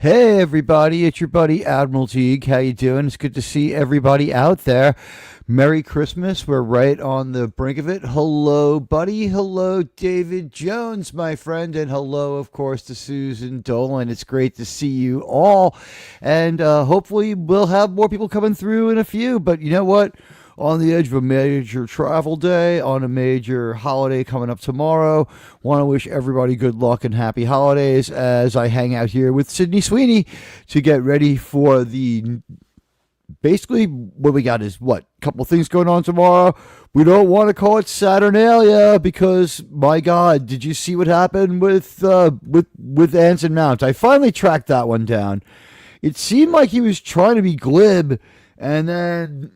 Hey everybody, it's your buddy Admiral Teague. How you doing? It's good to see everybody out there. Merry Christmas. We're right on the brink of it. Hello, buddy. Hello, David Jones, my friend. And hello, of course, to Susan Dolan. It's great to see you all. And hopefully we'll have more people coming through in a few. But you know what? On the edge of a major travel day, on a major holiday coming up tomorrow. Want to wish everybody good luck and happy holidays as I hang out here with Sydney Sweeney to get ready for the basically what we got is what couple things going on tomorrow. We don't want to call it Saturnalia because my God, did you see what happened with Anson Mount? I finally tracked that one down. It seemed like he was trying to be glib, and then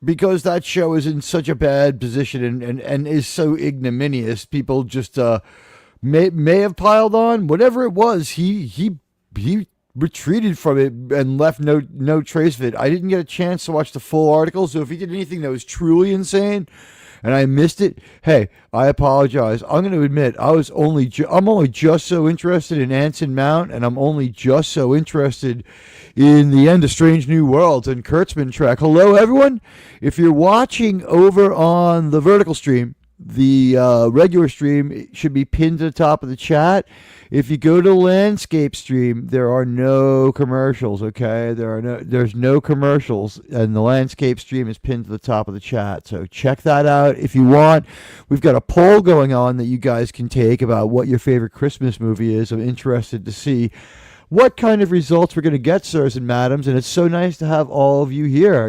because that show is in such a bad position and is so ignominious, people just may have piled on. Whatever it was, he retreated from it and left no trace of it. I didn't get a chance to watch the full article, so if he did anything that was truly insane and I missed it, hey, I apologize. I'm going to admit I'm only just so interested in Anson Mount, and I'm only just so interested in the end of Strange New Worlds and Kurtzman track. Hello, everyone. If you're watching over on the vertical stream, the regular stream should be pinned to the top of the chat. If you go to the landscape stream, there are no commercials, okay? There's no commercials, and the landscape stream is pinned to the top of the chat. So check that out if you want. We've got a poll going on that you guys can take about what your favorite Christmas movie is. I'm interested to see what kind of results we're going to get, sirs and madams, and it's so nice to have all of you here.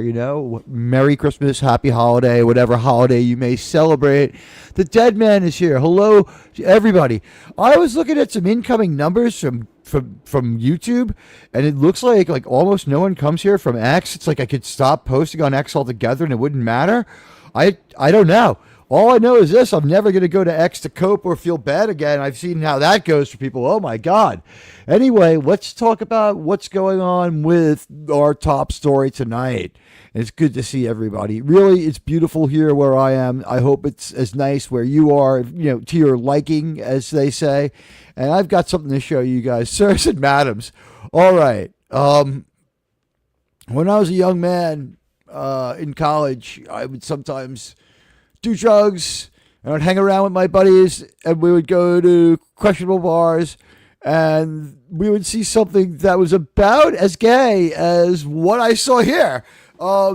Merry Christmas, happy holiday, whatever holiday you may celebrate. The dead man is here. Hello, everybody. I was looking at some incoming numbers from YouTube, and it looks like almost no one comes here from X. It's like I could stop posting on X altogether and it wouldn't matter. I don't know. All I know is this: I'm never going to go to X to cope or feel bad again. I've seen how that goes for people. Oh, my God. Anyway, let's talk about what's going on with our top story tonight. It's good to see everybody. Really, it's beautiful here where I am. I hope it's as nice where you are, to your liking, as they say. And I've got something to show you guys. Sirs and madams. All right. When I was a young man in college, I would sometimes do drugs, and I'd hang around with my buddies, and we would go to questionable bars, and we would see something that was about as gay as what I saw here.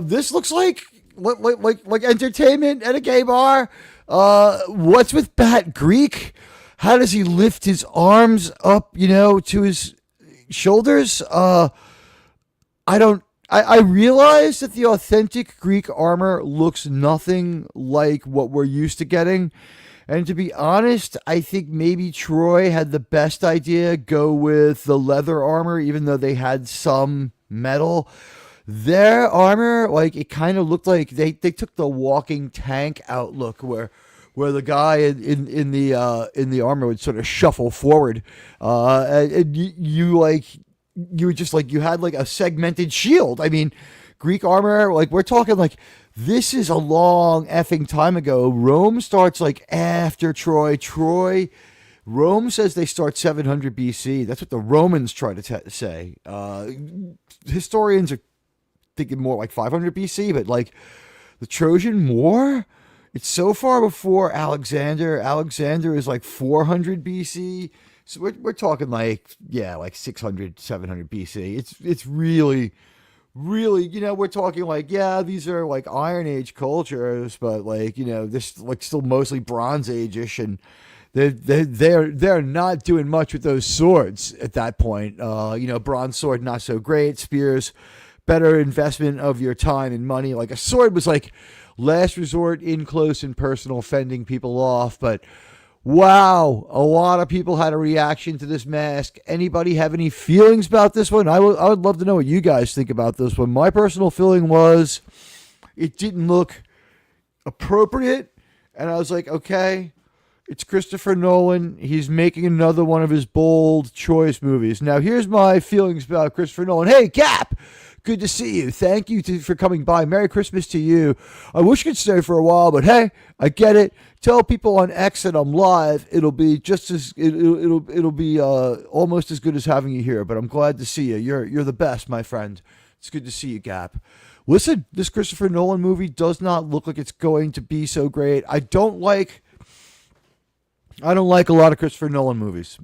This looks like entertainment at a gay bar. What's with Bat Greek? How does he lift his arms up, to his shoulders? I realize that the authentic Greek armor looks nothing like what we're used to getting. And to be honest, I think maybe Troy had the best idea, go with the leather armor, even though they had some metal. Their armor, it kind of looked like they took the walking tank outlook where the guy in the armor would sort of shuffle forward. And you were just you had a segmented shield. I mean, Greek armor, we're talking this is a long effing time ago. Rome starts after Troy. Rome says they start 700 BC. That's what the Romans try to say. Historians are thinking more 500 BC, but the Trojan War, it's so far before Alexander. Alexander is 400 BC. So we're talking 600, 700 BC. It's really, we're talking these are Iron Age cultures, but this still mostly Bronze Age-ish, and they're not doing much with those swords at that point. Bronze sword not so great. Spears, better investment of your time and money. A sword was last resort, in close and personal, fending people off, but. Wow, a lot of people had a reaction to this mask. Anybody have any feelings about this one? I would love to know what you guys think about this one. My personal feeling was it didn't look appropriate, and I was okay, It's Christopher Nolan. He's making another one of his bold choice movies. Now, here's my feelings about Christopher Nolan. Hey, Cap! Good to see you. Thank you for coming by. Merry Christmas to you. I wish you could stay for a while, but hey, I get it. Tell people on X that I'm live. It'll be just as it'll be almost as good as having you here. But I'm glad to see you. You're the best, my friend. It's good to see you, Gap. Listen, this Christopher Nolan movie does not look like it's going to be so great. I don't like a lot of Christopher Nolan movies.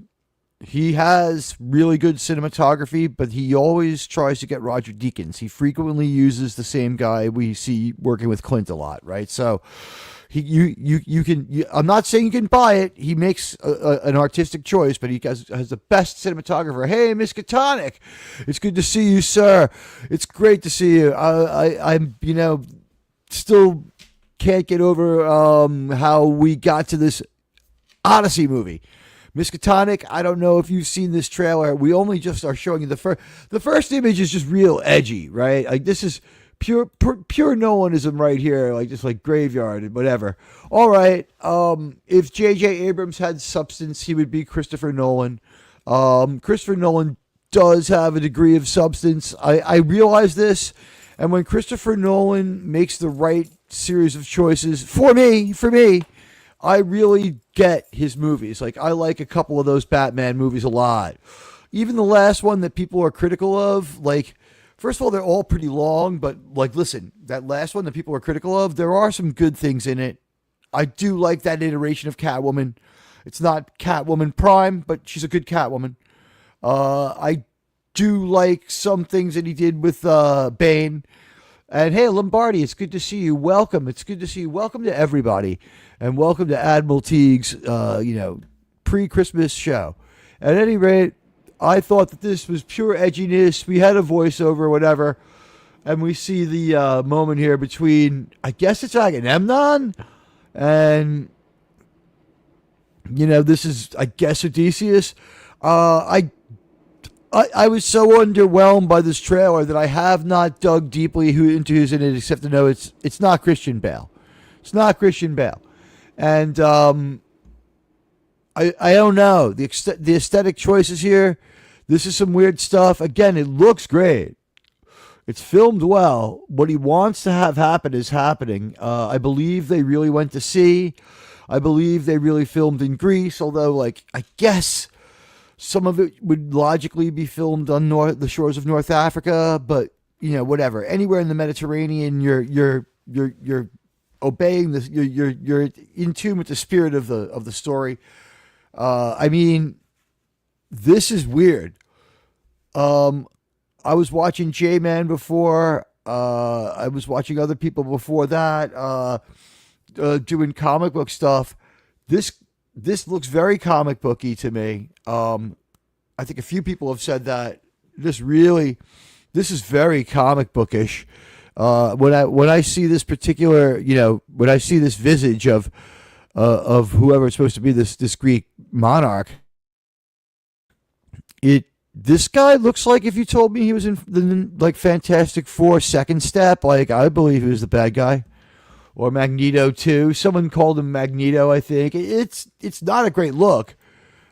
He has really good cinematography, but he always tries to get Roger Deakins. He frequently uses the same guy we see working with Clint a lot, right? So I'm not saying you can buy it. He makes an artistic choice, but he has the best cinematographer. Hey, Miss Katonic, it's good to see you, sir. It's great to see you. I'm still can't get over how we got to this Odyssey movie. Miskatonic, I don't know if you've seen this trailer. We only just are showing you the first image is just real edgy, right? Like this is pure Nolanism right here, like just like Graveyard and whatever. All right, if J.J. Abrams had substance, he would be Christopher Nolan. Christopher Nolan does have a degree of substance. I realize this, and when Christopher Nolan makes the right series of choices for me, I really get his movies. Like, I like a couple of those Batman movies a lot. Even the last one that people are critical of, like, first of all, they're all pretty long, but, like, listen, that last one that people are critical of, there are some good things in it. I do like that iteration of Catwoman. It's not Catwoman Prime, but she's a good Catwoman. I do like some things that he did with Bane. And hey, Lombardi, it's good to see you. Welcome. It's good to see you. Welcome to everybody. And welcome to Admiral Teague's, pre-Christmas show. At any rate, I thought that this was pure edginess. We had a voiceover or whatever. And we see the moment here between, I guess it's Agamemnon. And, this is, I guess, Odysseus. I was so underwhelmed by this trailer that I have not dug deeply into who's in it, except to know it's not Christian Bale. It's not Christian Bale. And I don't know. The aesthetic choices here, this is some weird stuff. Again, it looks great. It's filmed well. What he wants to have happen is happening. I believe they really went to sea. I believe they really filmed in Greece, although, I guess some of it would logically be filmed on the shores of North Africa, but whatever. Anywhere in the Mediterranean, you're obeying this. You're in tune with the spirit of the story. This is weird. I was watching J-Man before. I was watching other people before that doing comic book stuff. This looks very comic booky to me. I think a few people have said that this is very comic bookish. When I see this particular, when I see this visage of whoever it's supposed to be, this Greek monarch, this guy looks like if you told me he was in the Fantastic Four Second Step, I believe he was the bad guy. Or Magneto too. Someone called him Magneto, I think. It's not a great look.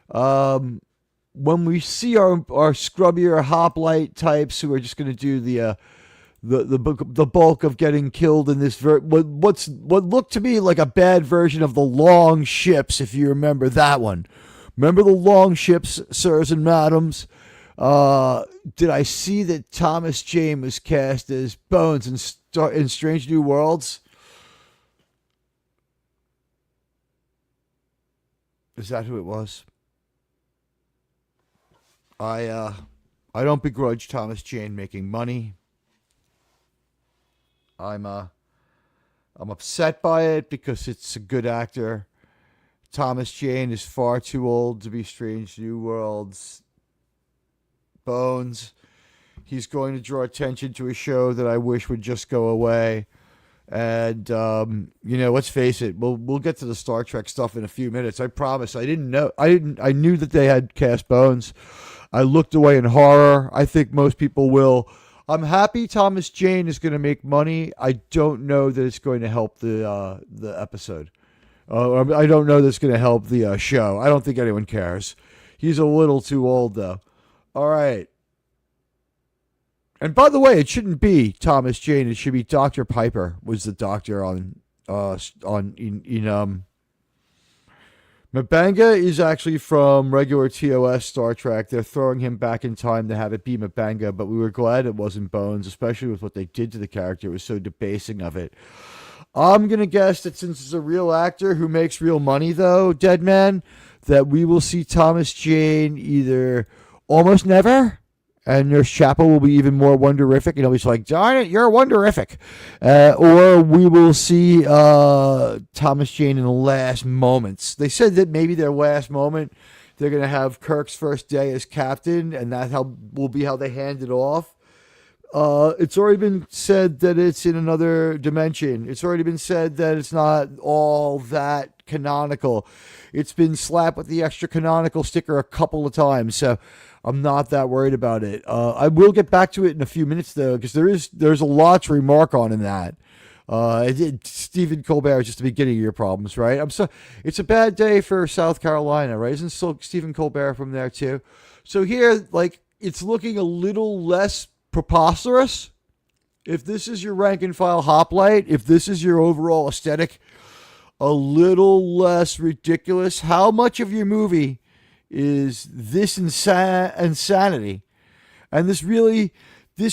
When we see our scrubbier hoplite types who are just going to do the bulk of getting killed in this what looked to me like a bad version of the Long Ships, if you remember that one. Remember the Long Ships, sirs and madams? Did I see that Thomas Jane was cast as Bones in Strange New Worlds? Is that who it was? I don't begrudge Thomas Jane making money. I'm upset by it because it's a good actor. Thomas Jane is far too old to be Strange New Worlds. Bones. He's going to draw attention to a show that I wish would just go away. And let's face it. We'll get to the Star Trek stuff in a few minutes. I promise. I didn't know. I knew that they had cast Bones. I looked away in horror. I think most people will. I'm happy Thomas Jane is going to make money. I don't know that it's going to help the episode. I don't know that's going to help the show. I don't think anyone cares. He's a little too old, though. All right. And by the way, it shouldn't be Thomas Jane. It should be Dr. Piper was the doctor on Mabanga is actually from regular TOS Star Trek. They're throwing him back in time to have it be Mabanga, but we were glad it wasn't Bones, especially with what they did to the character. It was so debasing of it. I'm going to guess that since it's a real actor who makes real money, though, Deadman, that we will see Thomas Jane either almost never, and Nurse Chapel will be even more wonderific, and he'll be like, darn it, you're wonderific. Or we will see Thomas Jane in the last moments. They said that maybe their last moment, they're going to have Kirk's first day as captain, and that will be how they hand it off. It's already been said that it's in another dimension. It's already been said that it's not all that canonical. It's been slapped with the extra canonical sticker a couple of times, so I'm not that worried about it. I will get back to it in a few minutes, though, because there's a lot to remark on in that. Stephen Colbert is just the beginning of your problems, right? It's a bad day for South Carolina, right? Isn't Stephen Colbert from there, too? So here, it's looking a little less preposterous. If this is your rank and file hoplite, if this is your overall aesthetic, a little less ridiculous. How much of your movie is this insanity? And this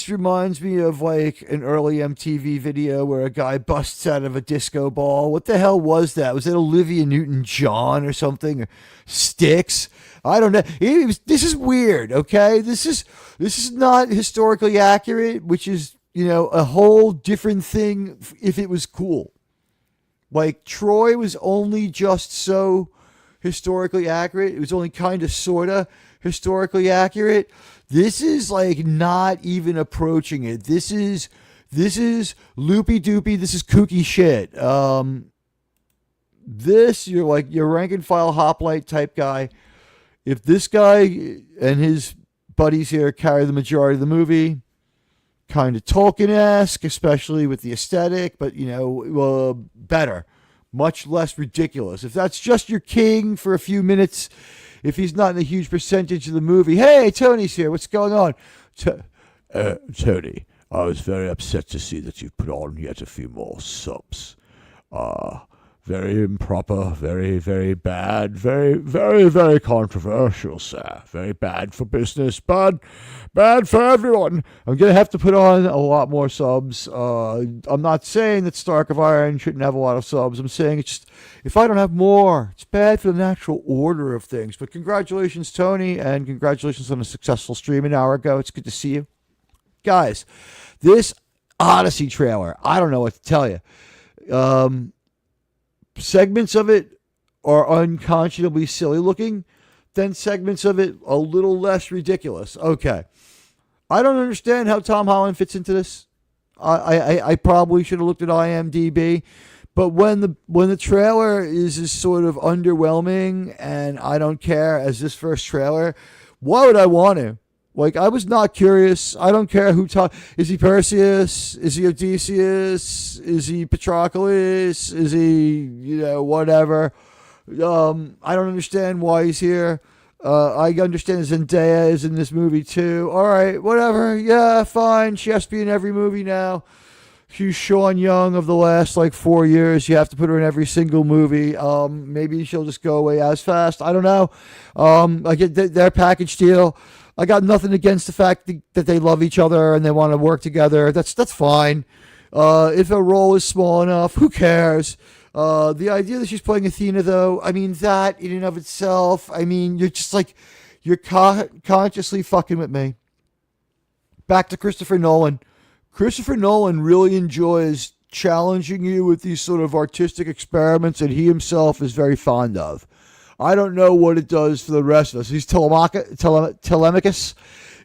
reminds me of an early MTV video where a guy busts out of a disco ball. What the hell was that? Was it Olivia Newton-John or something? Or Styx? I don't know. This is weird, okay? This is not historically accurate, which is, a whole different thing if it was cool. Troy was only just so historically accurate. It was only kind of, sort of historically accurate. This is not even approaching it. This is loopy-doopy. This is kooky shit. You're your rank and file hoplite type guy. If this guy and his buddies here carry the majority of the movie, kind of Tolkien-esque, especially with the aesthetic, but, better. Much less ridiculous. If that's just your king for a few minutes, if he's not in a huge percentage of the movie, hey, Tony's here, what's going on? Tony, I was very upset to see that you've put on yet a few more subs. Very improper, very, very bad, very, very, very controversial, sir. Very bad for business, bad for everyone. I'm going to have to put on a lot more subs. I'm not saying that Stark of Iron shouldn't have a lot of subs. I'm saying it's just, if I don't have more, it's bad for the natural order of things. But congratulations, Tony, and congratulations on a successful stream an hour ago. It's good to see you. Guys, this Odyssey trailer, I don't know what to tell you. Segments of it are unconscionably silly looking, then segments of it a little less ridiculous. Okay. I don't understand how Tom Holland fits into this. I probably should have looked at IMDb, but when the trailer is sort of underwhelming and I don't care as this first trailer, why would I want to? I was not curious. I don't care who is he Perseus? Is he Odysseus? Is he Patroclus? Is he, whatever? I don't understand why he's here. I understand Zendaya is in this movie too. All right, whatever. Yeah, fine. She has to be in every movie now. She's Sean Young of the last 4 years. You have to put her in every single movie. Maybe she'll just go away as fast. I don't know. I get their package deal. I got nothing against the fact that they love each other and they want to work together. That's fine. If a role is small enough, who cares? The idea that she's playing Athena, though, that in and of itself, you're just you're consciously fucking with me. Back to Christopher Nolan. Christopher Nolan really enjoys challenging you with these sort of artistic experiments that he himself is very fond of. I don't know what it does for the rest of us. He's Telemachus.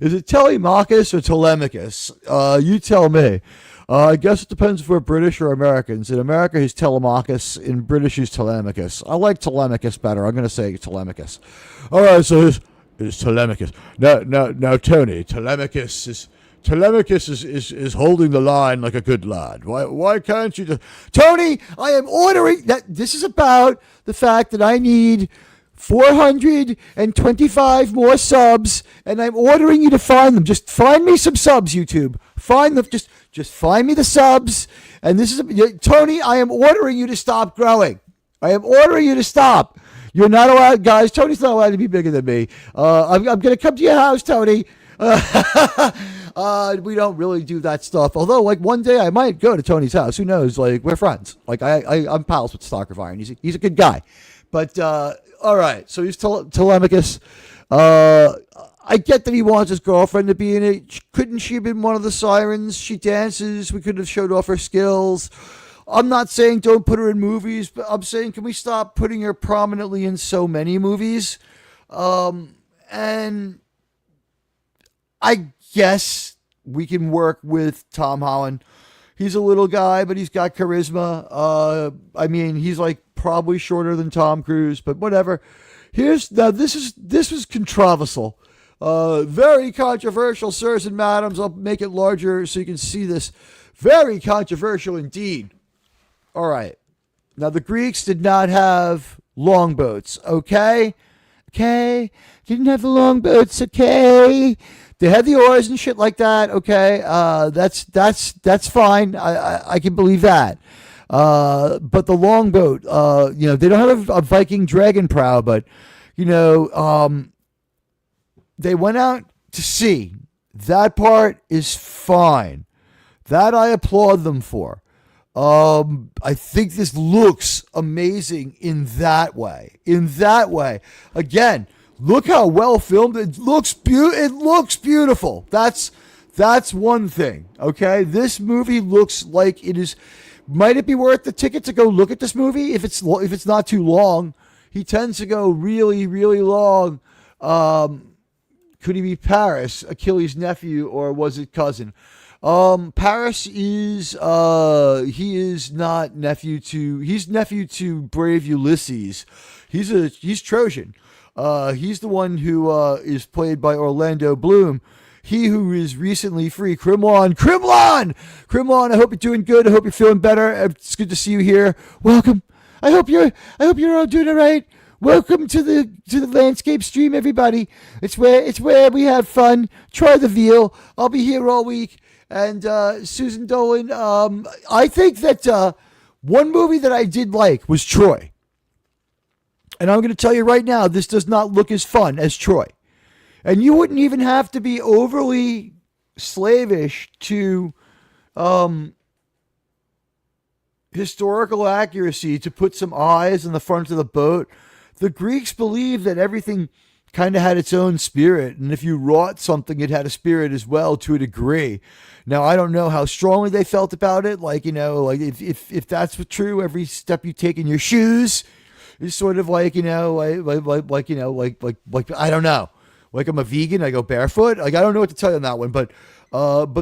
Is it Telemachus or Telemachus? You tell me. I guess it depends if we're British or Americans. In America, he's Telemachus. In British, he's Telemachus. I like Telemachus better. I'm going to say Telemachus. All right, so it's Telemachus. Now, Tony, Telemachus Telemachus is holding the line like a good lad. Why can't you just... Tony, I am ordering... This is about the fact that I need 425 more subs, and I'm ordering you to find them. Just find me some subs, YouTube. Find them. Just find me the subs. And this is... Tony, I am ordering you to stop growing. I am ordering you to stop. You're not allowed... Guys, Tony's not allowed to be bigger than me. I'm going to come to your house, Tony. We don't really do that stuff. Although, like, one day I might go to Tony's house. Who knows? Like, we're friends. Like, I'm pals with Stalker and he's a good guy. But all right. So he's Telemachus. I get that he wants his girlfriend to be in it. Couldn't she have been one of the sirens? She dances. We could have showed off her skills. I'm not saying don't put her in movies, but I'm saying can we stop putting her prominently in so many movies? And I guess we can work with Tom Holland. He's a little guy, but he's got charisma. I mean, he's like probably shorter than Tom Cruise, but whatever. This was controversial. Very controversial, sirs and madams. I'll make it larger so you can see this. Very controversial indeed. All right. Now, the Greeks did not have longboats, okay? Okay? Didn't have the longboats, okay? They had the oars and shit like that, okay? That's fine. I can believe that. But the longboat, they don't have a Viking dragon prow, but, they went out to sea. That part is fine. That I applaud them for. I think this looks amazing in that way. Again, look how well filmed it looks. It looks beautiful. That's one thing. Okay, this movie looks like it is. Might it be worth the ticket to go look at this movie if it's not too long? He tends to go really, really long. Could he be Paris, Achilles' nephew, or was it cousin? Paris is he's nephew to brave Ulysses. He's Trojan. He's the one who is played by Orlando Bloom. He who is recently free, Krimlon. I hope you're doing good. I hope you're feeling better. It's good to see you here. Welcome. I hope you're all doing all right. Welcome to the landscape stream, everybody. It's where we have fun. Try the veal. I'll be here all week. And Susan Dolan, I think that one movie that I did like was Troy. And I'm going to tell you right now, this does not look as fun as Troy. And you wouldn't even have to be overly slavish to historical accuracy to put some eyes in the front of the boat. The Greeks believed that everything kind of had its own spirit, and if you wrought something, it had a spirit as well to a degree. Now, I don't know how strongly they felt about it. Like if that's true, every step you take in your shoes is sort of like I don't know. Like I'm a vegan, I go barefoot. Like I don't know what to tell you on that one, but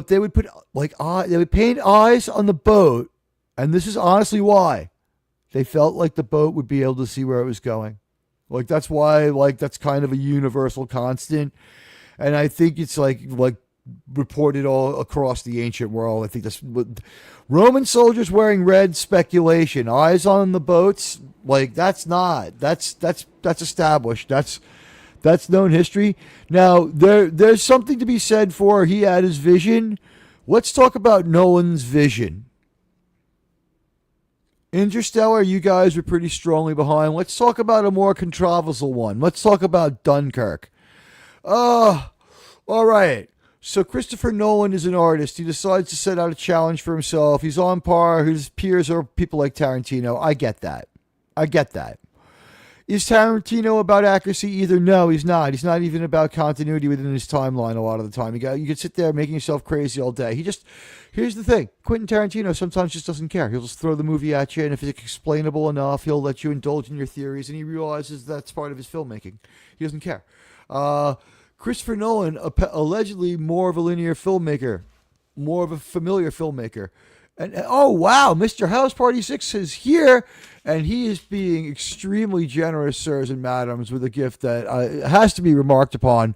they would put they would paint eyes on the boat, and this is honestly why they felt like the boat would be able to see where it was going. Like that's why, that's kind of a universal constant, and I think it's like reported all across the ancient world. I think that's Roman soldiers wearing red, speculation. Eyes on the boats, that's established. That's known history. Now there's something to be said for he had his vision. Let's talk about Nolan's vision. Interstellar, you guys were pretty strongly behind. Let's talk about a more controversial one. Let's talk about Dunkirk. All right. So Christopher Nolan is an artist. He decides to set out a challenge for himself. He's on par. His peers are people like Tarantino. I get that. Is Tarantino about accuracy either? No, he's not. He's not even about continuity within his timeline a lot of the time. You can sit there making yourself crazy all day. Here's the thing. Quentin Tarantino sometimes just doesn't care. He'll just throw the movie at you, and if it's explainable enough, he'll let you indulge in your theories, and he realizes that's part of his filmmaking. He doesn't care. Christopher Nolan, allegedly more of a linear filmmaker, more of a familiar filmmaker. And oh, wow, Mr. House Party 6 is here, and he is being extremely generous, sirs and madams, with a gift that has to be remarked upon.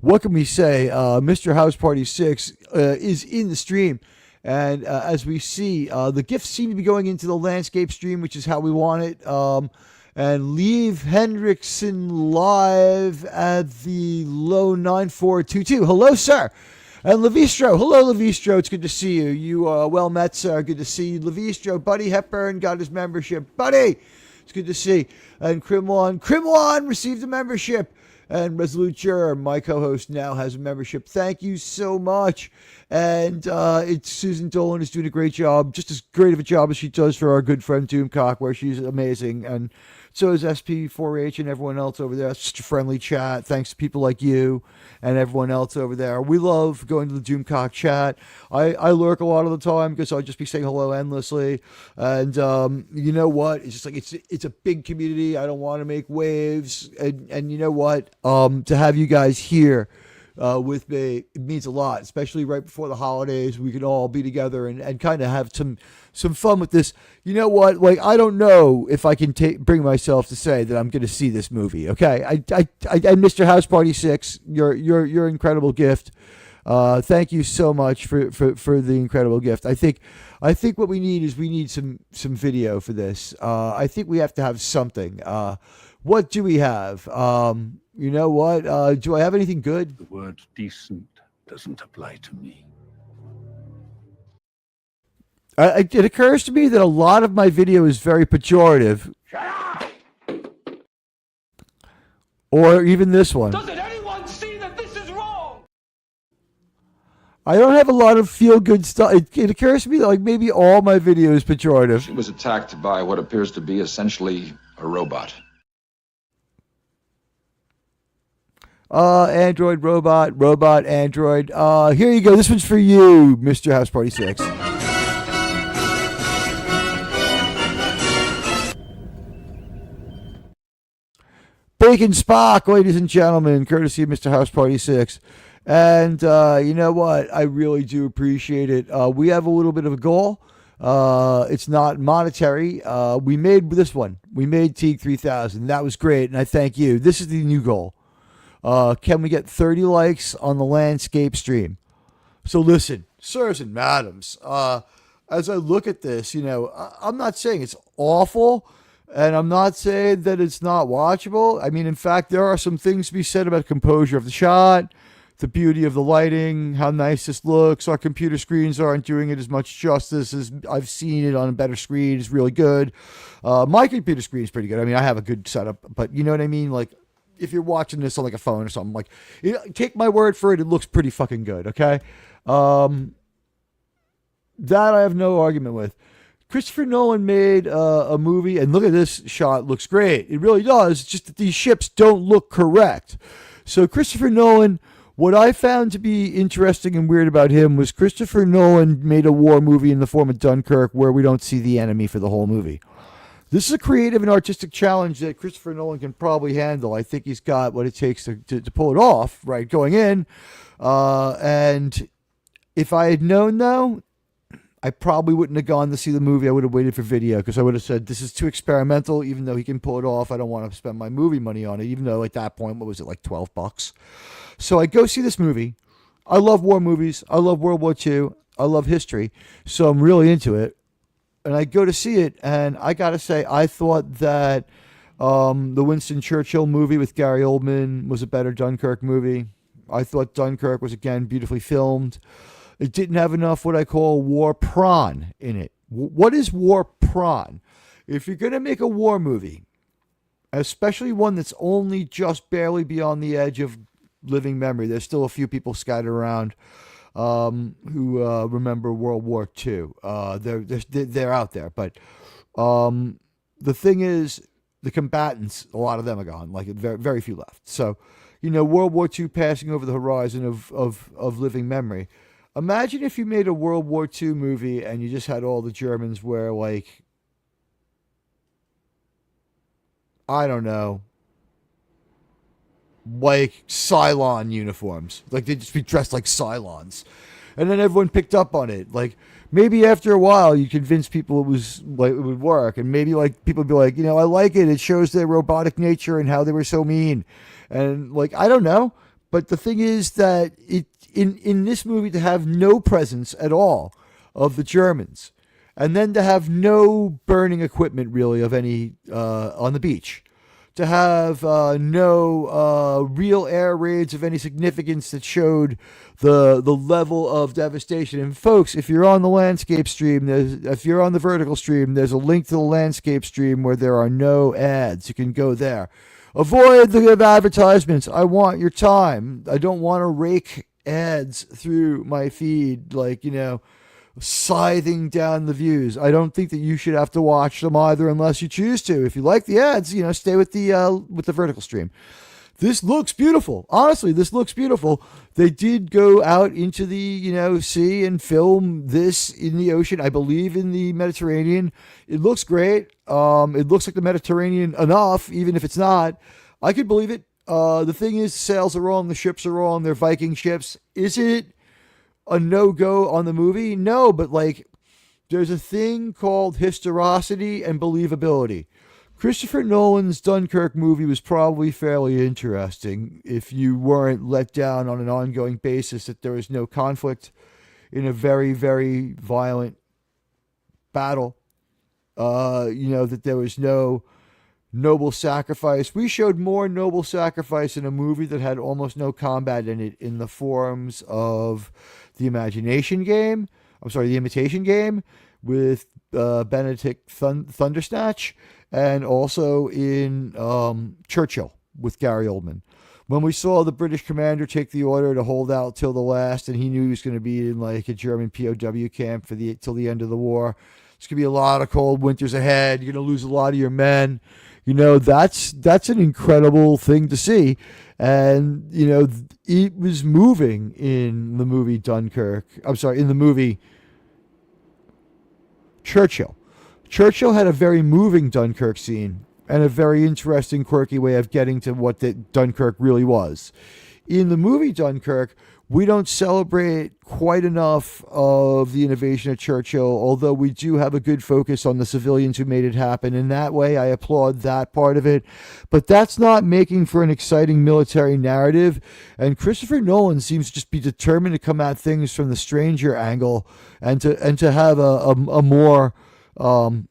what can we say? Mr. House Party 6 is in the stream. And as we see, the gifts seem to be going into the landscape stream, which is how we want it. And Leave Hendrickson live at the low 9422. Hello, sir. And Levistro. Hello, Levistro. It's good to see you. You are well met, sir. Good to see you. Levistro. Buddy Hepburn got his membership. Buddy, it's good to see. And Crimwan received a membership. And Resolute Juror, my co-host, now has a membership. Thank you so much. And it's Susan Dolan is doing a great job, just as great of a job as she does for our good friend Doomcock, where she's amazing. And so is SP4H and everyone else over there. It's just a friendly chat. Thanks to people like you and everyone else over there. We love going to the Doomcock chat. I lurk a lot of the time because I'll just be saying hello endlessly. And you know what? It's just like it's a big community. I don't want to make waves. And you know what? To have you guys here with me, it means a lot, especially right before the holidays. We can all be together and kind of have some fun with this. You know what? Like, I don't know if I can bring myself to say that I'm going to see this movie. Okay, I Mr. House Party 6, your incredible gift. Thank you so much for the incredible gift. I think what we need some video for this. I think we have to have something. What do we have? You know what? Do I have anything good? The word decent doesn't apply to me. It occurs to me that a lot of my video is very pejorative. Shut up! Or even this one. Doesn't anyone see that this is wrong? I don't have a lot of feel-good stuff. It occurs to me that like maybe all my video is pejorative. She was attacked by what appears to be essentially a robot. Android, robot, Android. Here you go. This one's for you, Mr. House Party 6. Bacon Spock, ladies and gentlemen, courtesy of Mr. House Party 6. And you know what? I really do appreciate it. We have a little bit of a goal. It's not monetary. We made this one. We made Teague 3000. That was great, and I thank you. This is the new goal. Can we get 30 likes on the landscape stream? So listen, sirs and madams, as I look at this, you know, I'm not saying it's awful, and I'm not saying that it's not watchable. I mean, in fact, there are some things to be said about composure of the shot, the beauty of the lighting, how nice this looks. Our computer screens aren't doing it as much justice as I've seen it on a better screen. It's really good. My computer screen is pretty good. I mean, I have a good setup, but you know what I mean? Like, if you're watching this on like a phone or something, like, you know, take my word for it, it looks pretty fucking good, okay? That I have no argument with. Christopher Nolan made a movie, and look at this shot, looks great. It really does. It's just that these ships don't look correct. So Christopher Nolan, what I found to be interesting and weird about him was Christopher Nolan made a war movie in the form of Dunkirk where we don't see the enemy for the whole movie. This is a creative and artistic challenge that Christopher Nolan can probably handle. I think he's got what it takes to pull it off, right, going in. And if I had known, though, I probably wouldn't have gone to see the movie. I would have waited for video because I would have said, this is too experimental. Even though he can pull it off, I don't want to spend my movie money on it, even though at that point, what was it, like $12? So I go see this movie. I love war movies. I love World War II. I love history. So I'm really into it. And I go to see it, and I got to say, I thought that the Winston Churchill movie with Gary Oldman was a better Dunkirk movie. I thought Dunkirk was, again, beautifully filmed. It didn't have enough what I call war prawn in it. What is war prawn? If you're going to make a war movie, especially one that's only just barely beyond the edge of living memory, there's still a few people scattered around who remember World War II. They're out there. But the thing is, the combatants, a lot of them are gone. Like, very, very few left. So, you know, World War II passing over the horizon of living memory. Imagine if you made a World War II movie and you just had all the Germans wear, like, I don't know, like Cylon uniforms. Like, they'd just be dressed like Cylons. And then everyone picked up on it. Like, maybe after a while you convince people it was like it would work. And maybe like people would be like, you know, I like it. It shows their robotic nature and how they were so mean. And like, I don't know. But the thing is that in this movie to have no presence at all of the Germans, and then to have no burning equipment really of any on the beach, to have no real air raids of any significance that showed the level of devastation. And folks, if you're on the landscape stream, if you're on the vertical stream, there's a link to the landscape stream where there are no ads. You can go there. Avoid the advertisements. I want your time. I don't want to rake ads through my feed, like, scything down the views. I don't think that you should have to watch them either unless you choose to. If you like the ads, stay with the vertical stream. This looks beautiful. Honestly, this looks beautiful. They did go out into the, sea and film this in the ocean, I believe in the Mediterranean. It looks great. It looks like the Mediterranean enough, even if it's not. I could believe it. The thing is, sails are wrong, the ships are wrong, they're Viking ships. Is it a no-go on the movie? No, but there's a thing called historicity and believability. Christopher Nolan's Dunkirk movie was probably fairly interesting if you weren't let down on an ongoing basis that there was no conflict in a very, very violent battle. That there was no noble sacrifice. We showed more noble sacrifice in a movie that had almost no combat in it in the forms of the Imitation Game with Benedict Thundersnatch, and also in Churchill with Gary Oldman. When we saw the British commander take the order to hold out till the last, and he knew he was going to be in a German POW camp till the end of the war. It's going to be a lot of cold winters ahead. You're going to lose a lot of your men. That's an incredible thing to see. And, it was moving in the movie Dunkirk. I'm sorry, in the movie Churchill. Churchill had a very moving Dunkirk scene and a very interesting, quirky way of getting to what Dunkirk really was. In the movie Dunkirk, we don't celebrate quite enough of the innovation of Churchill, although we do have a good focus on the civilians who made it happen. In that way, I applaud that part of it. But that's not making for an exciting military narrative. And Christopher Nolan seems to just be determined to come at things from the stranger angle and to have a more, I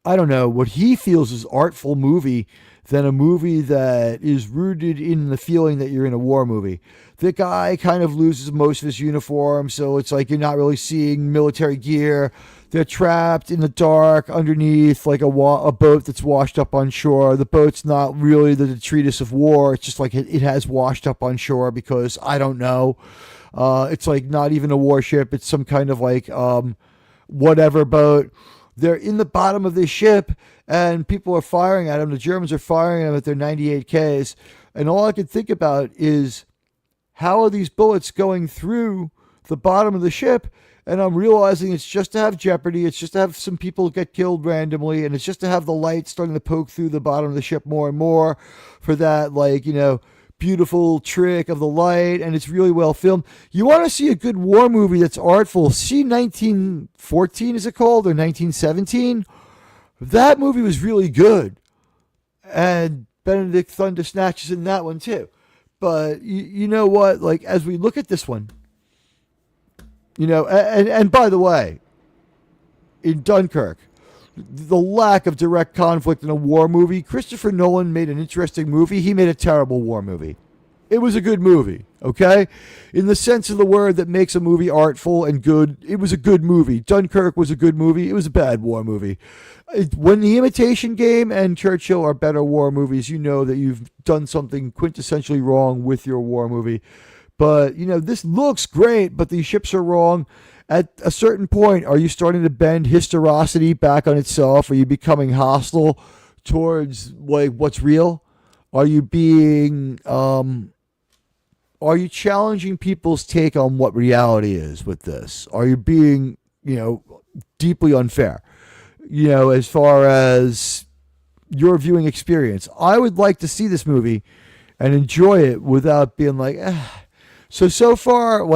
don't know, what he feels is artful movie than a movie that is rooted in the feeling that you're in a war movie. The guy kind of loses most of his uniform, so it's like you're not really seeing military gear. They're trapped in the dark underneath a boat that's washed up on shore. The boat's not really the detritus of war. It's just it has washed up on shore because, I don't know. It's not even a warship. It's some kind of whatever boat. They're in the bottom of this ship, and people are firing at them. The Germans are firing at them at their 98 Ks. And all I could think about is, how are these bullets going through the bottom of the ship? And I'm realizing it's just to have jeopardy. It's just to have some people get killed randomly. And it's just to have the light starting to poke through the bottom of the ship more and more for that, beautiful trick of the light, and it's really well filmed. You want to see a good war movie that's artful, see 1914, is it called, or 1917? That movie was really good, and Benedict Thundersnatch is in that one too. But you know what, as we look at this one, and by the way, in Dunkirk, the lack of direct conflict in a war movie. Christopher Nolan made an interesting movie. He made a terrible war movie. It was a good movie, okay? In the sense of the word that makes a movie artful and good, it was a good movie. Dunkirk was a good movie. It was a bad war movie. When The Imitation Game and Churchill are better war movies, you know that you've done something quintessentially wrong with your war movie. But, this looks great, but these ships are wrong. At a certain point, are you starting to bend historicity back on itself? Are you becoming hostile towards what's real? Are you challenging people's take on what reality is with this? Are you being, deeply unfair, as far as your viewing experience? I would like to see this movie and enjoy it without being like, So far,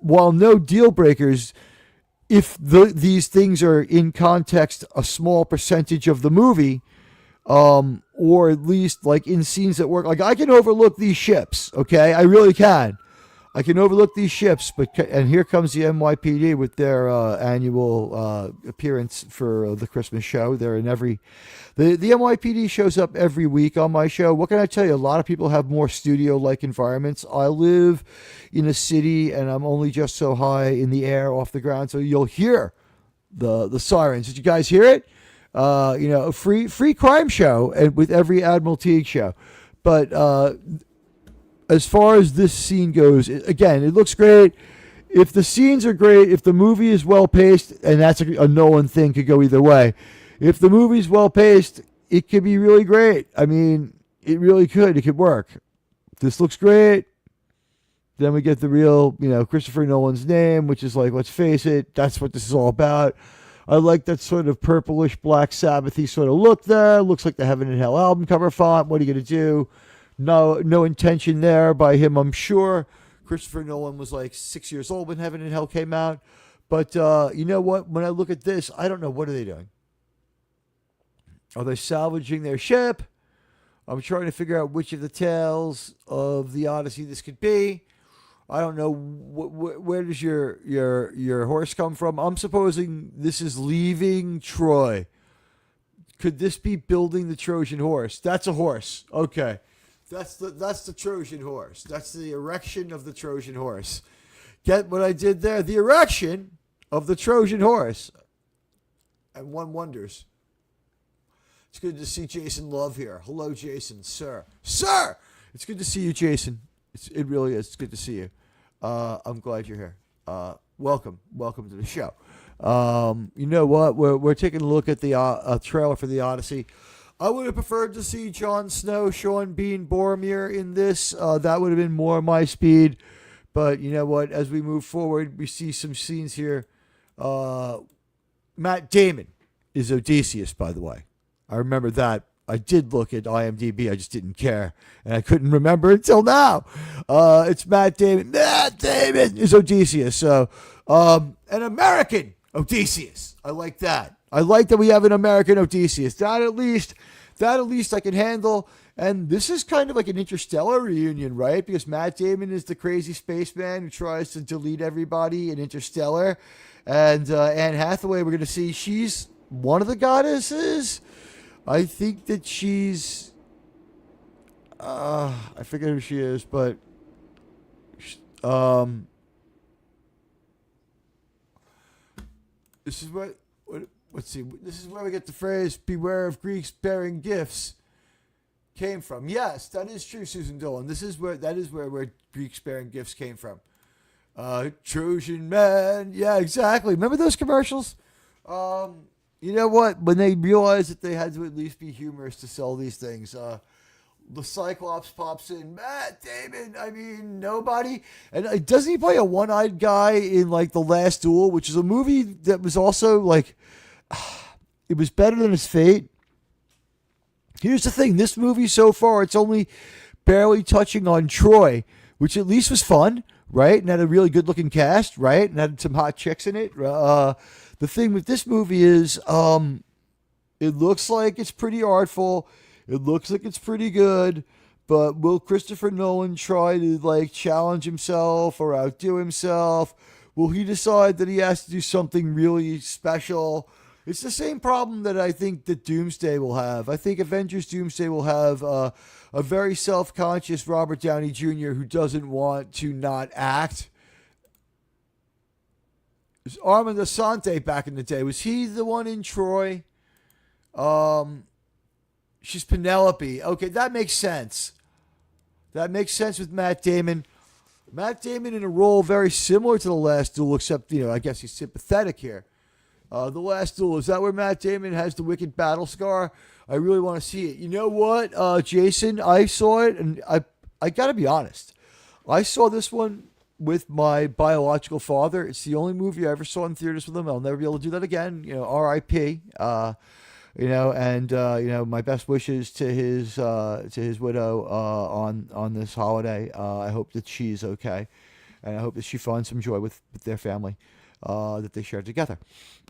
while no deal breakers, if these things are in context a small percentage of the movie, or at least like in scenes at work. Like I can overlook these ships, okay? I really can. I can overlook these ships, and here comes the NYPD with their annual appearance for the Christmas show. They're in the NYPD shows up every week on my show. What can I tell you? A lot of people have more studio-like environments. I live in a city, and I'm only just so high in the air off the ground, so you'll hear the sirens. Did you guys hear it? A free crime show, and with every Admiral Teague show. But as far as this scene goes, again, it looks great. If the scenes are great, if the movie is well paced, and that's a Nolan thing, could go either way. If the movie's well paced, it could be really great. I mean, it really could. It could work. This looks great. Then we get the real, Christopher Nolan's name, which is like, let's face it, that's what this is all about. I like that sort of purplish Black Sabbath-y sort of look there. Looks like the Heaven and Hell album cover font. What are you going to do? No intention there by him, I'm sure. Christopher Nolan was like 6 years old when Heaven and Hell came out. But you know what? When I look at this, I don't know. What are they doing? Are they salvaging their ship? I'm trying to figure out which of the tales of the Odyssey this could be. I don't know. Where does your horse come from? I'm supposing this is leaving Troy. Could this be building the Trojan horse? That's a horse. Okay. That's the Trojan horse. That's the erection of the Trojan horse. Get what I did there? The erection of the Trojan horse. And one wonders. It's good to see Jason Love here. Hello, Jason, sir. Sir! It's good to see you, Jason. It really is. It's good to see you. I'm glad you're here. Welcome to the show. You know what? We're taking a look at the trailer for the Odyssey. I would have preferred to see Jon Snow, Sean Bean, Boromir in this. That would have been more my speed. But you know what? As we move forward, we see some scenes here. Matt Damon is Odysseus, by the way. I remember that. I did look at IMDb. I just didn't care. And I couldn't remember until now. It's Matt Damon. Matt Damon is Odysseus. So, an American Odysseus. I like that. I like that we have an American Odysseus. That at least I can handle. And this is kind of like an Interstellar reunion, right? Because Matt Damon is the crazy spaceman who tries to delete everybody in Interstellar. And Anne Hathaway, we're going to see she's one of the goddesses. I think that she's... I forget who she is, but... This is what... Let's see. This is where we get the phrase, beware of Greeks bearing gifts, came from. Yes, that is true, Susan Dolan. That is where Greeks bearing gifts came from. Trojan man. Yeah, exactly. Remember those commercials? You know what? When they realized that they had to at least be humorous to sell these things, the Cyclops pops in. Matt Damon. I mean, nobody. And doesn't he play a one-eyed guy in like The Last Duel, which is a movie that was also like, it was better than its fate. Here's the thing. This movie so far, it's only barely touching on Troy, which at least was fun, right? And had a really good-looking cast, right? And had some hot chicks in it. The thing with this movie is it looks like it's pretty artful. It looks like it's pretty good. But will Christopher Nolan try to like challenge himself or outdo himself? Will he decide that he has to do something really special? It's the same problem that I think that Doomsday will have. I think Avengers Doomsday will have a very self-conscious Robert Downey Jr. who doesn't want to not act. It was Armand Assante back in the day. Was he the one in Troy? She's Penelope. Okay, that makes sense. That makes sense with Matt Damon. Matt Damon in a role very similar to The Last Duel, except, I guess he's sympathetic here. The Last Duel, is that where Matt Damon has the wicked battle scar? I really want to see it. You know what, Jason? I saw it, and I got to be honest. I saw this one with my biological father. It's the only movie I ever saw in theaters with him. I'll never be able to do that again. R.I.P. My best wishes to his widow on this holiday. I hope that she's okay, and I hope that she finds some joy with their family. that they shared together.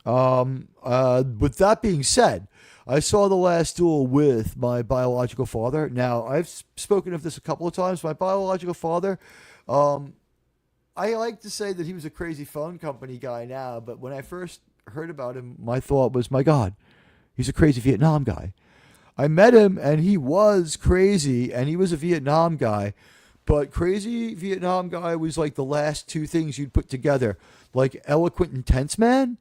With that being said, I saw The Last Duel with my biological father. Now, I've spoken of this a couple of times. My biological father, I like to say that he was a crazy phone company guy now, but when I first heard about him, my thought was, my God, he's a crazy Vietnam guy. I met him and he was crazy and he was a Vietnam guy, but crazy Vietnam guy was like the last two things you'd put together, like eloquent, intense man,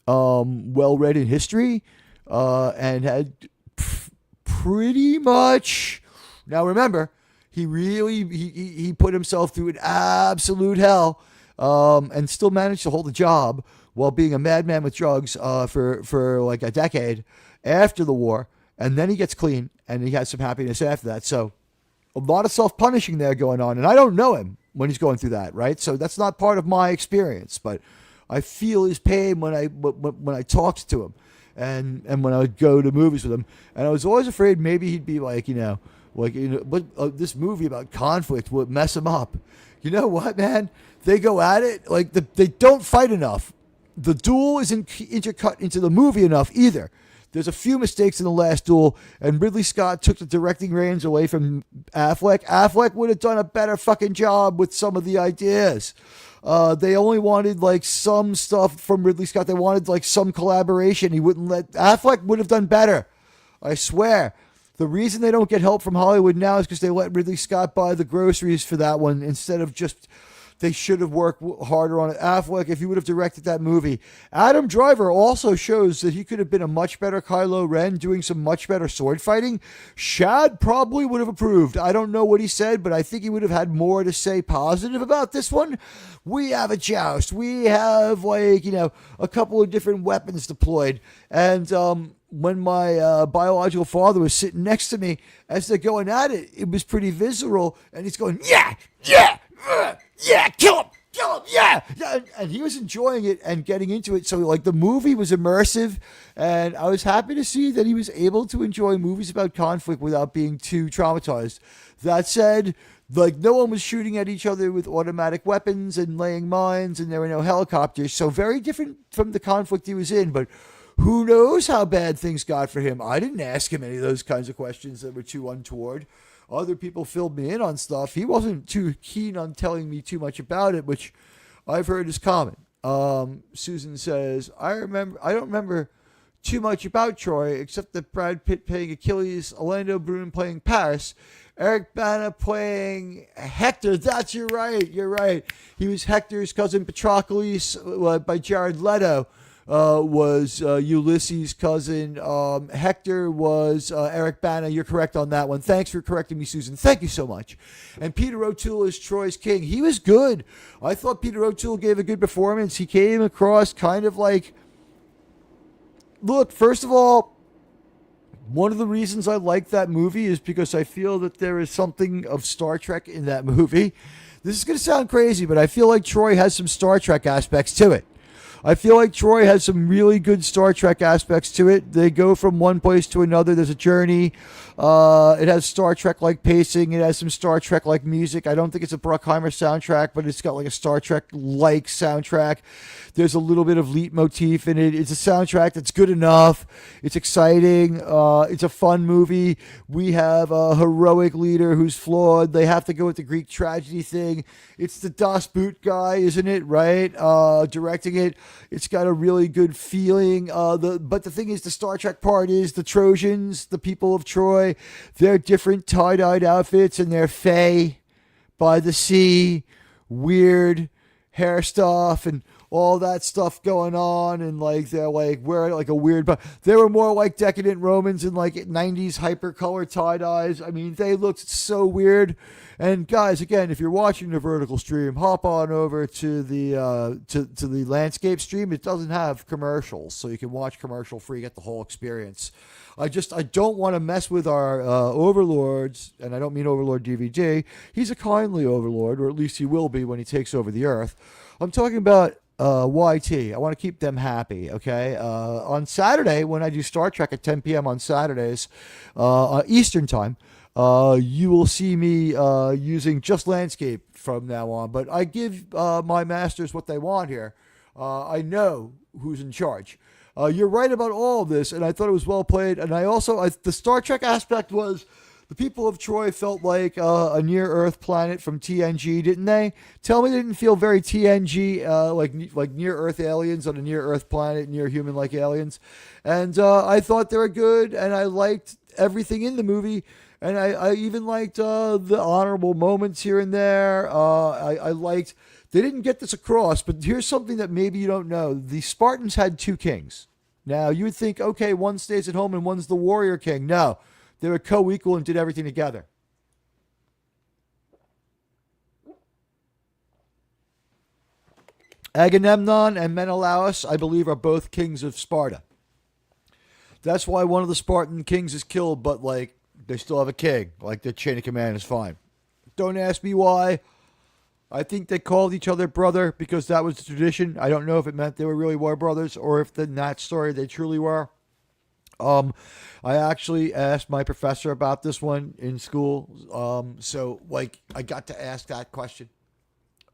well read in history, and had pretty much. Now remember, he put himself through an absolute hell, and still managed to hold a job while being a madman with drugs for like a decade after the war, and then he gets clean and he has some happiness after that. So a lot of self-punishing there going on, and I don't know him when he's going through that, right? So that's not part of my experience, but I feel his pain when I talked to him, and when I would go to movies with him, and I was always afraid maybe he'd be like, but this movie about conflict would mess him up. You know what, man? They go at it like they don't fight enough. The duel isn't intercut into the movie enough either. There's a few mistakes in The Last Duel, and Ridley Scott took the directing reins away from Affleck. Affleck would have done a better fucking job with some of the ideas. They only wanted like some stuff from Ridley Scott. They wanted like some collaboration. He wouldn't let. Affleck would have done better. I swear. The reason they don't get help from Hollywood now is because they let Ridley Scott buy the groceries for that one instead of just. They should have worked harder on it. Affleck, if he would have directed that movie. Adam Driver also shows that he could have been a much better Kylo Ren doing some much better sword fighting. Shad probably would have approved. I don't know what he said, but I think he would have had more to say positive about this one. We have a joust. We have a couple of different weapons deployed. And when my biological father was sitting next to me as they're going at it, it was pretty visceral. And he's going, yeah, kill him, yeah. And he was enjoying it and getting into it. So like the movie was immersive, and I was happy to see that he was able to enjoy movies about conflict without being too traumatized. That said, like no one was shooting at each other with automatic weapons and laying mines, and there were no helicopters. So very different from the conflict he was in, but who knows how bad things got for him. I didn't ask him any of those kinds of questions that were too untoward. Other people filled me in on stuff. He wasn't too keen on telling me too much about it, which I've heard is common. Susan says, I don't remember too much about Troy, except that Brad Pitt playing Achilles, Orlando Bloom playing Paris, Eric Bana playing Hector. You're right. He was Hector's cousin Patroclus by Jared Leto. Was Ulysses' cousin. Hector was Eric Bana. You're correct on that one. Thanks for correcting me, Susan. Thank you so much. And Peter O'Toole is Troy's king. He was good. I thought Peter O'Toole gave a good performance. He came across kind of like... Look, first of all, one of the reasons I like that movie is because I feel that there is something of Star Trek in that movie. This is going to sound crazy, but I feel like Troy has some Star Trek aspects to it. I feel like Troy has some really good Star Trek aspects to it. They go from one place to another. There's a journey. It has Star Trek-like pacing. It has some Star Trek-like music. I don't think it's a Bruckheimer soundtrack, but it's got like a Star Trek-like soundtrack. There's a little bit of leitmotif in it. It's a soundtrack that's good enough. It's exciting. It's a fun movie. We have a heroic leader who's flawed. They have to go with the Greek tragedy thing. It's the Das Boot guy, isn't it? Right? Directing it. It's got a really good feeling. But the thing is, the Star Trek part is the Trojans, the people of Troy, they're different tie-dyed outfits, and they're fey by the sea, weird hair stuff, and all that stuff going on, and like they're like wearing like a weird, but they were more like decadent Romans in like 90s hypercolor tie-dyes. I mean, they looked so weird. And guys, again, if you're watching the vertical stream, hop on over to the to the landscape stream. It doesn't have commercials, so you can watch commercial free, get the whole experience. I don't want to mess with our overlords, and I don't mean Overlord DVD. He's a kindly overlord, or at least he will be when he takes over the earth. I'm talking about YT. I want to keep them happy, okay? On Saturday, when I do Star Trek at 10 p.m. on Saturdays, Eastern time, you will see me using just landscape from now on. But I give my masters what they want here. I know who's in charge. You're right about all of this, and I thought it was well played. And the Star Trek aspect was the people of Troy felt like a near-Earth planet from TNG, didn't they? Tell me they didn't feel very TNG, like near-Earth aliens on a near-Earth planet, near-human-like aliens. And I thought they were good, and I liked everything in the movie. And I even liked the honorable moments here and there. I liked... They didn't get this across, but here's something that maybe you don't know. The Spartans had two kings. Now, you would think, okay, one stays at home and one's the warrior king. No, they were co-equal and did everything together. Agamemnon and Menelaus, I believe, are both kings of Sparta. That's why one of the Spartan kings is killed, but, like, they still have a king. Like, the chain of command is fine. Don't ask me why. I think they called each other brother because that was the tradition. I don't know if it meant they really were brothers or if in that story they truly were. I actually asked my professor about this one in school. So, like, I got to ask that question.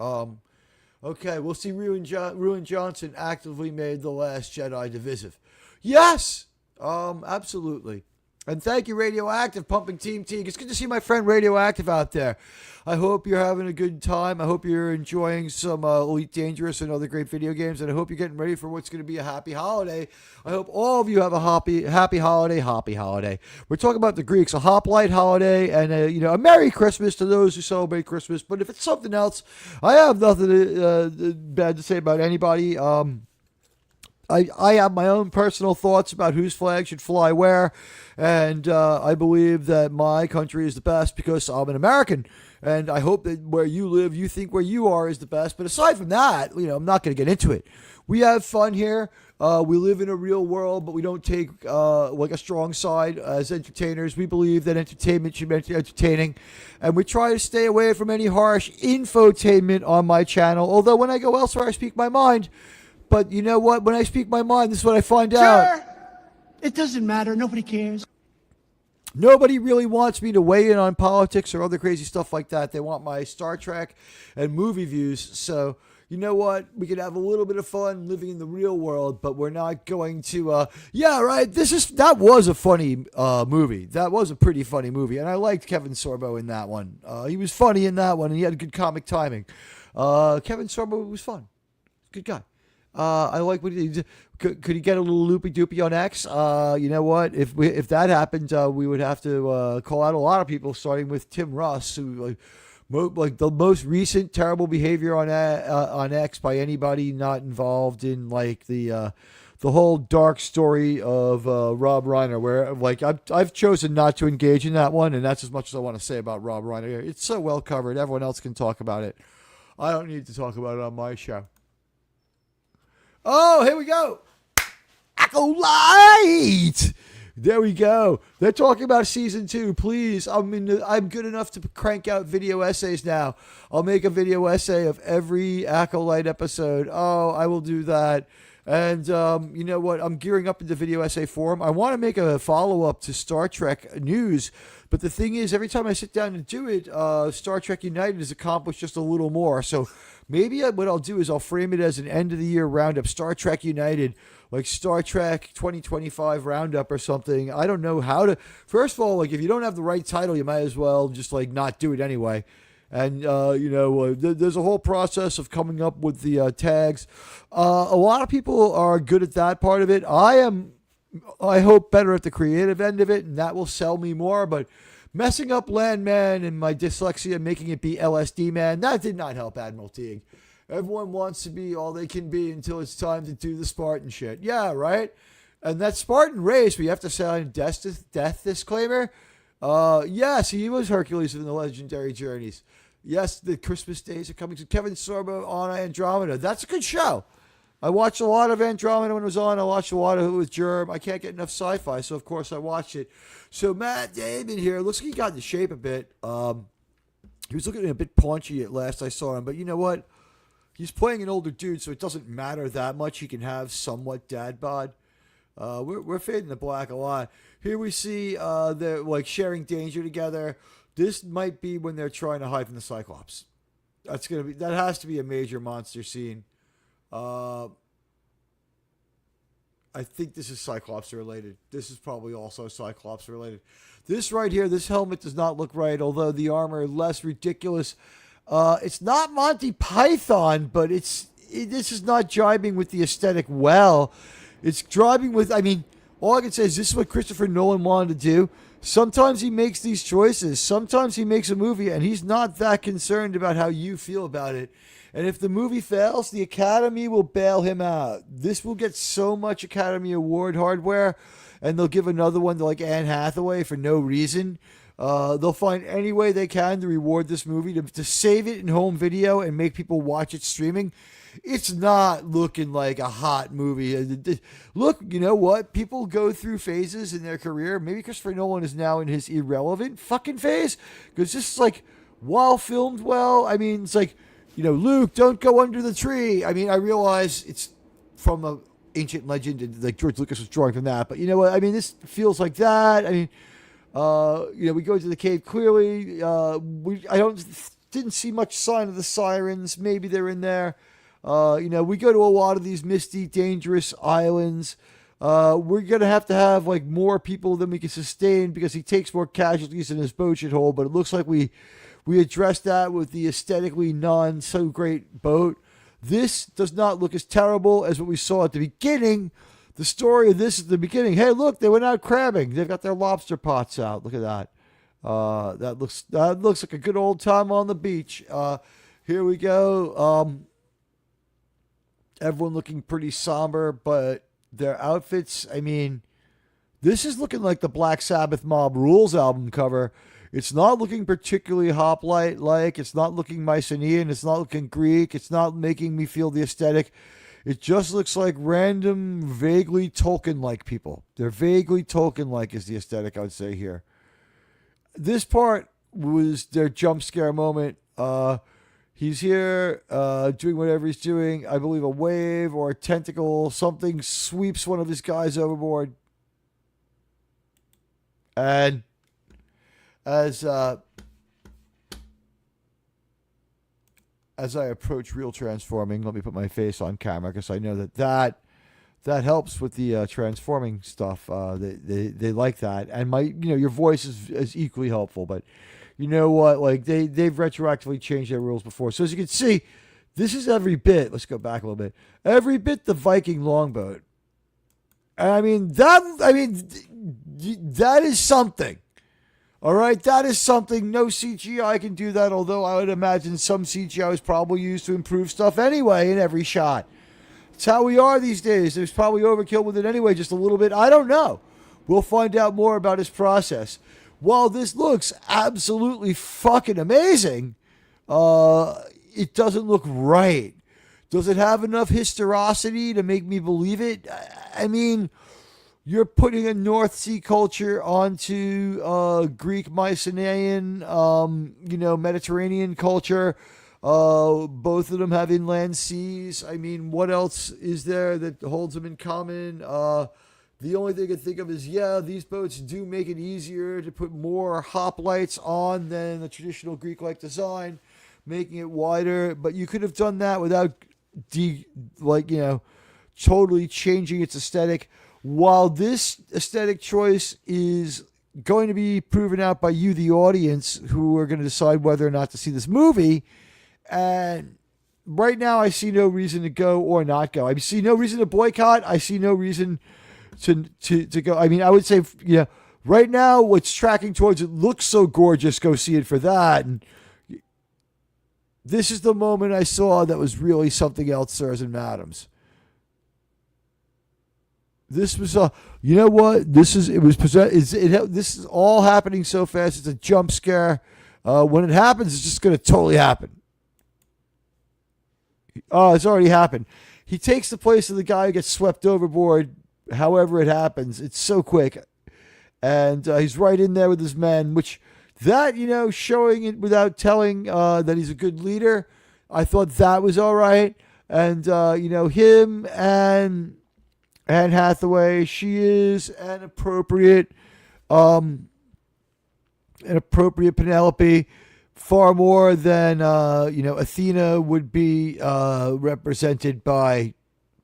Okay, we'll see Ruin Johnson actively made The Last Jedi divisive. Yes! Absolutely. And thank you, Radioactive, pumping Team Teague. It's good to see my friend Radioactive out there. I hope you're having a good time. I hope you're enjoying some Elite Dangerous and other great video games. And I hope you're getting ready for what's going to be a happy holiday. I hope all of you have a happy holiday. We're talking about the Greeks, a hoplite holiday, and a Merry Christmas to those who celebrate Christmas. But if it's something else, I have nothing bad to say about anybody. I have my own personal thoughts about whose flag should fly where, and I believe that my country is the best because I'm an American, and I hope that where you live, you think where you are is the best. But aside from that, I'm not going to get into it. We have fun here. We live in a real world, but we don't take like a strong side as entertainers. We believe that entertainment should be entertaining, and we try to stay away from any harsh infotainment on my channel. Although when I go elsewhere, I speak my mind. But you know what? When I speak my mind, this is what I find out. It doesn't matter. Nobody cares. Nobody really wants me to weigh in on politics or other crazy stuff like that. They want my Star Trek and movie views. So, you know what? We can have a little bit of fun living in the real world, but we're not going to... That was a funny movie. That was a pretty funny movie. And I liked Kevin Sorbo in that one. He was funny in that one, and he had good comic timing. Kevin Sorbo was fun. Good guy. I like what he did. Could he get a little loopy doopy on X? You know what? If that happened, we would have to call out a lot of people, starting with Tim Russ, who like the most recent terrible behavior on X by anybody not involved in like the whole dark story of Rob Reiner, where like I've chosen not to engage in that one, and that's as much as I want to say about Rob Reiner. It's so well covered. Everyone else can talk about it. I don't need to talk about it on my show. Oh, here we go. Acolyte. There we go. They're talking about season 2. Please, I'm good enough to crank out video essays now. I'll make a video essay of every Acolyte episode. Oh, I will do that. And you know what? I'm gearing up into video essay form. I want to make a follow-up to Star Trek news. But the thing is, every time I sit down and do it, Star Trek United has accomplished just a little more. So maybe what I'll do is I'll frame it as an end-of-the-year roundup, Star Trek United, like Star Trek 2025 roundup or something. I don't know how to... First of all, like if you don't have the right title, you might as well just like not do it anyway. And, there's a whole process of coming up with the tags. A lot of people are good at that part of it. I hope better at the creative end of it, and that will sell me more. But messing up Landman and my dyslexia, making it be LSD Man, that did not help Admiral Teague. Everyone wants to be all they can be until it's time to do the Spartan shit. Yeah, right? And that Spartan race, we have to sign a death disclaimer. Yes, he was Hercules in the Legendary Journeys. Yes, the Christmas days are coming to Kevin Sorbo on Andromeda. That's a good show. I watched a lot of Andromeda when it was on. I watched a lot of it with Germ. I can't get enough sci-fi, so of course I watched it. So Matt Damon here, looks like he got into shape a bit. He was looking a bit paunchy at last I saw him, but you know what? He's playing an older dude, so it doesn't matter that much. He can have somewhat dad bod. We're fading to black a lot. Here we see they're like sharing danger together. This might be when they're trying to hide from the Cyclops. That has to be a major monster scene. I think this is Cyclops related. This is probably also Cyclops related. This right here, this helmet does not look right, although the armor is less ridiculous. It's not Monty Python, but this is not jibing with the aesthetic well. It's jibing with, all I can say is this is what Christopher Nolan wanted to do. Sometimes he makes these choices. Sometimes he makes a movie and he's not that concerned about how you feel about it. And if the movie fails, the Academy will bail him out. This will get so much Academy Award hardware, and they'll give another one to like Anne Hathaway for no reason. They'll find any way they can to reward this movie, to save it in home video and make people watch it streaming. It's not looking like a hot movie. Look, you know what? People go through phases in their career. Maybe Christopher Nolan is now in his irrelevant fucking phase, because this is like, while filmed well, it's like, Luke, don't go under the tree. I realize it's from an ancient legend, and like George Lucas was drawing from that. But you know what? This feels like that. We go into the cave. Clearly, didn't see much sign of the sirens. Maybe they're in there. We go to a lot of these misty, dangerous islands. We're gonna have to have like more people than we can sustain, because he takes more casualties than his boat should hold. But it looks like we addressed that with the aesthetically non-so-great boat. This does not look as terrible as what we saw at the beginning. The story of this is the beginning. Hey, look, they went out crabbing. They've got their lobster pots out. Look at that. That looks like a good old time on the beach. Here we go. Everyone looking pretty somber, but their outfits, this is looking like the Black Sabbath Mob Rules album cover. It's not looking particularly hoplite-like. It's not looking Mycenaean. It's not looking Greek. It's not making me feel the aesthetic. It just looks like random, vaguely Tolkien-like people. They're vaguely Tolkien-like is the aesthetic, I would say, here. This part was their jump scare moment. He's here doing whatever he's doing. I believe a wave or a tentacle, something sweeps one of his guys overboard. And as I approach real transforming, let me put my face on camera, because I know that helps with the transforming stuff. They like that, and your voice is equally helpful. But you know what? Like they've retroactively changed their rules before. So as you can see, this is every bit. Let's go back a little bit. Every bit the Viking longboat. That is something. All right, that is something. No CGI can do that, although I would imagine some CGI was probably used to improve stuff anyway in every shot. It's how we are these days. There's probably overkill with it anyway, just a little bit. I don't know. We'll find out more about his process. While this looks absolutely fucking amazing, it doesn't look right. Does it have enough historicity to make me believe it? You're putting a North Sea culture onto Greek Mycenaean, Mediterranean culture. Both of them have inland seas. What else is there that holds them in common? The only thing I can think of is, these boats do make it easier to put more hoplites on than the traditional Greek-like design, making it wider. But you could have done that without, totally changing its aesthetic. While this aesthetic choice is going to be proven out by you, the audience, who are going to decide whether or not to see this movie, and right now I see no reason to go or not go. I see no reason to boycott. I see no reason to go. I would say, right now what's tracking towards it looks so gorgeous. Go see it for that. And this is the moment I saw that was really something else, sirs and madams. This was you know what? This is all happening so fast. It's a jump scare. When it happens, it's just going to totally happen. Oh, it's already happened. He takes the place of the guy who gets swept overboard. However it happens, it's so quick, and he's right in there with his men. Which showing it without telling that he's a good leader, I thought that was all right. And him and Anne Hathaway, she is an appropriate Penelope far more than Athena would be represented by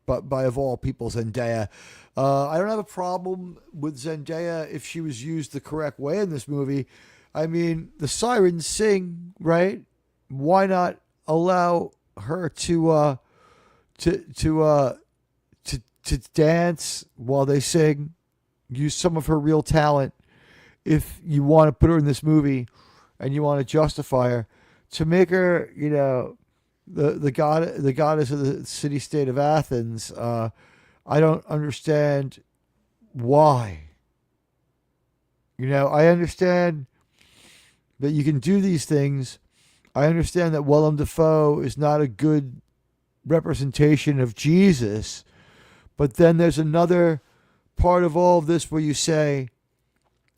of all people Zendaya. I don't have a problem with Zendaya if she was used the correct way in this movie. I mean, the sirens sing, right? Why not allow her to dance while they sing? Use some of her real talent if you want to put her in this movie and you want to justify her, to make her, the goddess of the city state of Athens. I don't understand why. I understand that you can do these things. I understand that Willem Dafoe is not a good representation of Jesus, but then there's another part of all of this where you say,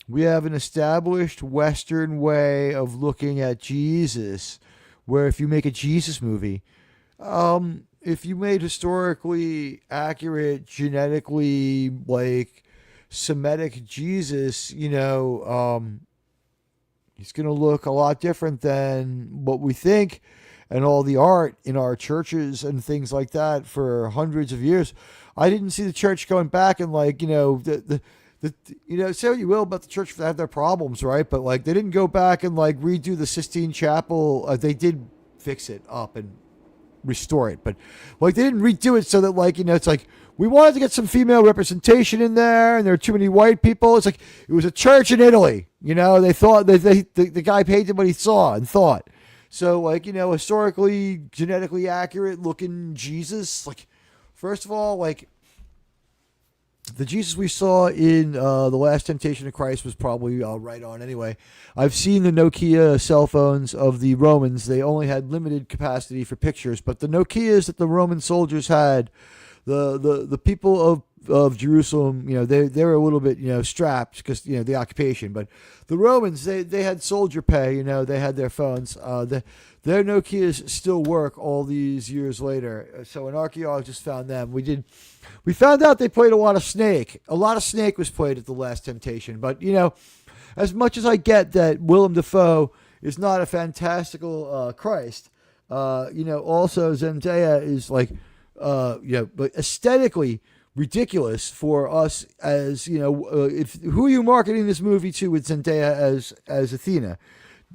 we have an established Western way of looking at Jesus, where if you make a Jesus movie, if you made historically accurate, genetically Semitic Jesus, he's going to look a lot different than what we think, and all the art in our churches and things like that for hundreds of years. I didn't see the church going back and say what you will about the church, they have their problems, right? But they didn't go back and redo the Sistine Chapel. They did fix it up and restore it, but they didn't redo it so that it's we wanted to get some female representation in there, and there are too many white people. It's it was a church in Italy. They thought the guy painted what he saw and thought. So historically, genetically accurate looking Jesus. First of all, the Jesus we saw in The Last Temptation of Christ was probably right on anyway. I've seen the Nokia cell phones of the Romans. They only had limited capacity for pictures, but the Nokias that the Roman soldiers had, the people of Jerusalem, they were a little bit, strapped because, the occupation. But the Romans, they had soldier pay, they had their phones. Their Nokias still work all these years later. So an archaeologist found them. We found out they played a lot of Snake. A lot of Snake was played at The Last Temptation. But, as much as I get that Willem Dafoe is not a fantastical Christ, also Zendaya is but aesthetically ridiculous for us as, if who are you marketing this movie to with Zendaya as Athena?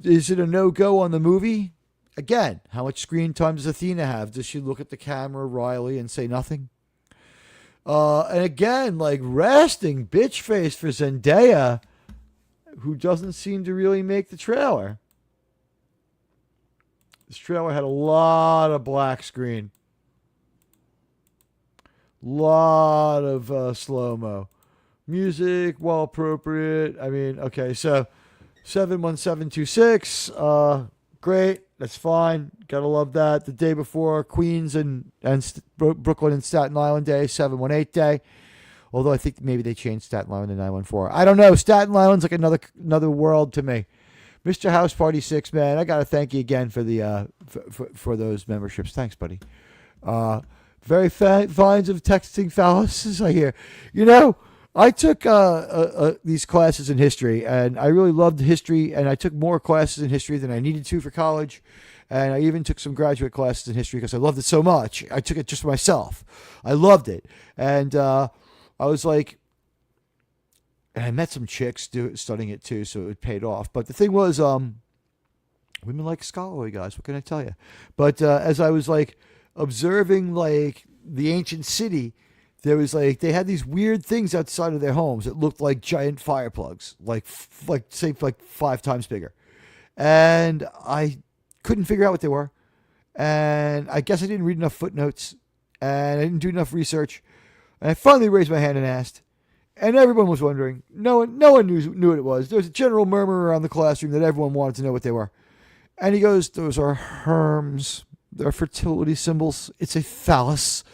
Is it a no-go on the movie? Again, how much screen time does Athena have? Does she look at the camera wryly and say nothing? And again, resting bitch face for Zendaya, who doesn't seem to really make the trailer. This trailer had a lot of black screen. Lot of slow-mo. Music, while appropriate. I mean, okay, so 71726, great. That's fine. Gotta love that. The day before Queens and Brooklyn and Staten Island Day, 718 Day. Although I think maybe they changed Staten Island to 914. I don't know. Staten Island's another world to me. Mr. House Party 6, man, I gotta thank you again for the for those memberships. Thanks, buddy. Very vines of texting fallacies, I hear. I took these classes in history, and I really loved history, and I took more classes in history than I needed to for college, and I even took some graduate classes in history because I loved it so much. I took it just for myself. I loved it, and I was and I met some chicks studying it too, so it paid off. But the thing was, women like scholarly guys. What can I tell you? But as I was observing the ancient city, there was they had these weird things outside of their homes that looked like giant fire plugs, say 5 times bigger, and I couldn't figure out what they were, and I guess I didn't read enough footnotes, and I didn't do enough research, and I finally raised my hand and asked, and everyone was wondering. No one knew what it was. There was a general murmur around the classroom that everyone wanted to know what they were, and he goes, "Those are herms. They're fertility symbols. It's a phallus."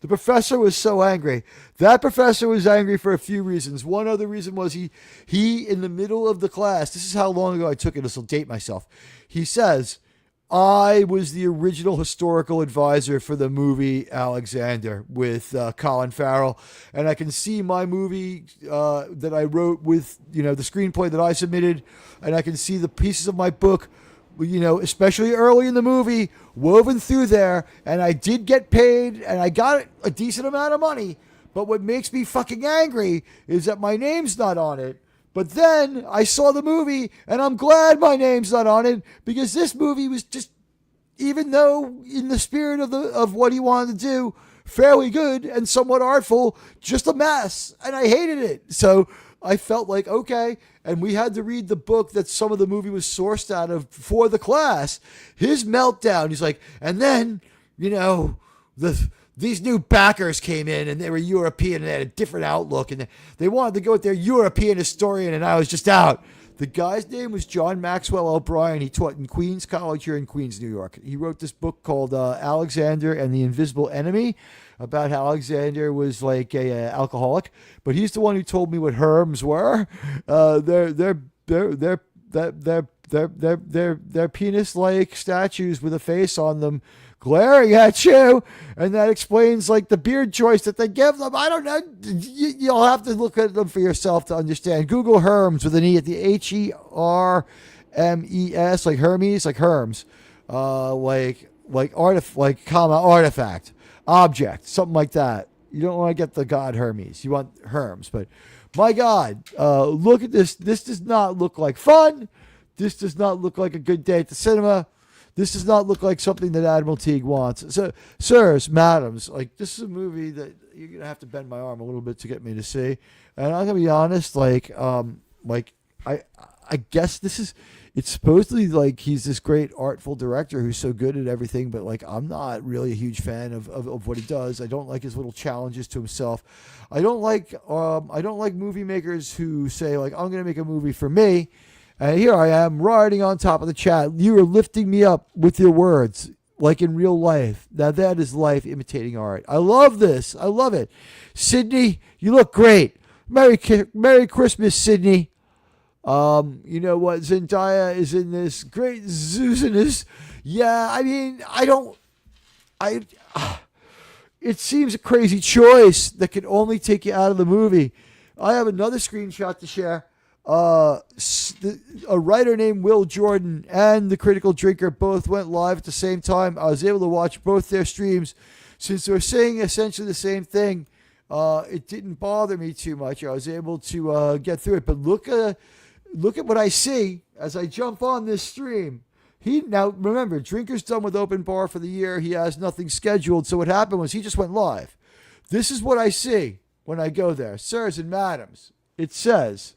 The professor was so angry. That professor was angry for a few reasons. One other reason was he in the middle of the class, this is how long ago I took it, this will date myself. He says, I was the original historical advisor for the movie Alexander with Colin Farrell, and I can see my movie that I wrote with the screenplay that I submitted, and I can see the pieces of my book especially early in the movie, woven through there. And I did get paid, and I got a decent amount of money. But what makes me fucking angry is that my name's not on it. But then I saw the movie, and I'm glad my name's not on it, because this movie was just, even though in the spirit of what he wanted to do, fairly good and somewhat artful, just a mess. And I hated it. So I felt like, okay. And we had to read the book that some of the movie was sourced out of for the class. His meltdown, he's like, and then, these new backers came in, and they were European, and they had a different outlook, and they wanted to go with their European historian, and I was just out. The guy's name was John Maxwell O'Brien. He taught in Queens College here in Queens, New York. He wrote this book called Alexander and the Invisible Enemy, about how Alexander was like a alcoholic, but he's the one who told me what herms were. They're penis-like statues with a face on them, glaring at you, and that explains like the beard choice that they give them. I don't know. You'll have to look at them for yourself to understand. Google Herms with an E at the Hermes, like Hermes, like Herms, artifact, object, something like that. You don't want to get the god Hermes. You want Herms. But my God, look at this. This does not look like fun. This does not look like a good day at the cinema. This does not look like something that Admiral Teague wants. So, sirs, madams, like, this is a movie that you're going to have to bend my arm a little bit to get me to see. And I'm going to be honest, I guess it's supposedly like he's this great artful director who's so good at everything, but like, I'm not really a huge fan of what he does. I don't like his little challenges to himself. I don't like movie makers who say like, I'm going to make a movie for me. And here I am riding on top of the chat. You are lifting me up with your words, like in real life. Now that is life imitating art. I love this. I love it. Sydney, you look great. Merry Christmas, Sydney. You know what? Zendaya is in this great Zeusiness. Yeah, I mean, it seems a crazy choice that could only take you out of the movie. I have another screenshot to share. A writer named Will Jordan and The Critical Drinker both went live at the same time. I was able to watch both their streams. Since they were saying essentially the same thing, it didn't bother me too much. I was able to get through it. But look at what I see as I jump on this stream. Now remember, Drinker's done with open bar for the year. He has nothing scheduled. So what happened was he just went live. This is what I see when I go there. Sirs and madams, it says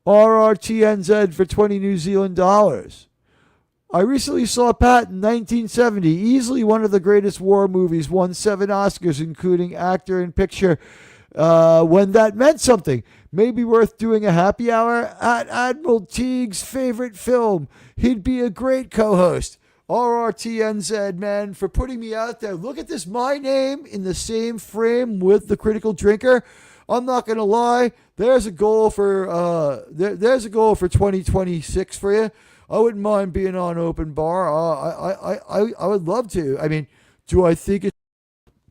RRTNZ for 20 New Zealand dollars. I recently saw Pat in 1970, easily one of the greatest war movies, won 7 Oscars, including actor and picture, when that meant something. Maybe worth doing a happy hour at Admiral Teague's favorite film. He'd be a great co-host. RRTNZ, man, for putting me out there. Look at this, my name in the same frame with The Critical Drinker. I'm not going to lie. There's a goal for 2026 for you. I wouldn't mind being on open bar. I would love to. I mean, do I think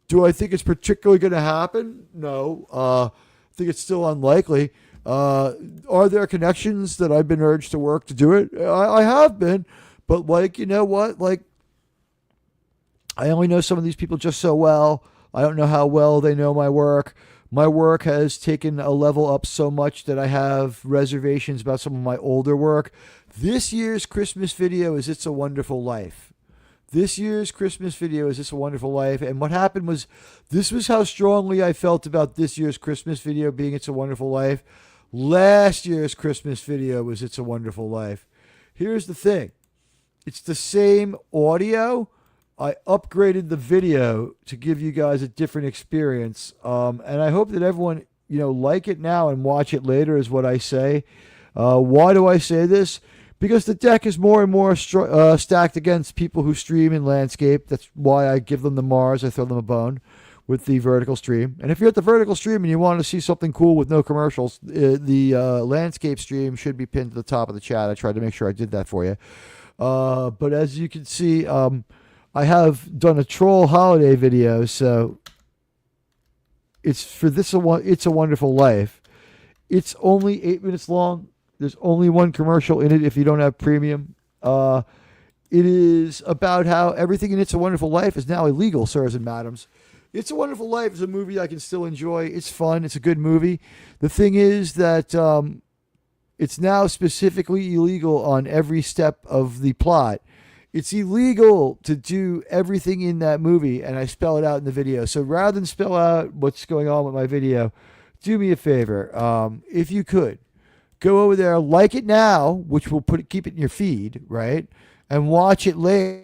it's particularly going to happen? No. I think it's still unlikely. Are there connections that I've been urged to work to do it? I have been, but like, you know what? Like, I only know some of these people just so well. I don't know how well they know my work. My work has taken a level up so much that I have reservations about some of my older work. This year's Christmas video is It's a Wonderful Life. This year's Christmas video is It's a Wonderful Life. And what happened was, this was how strongly I felt about this year's Christmas video being It's a Wonderful Life. Last year's Christmas video was It's a Wonderful Life. Here's the thing. It's the same audio. I upgraded the video to give you guys a different experience. And I hope that everyone, like it now and watch it later is what I say. Why do I say this? Because the deck is more and more stacked against people who stream in landscape. That's why I give them the Mars. I throw them a bone with the vertical stream. And if you're at the vertical stream and you want to see something cool with no commercials, the landscape stream should be pinned to the top of the chat. I tried to make sure I did that for you. But as you can see, I have done a troll holiday video, so it's for this. It's a Wonderful Life. It's only 8 minutes long. There's only one commercial in it if you don't have premium. It is about how everything in It's a Wonderful Life is now illegal, sirs and madams. It's a Wonderful Life is a movie I can still enjoy. It's fun. It's a good movie. The thing is that it's now specifically illegal on every step of the plot. It's illegal to do everything in that movie, and I spell it out in the video. So rather than spell out what's going on with my video, do me a favor. If you could, go over there, like it now, which will keep it in your feed, right? And watch it later.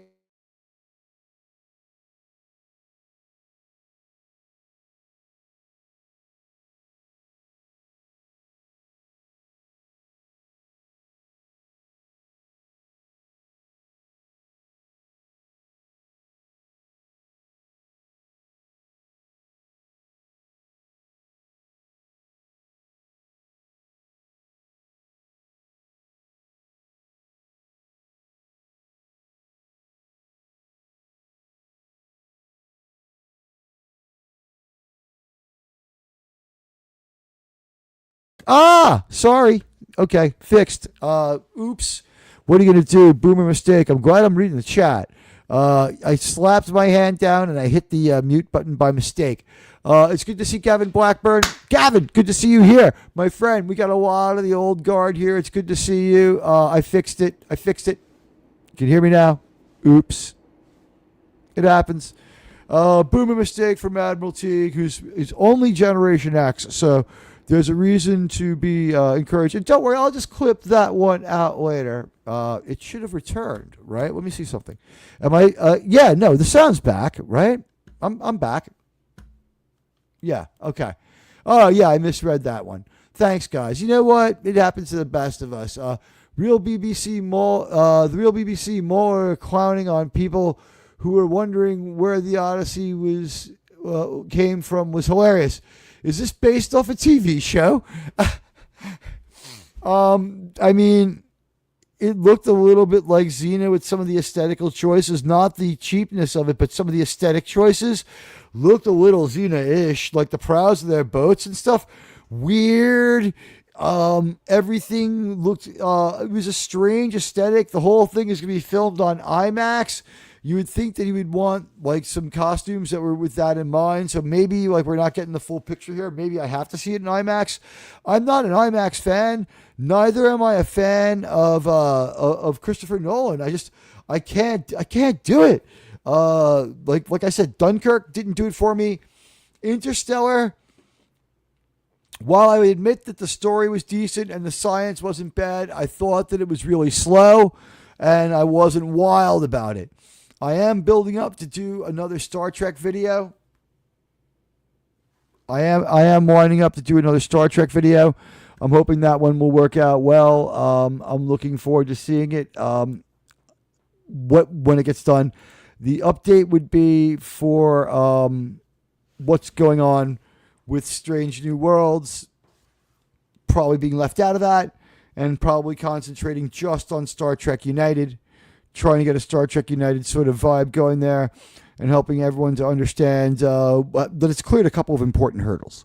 Sorry. Okay, fixed. Oops. What are you going to do? Boomer mistake. I'm glad I'm reading the chat. I slapped my hand down and I hit the mute button by mistake. It's good to see Gavin Blackburn. Gavin, good to see you here. My friend, we got a lot of the old guard here. It's good to see you. I fixed it. Can you hear me now? Oops. It happens. Boomer mistake from Admiral Teague, who's only Generation X. So there's a reason to be encouraged. And don't worry, I'll just clip that one out later. It should have returned, right? Let me see something. Am I? Yeah, no, the sound's back, right? I'm back. Yeah, okay. Oh, yeah, I misread that one. Thanks, guys. You know what? It happens to the best of us. The real BBC more clowning on people who were wondering where the Odyssey came from was hilarious. Is this based off a TV show? I mean, it looked a little bit like Xena with some of the aesthetical choices, not the cheapness of it, but some of the aesthetic choices looked a little Xena-ish, like the prows of their boats and stuff. Weird. Everything looked, it was a strange aesthetic. The whole thing is going to be filmed on IMAX. You would think that he would want like some costumes that were with that in mind. So maybe like we're not getting the full picture here. Maybe I have to see it in IMAX. I'm not an IMAX fan. Neither am I a fan of Christopher Nolan. I can't do it. Like I said, Dunkirk didn't do it for me. Interstellar, while I would admit that the story was decent and the science wasn't bad, I thought that it was really slow and I wasn't wild about it. I am building up to do another Star Trek video. I am winding up to do another Star Trek video. I'm hoping that one will work out well. I'm looking forward to seeing it. When it gets done, the update would be for what's going on with Strange New Worlds, probably being left out of that, and probably concentrating just on Star Trek United. Trying to get a Star Trek United sort of vibe going there and helping everyone to understand that it's cleared a couple of important hurdles.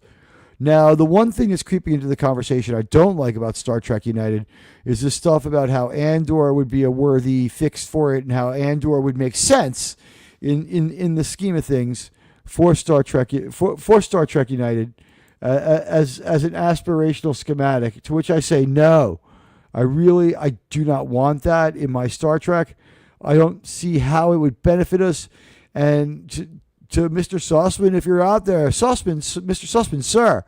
Now, the one thing that's creeping into the conversation I don't like about Star Trek United is this stuff about how Andor would be a worthy fix for it and how Andor would make sense in the scheme of things for Star Trek Star Trek United as an aspirational schematic, to which I say no. I do not want that in my Star Trek. I don't see how it would benefit us. And to Mr. Sussman, if you're out there, Mr. Sussman, sir,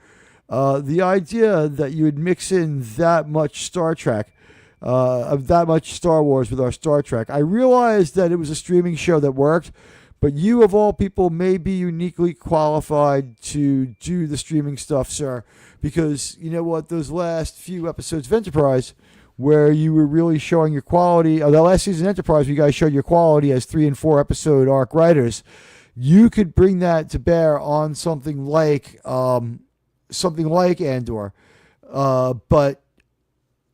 the idea that you would mix in that much Star Trek, that much Star Wars with our Star Trek, I realized that it was a streaming show that worked, but you of all people may be uniquely qualified to do the streaming stuff, sir, because you know what, those last few episodes of Enterprise, where you were really showing your quality. The last season of Enterprise, you guys showed your quality as 3 and 4 episode arc writers. You could bring that to bear on something like Andor. But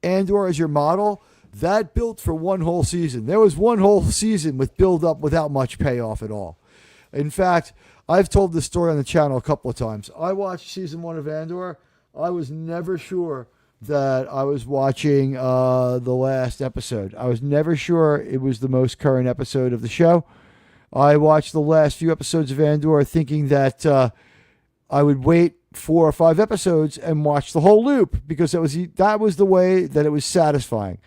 Andor as your model, that built for one whole season. There was one whole season with build up without much payoff at all. In fact, I've told this story on the channel a couple of times. I watched season 1 of Andor. I was never sure that I was watching the last episode. I was never sure it was the most current episode of the show. I watched the last few episodes of Andor thinking that I would wait 4 or 5 episodes and watch the whole loop because that was the way that it was satisfying.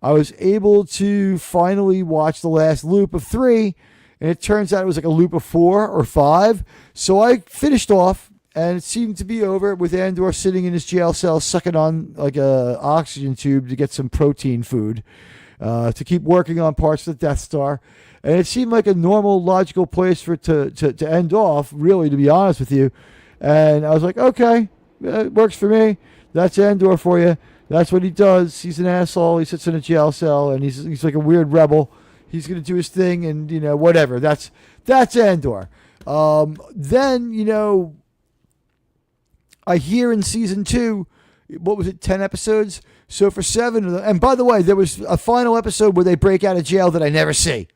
I was able to finally watch the last loop of 3, and it turns out it was like a loop of 4 or 5. So I finished off, and it seemed to be over with Andor sitting in his jail cell sucking on like a oxygen tube to get some protein food to keep working on parts of the Death Star. And it seemed like a normal, logical place for it to end off, really, to be honest with you. And I was like, okay, it works for me. That's Andor for you. That's what he does. He's an asshole. He sits in a jail cell, and he's like a weird rebel. He's going to do his thing, and, whatever. That's Andor. Then, I hear in season 2, what was it, 10 episodes? So for 7 of them, and by the way, there was a final episode where they break out of jail that I never see.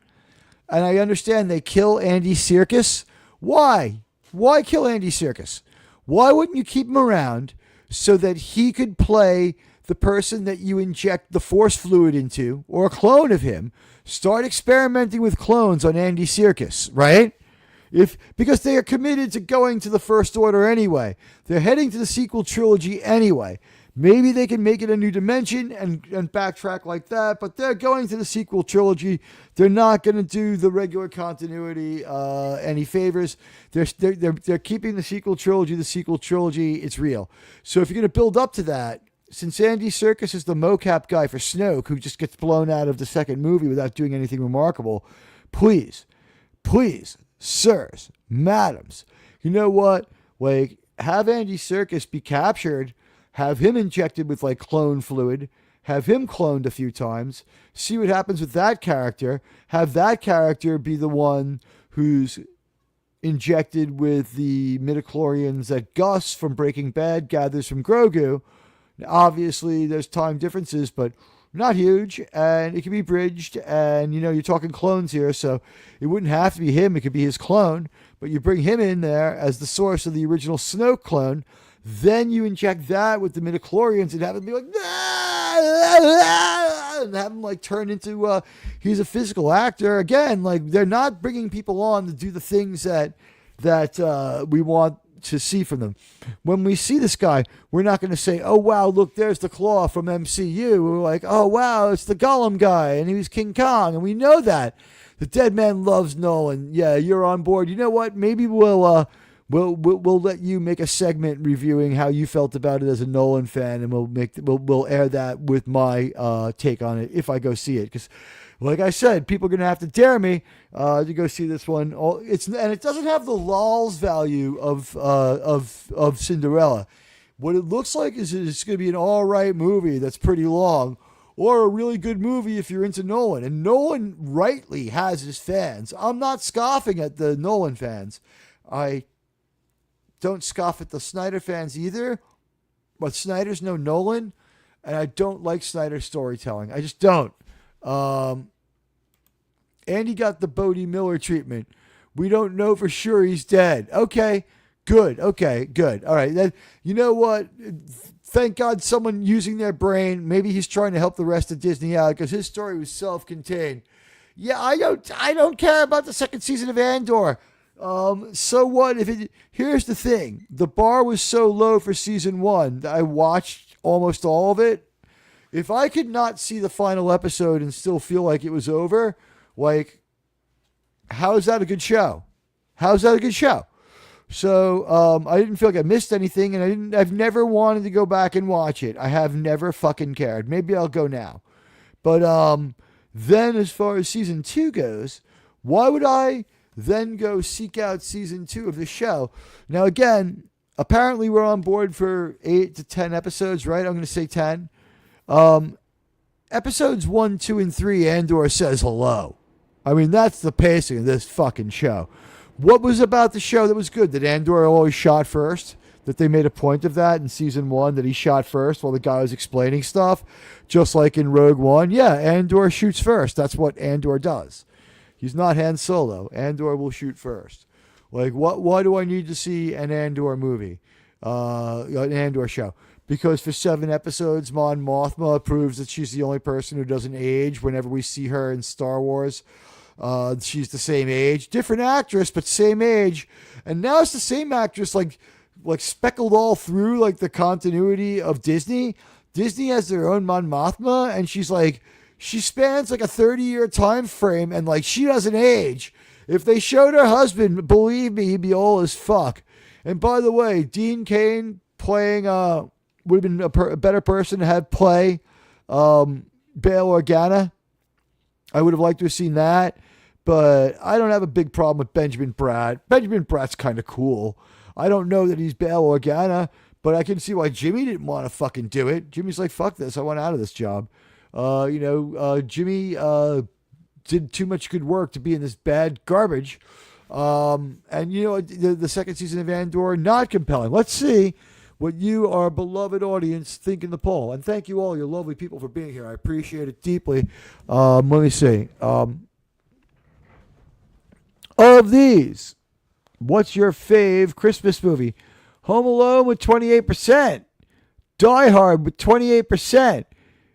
And I understand they kill Andy Serkis. Why? Why kill Andy Serkis? Why wouldn't you keep him around so that he could play the person that you inject the force fluid into, or a clone of him? Start experimenting with clones on Andy Serkis, right? Because they are committed to going to the First Order anyway. They're heading to the sequel trilogy anyway. Maybe they can make it a new dimension and backtrack like that, but they're going to the sequel trilogy. They're not going to do the regular continuity any favors. They're keeping the sequel trilogy. The sequel trilogy, it's real. So if you're going to build up to that, since Andy Serkis is the mocap guy for Snoke, who just gets blown out of the second movie without doing anything remarkable, please, sirs, madams, you know what? Like, have Andy Serkis be captured, have him injected with like clone fluid, have him cloned a few times, see what happens with that character, have that character be the one who's injected with the midichlorians that Gus from Breaking Bad gathers from Grogu. Now, obviously, there's time differences, but not huge, and it can be bridged, and, you're talking clones here, so it wouldn't have to be him. It could be his clone, but you bring him in there as the source of the original Snoke clone. Then you inject that with the midichlorians and have him be like, and have him like turn into, he's a physical actor. Again, like, they're not bringing people on to do the things that we want to see from them. When we see this guy, we're not going to say, oh, wow, look, there's the Claw from MCU. We're like, oh, wow, it's the Gollum guy, and he was King Kong, and we know that. The dead man loves Nolan. Yeah, you're on board. You know what? Maybe we'll let you make a segment reviewing how you felt about it as a Nolan fan, and we'll air that with my take on it if I go see it. Because, like I said, people are gonna have to dare me to go see this one. And it doesn't have the lols value of Cinderella. What it looks like is it's gonna be an all right movie that's pretty long, or a really good movie if you're into Nolan. And Nolan rightly has his fans. I'm not scoffing at the Nolan fans. I don't scoff at the Snyder fans either, but Snyder's no Nolan, and I don't like Snyder's storytelling. I just don't. Andy got the Bodie Miller treatment. We don't know for sure he's dead. Okay, good. All right, then, you know what? Thank God someone using their brain. Maybe he's trying to help the rest of Disney out because his story was self-contained. Yeah, I don't care about the second season of Andor. So what here's the thing. The bar was so low for season 1 that I watched almost all of it. If I could not see the final episode and still feel like it was over, like, how is that a good show? So, I didn't feel like I missed anything, and I've never wanted to go back and watch it. I have never fucking cared. Maybe I'll go now. But, then as far as season 2 goes, why would I then go seek out season 2 of the show? Now, again, apparently we're on board for 8 to 10 episodes, right? I'm going to say 10. Episodes 1, 2, and 3, Andor says hello. I mean, that's the pacing of this fucking show. What was about the show that was good? That Andor always shot first? That they made a point of that in season 1, that he shot first while the guy was explaining stuff? Just like in Rogue One? Yeah, Andor shoots first. That's what Andor does. He's not Han Solo. Andor will shoot first. Like, why do I need to see an Andor movie? An Andor show? because for 7 episodes, Mon Mothma proves that she's the only person who doesn't age. Whenever we see her in Star Wars, she's the same age. Different actress, but same age. And now it's the same actress, like speckled all through like the continuity of Disney. Disney has their own Mon Mothma, and she spans like a 30-year time frame, and like she doesn't age. If they showed her husband, believe me, he'd be old as fuck. And by the way, Dean Cain playing would have been a better person to have play Bail Organa. I would have liked to have seen that, but I don't have a big problem with Benjamin Bratt. Benjamin Bratt's kind of cool. I don't know that he's Bail Organa, but I can see why Jimmy didn't want to fucking do it. Jimmy's like, fuck this, I want out of this job. Jimmy did too much good work to be in this bad garbage. And the second season of Andor, not compelling. Let's see what you, our beloved audience, think in the poll. And thank you all, you lovely people, for being here. I appreciate it deeply. Let me see. Of these, what's your fave Christmas movie? Home Alone with 28%. Die Hard with 28%.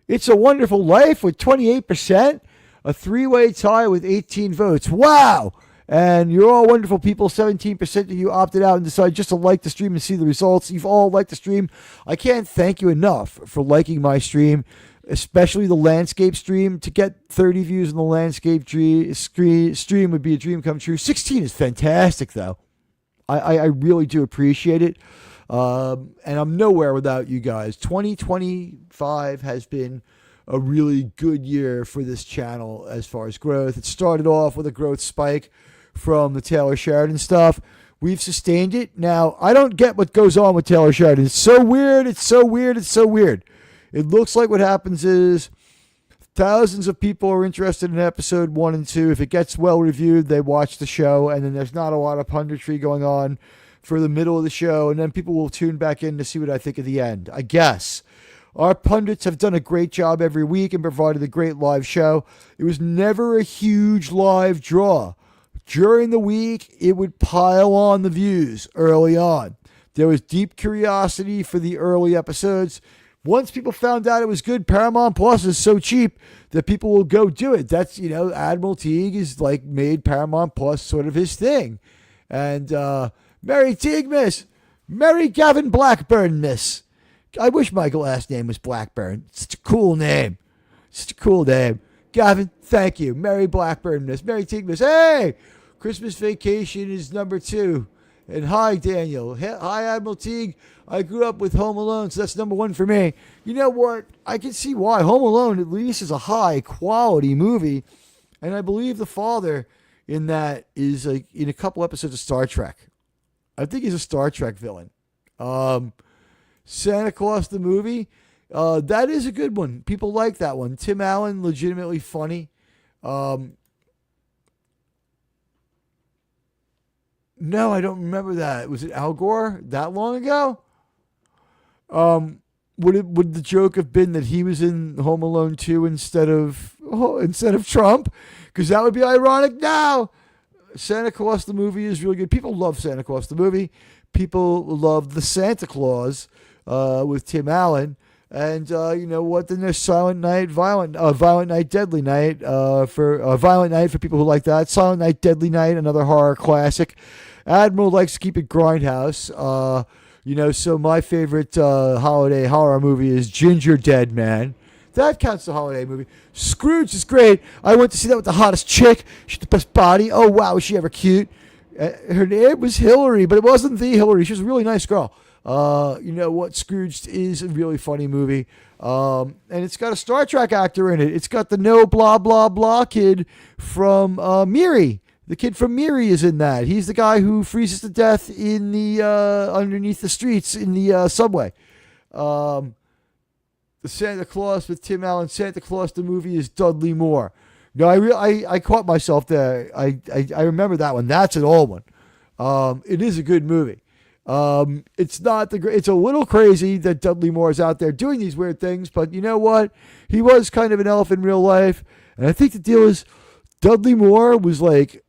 It's a Wonderful Life with 28%. A 3-way tie with 18 votes. Wow! And you're all wonderful people. 17% of you opted out and decided just to like the stream and see the results. You've all liked the stream. I can't thank you enough for liking my stream, especially the landscape stream. To get 30 views on the landscape stream would be a dream come true. 16 is fantastic, though. I really do appreciate it. And I'm nowhere without you guys. 2025 has been a really good year for this channel as far as growth. It started off with a growth spike from the Taylor Sheridan stuff. We've sustained it. Now, I don't get what goes on with Taylor Sheridan. It's so weird. It's so weird. It's so weird. It looks like what happens is thousands of people are interested in episode 1 and 2. If it gets well reviewed, they watch the show, and then there's not a lot of punditry going on for the middle of the show, and then people will tune back in to see what I think of the end, I guess. Our pundits have done a great job every week and provided a great live show. It was never a huge live draw. During the week, it would pile on the views early on. There was deep curiosity for the early episodes. Once people found out it was good, Paramount Plus is so cheap that people will go do it. That's, Admiral Teague is like made Paramount Plus sort of his thing. And Merry Teague, miss. Merry Gavin Blackburn, miss. I wish my last name was Blackburn. It's such a cool name. Such a cool name. Gavin, thank you. Merry Blackburn, miss. Merry Teague, miss. Hey! Christmas Vacation is number 2. And hi, Daniel. Hi, Admiral Teague. I grew up with Home Alone, so that's number 1 for me. You know what? I can see why. Home Alone, at least, is a high-quality movie. And I believe the father in that is like in a couple episodes of Star Trek. I think he's a Star Trek villain. Santa Claus the movie, that is a good one. People like that one. Tim Allen, legitimately funny. No, I don't remember that. Was it Al Gore that long ago? Would the joke have been that he was in Home Alone 2 instead of Trump? Because that would be ironic now. Santa Claus the movie is really good. People love Santa Claus the movie. People love the Santa Claus with Tim Allen. And you know what? Then there's Silent Night, Violent Night, Deadly Night for Violent Night for people who like that. Silent Night, Deadly Night, another horror classic. Admiral likes to keep it grindhouse. So my favorite holiday horror movie is Ginger Dead Man. That counts as a holiday movie. Scrooge is great. I went to see that with the hottest chick. She had the best body. Oh, wow, was she ever cute? Her name was Hillary, but it wasn't the Hillary. She was a really nice girl. You know what? Scrooge is a really funny movie. And it's got a Star Trek actor in it. It's got the no blah, blah, blah kid from Miri. The kid from Miri is in that. He's the guy who freezes to death in the underneath the streets in the subway. The Santa Claus with Tim Allen. Santa Claus the movie is Dudley Moore. No, I caught myself there. I remember that one. That's an old one. It is a good movie. It's not it's a little crazy that Dudley Moore is out there doing these weird things, but you know what? He was kind of an elf in real life, and I think the deal is Dudley Moore was like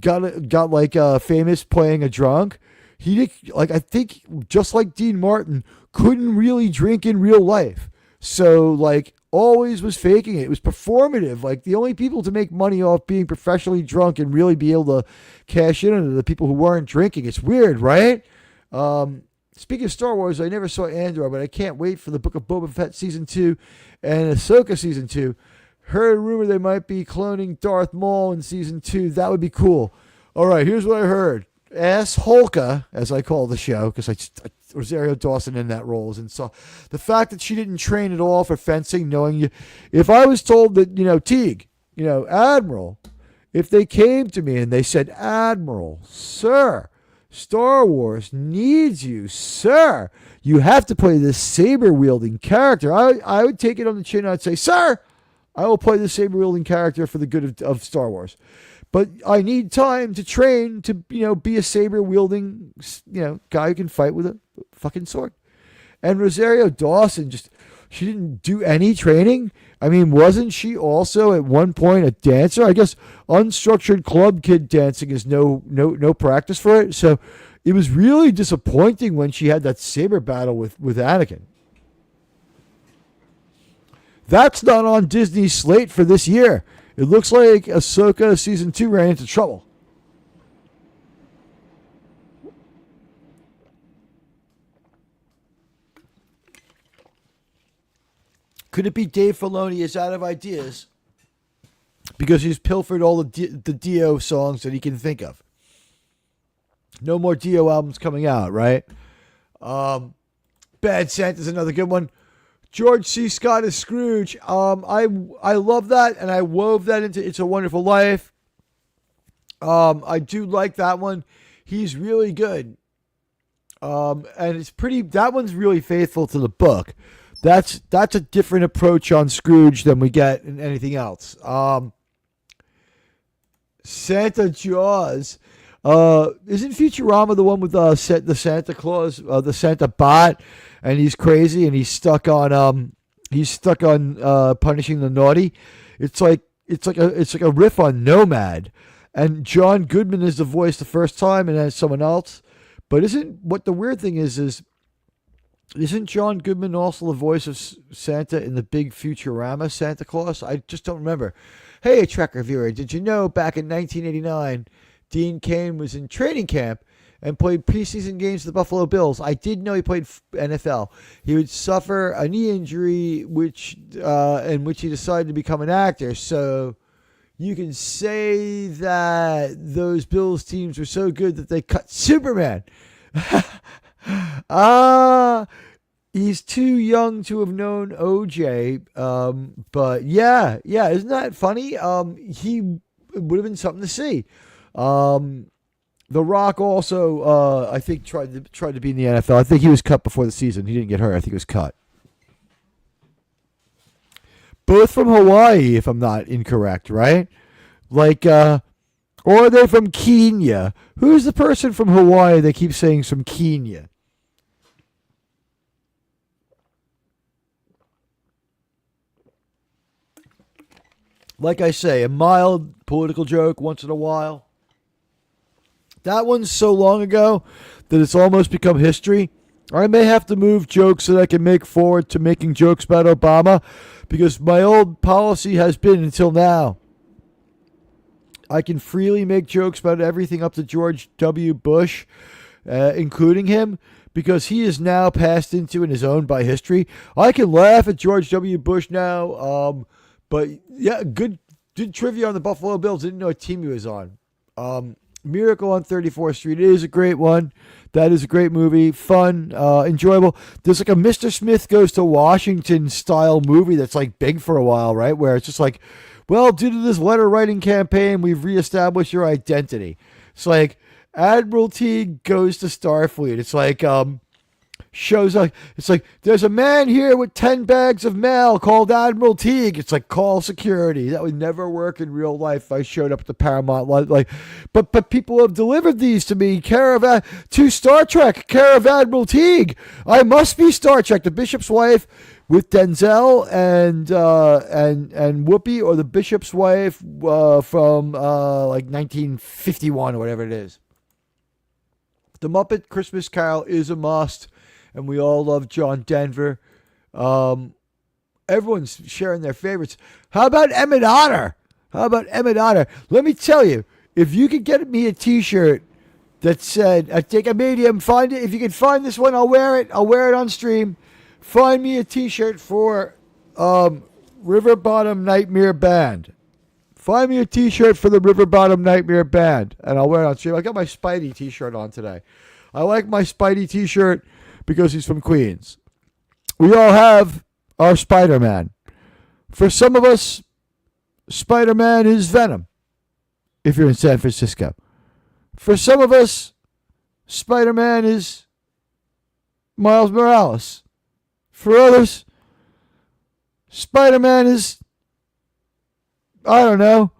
got famous playing a drunk. He did, I think just like Dean Martin couldn't really drink in real life. So, like, always was faking it. It was performative. Like, the only people to make money off being professionally drunk and really be able to cash in are the people who weren't drinking. It's weird, right? Speaking of Star Wars, I never saw Andor, but I can't wait for the Book of Boba Fett Season 2 and Ahsoka Season 2. Heard a rumor they might be cloning Darth Maul in Season 2. That would be cool. All right, here's what I heard. Ass Holka, as I call the show, because Rosario Dawson in that role. And so the fact that she didn't train at all for fencing, knowing you, if I was told that, Teague, Admiral, if they came to me and they said, Admiral, sir, Star Wars needs you, sir, you have to play this saber-wielding character, I would take it on the chin and I'd say, sir, I will play the saber-wielding character for the good of Star Wars. But I need time to train to, be a saber-wielding, guy who can fight with a fucking sword. And Rosario Dawson she didn't do any training. I mean, wasn't she also at one point a dancer? I guess unstructured club kid dancing is no practice for it. So it was really disappointing when she had that saber battle with Anakin. That's not on Disney's slate for this year. It looks like Ahsoka Season 2 ran into trouble. Could it be Dave Filoni is out of ideas because he's pilfered all the Dio songs that he can think of? No more Dio albums coming out, right? Bad Santa's another good one. George C. Scott as Scrooge. I love that, and I wove that into It's a Wonderful Life. I do like that one. He's really good. And it's pretty. That one's really faithful to the book. That's a different approach on Scrooge than we get in anything else. Santa Jaws. Isn't Futurama the one with the Santa Claus, the Santa bot, and he's crazy and he's stuck on punishing the naughty? It's like a riff on Nomad, and John Goodman is the voice the first time and then someone else. But what the weird thing is isn't John Goodman also the voice of Santa in the big Futurama Santa Claus? I just don't remember. Hey, Trek reviewer, did you know back in 1989? Dean Cain was in training camp and played preseason games for the Buffalo Bills. I did know he played NFL. He would suffer a knee injury, in which he decided to become an actor. So you can say that those Bills teams were so good that they cut Superman. He's too young to have known OJ. But yeah, isn't that funny? He would have been something to see. The Rock also, I think, tried to be in the NFL. I think he was cut before the season. He didn't get hurt. I think he was cut. Both from Hawaii, if I'm not incorrect, right? Like, or are they from Kenya? Who's the person from Hawaii they keep saying is from Kenya? Like I say, a mild political joke once in a while. That one's so long ago that it's almost become history. I may have to move jokes that I can make forward to making jokes about Obama, because my old policy has been until now, I can freely make jokes about everything up to George W. Bush, including him, because he is now passed into and is owned by history. I can laugh at George W. Bush now, but yeah, good trivia on the Buffalo Bills. Didn't know what team he was on. Miracle on 34th Street is a great one. That is a great movie. Fun, enjoyable. There's like a Mr. Smith Goes to Washington style movie that's like big for a while, right? Where it's just like, well, due to this letter writing campaign, we've reestablished your identity. It's like Admiral Teague goes to Starfleet. It's like, shows up. It's like, there's a man here with 10 bags of mail called Admiral Teague. It's like, call security. That would never work in real life if I showed up at the Paramount. But people have delivered these to me. To Star Trek, care of Admiral Teague. I must be Star Trek. The Bishop's Wife with Denzel and Whoopi, or the Bishop's Wife from like 1951 or whatever it is. The Muppet Christmas Carol is a must. and we all love John Denver. Everyone's sharing their favorites. How about Emmett Otter? Let me tell you, if you could get me a T-shirt that said, I take a medium, find it. If you can find this one, I'll wear it. I'll wear it on stream. Find me a T-shirt for River Bottom Nightmare Band. Find me a T-shirt for the River Bottom Nightmare Band, and I'll wear it on stream. I got my Spidey T-shirt on today. I like my Spidey T-shirt because he's from Queens. We all have our Spider-Man. For some of us, Spider-Man is Venom, if you're in San Francisco. For some of us, Spider-Man is Miles Morales. For others, Spider-Man is, I don't know,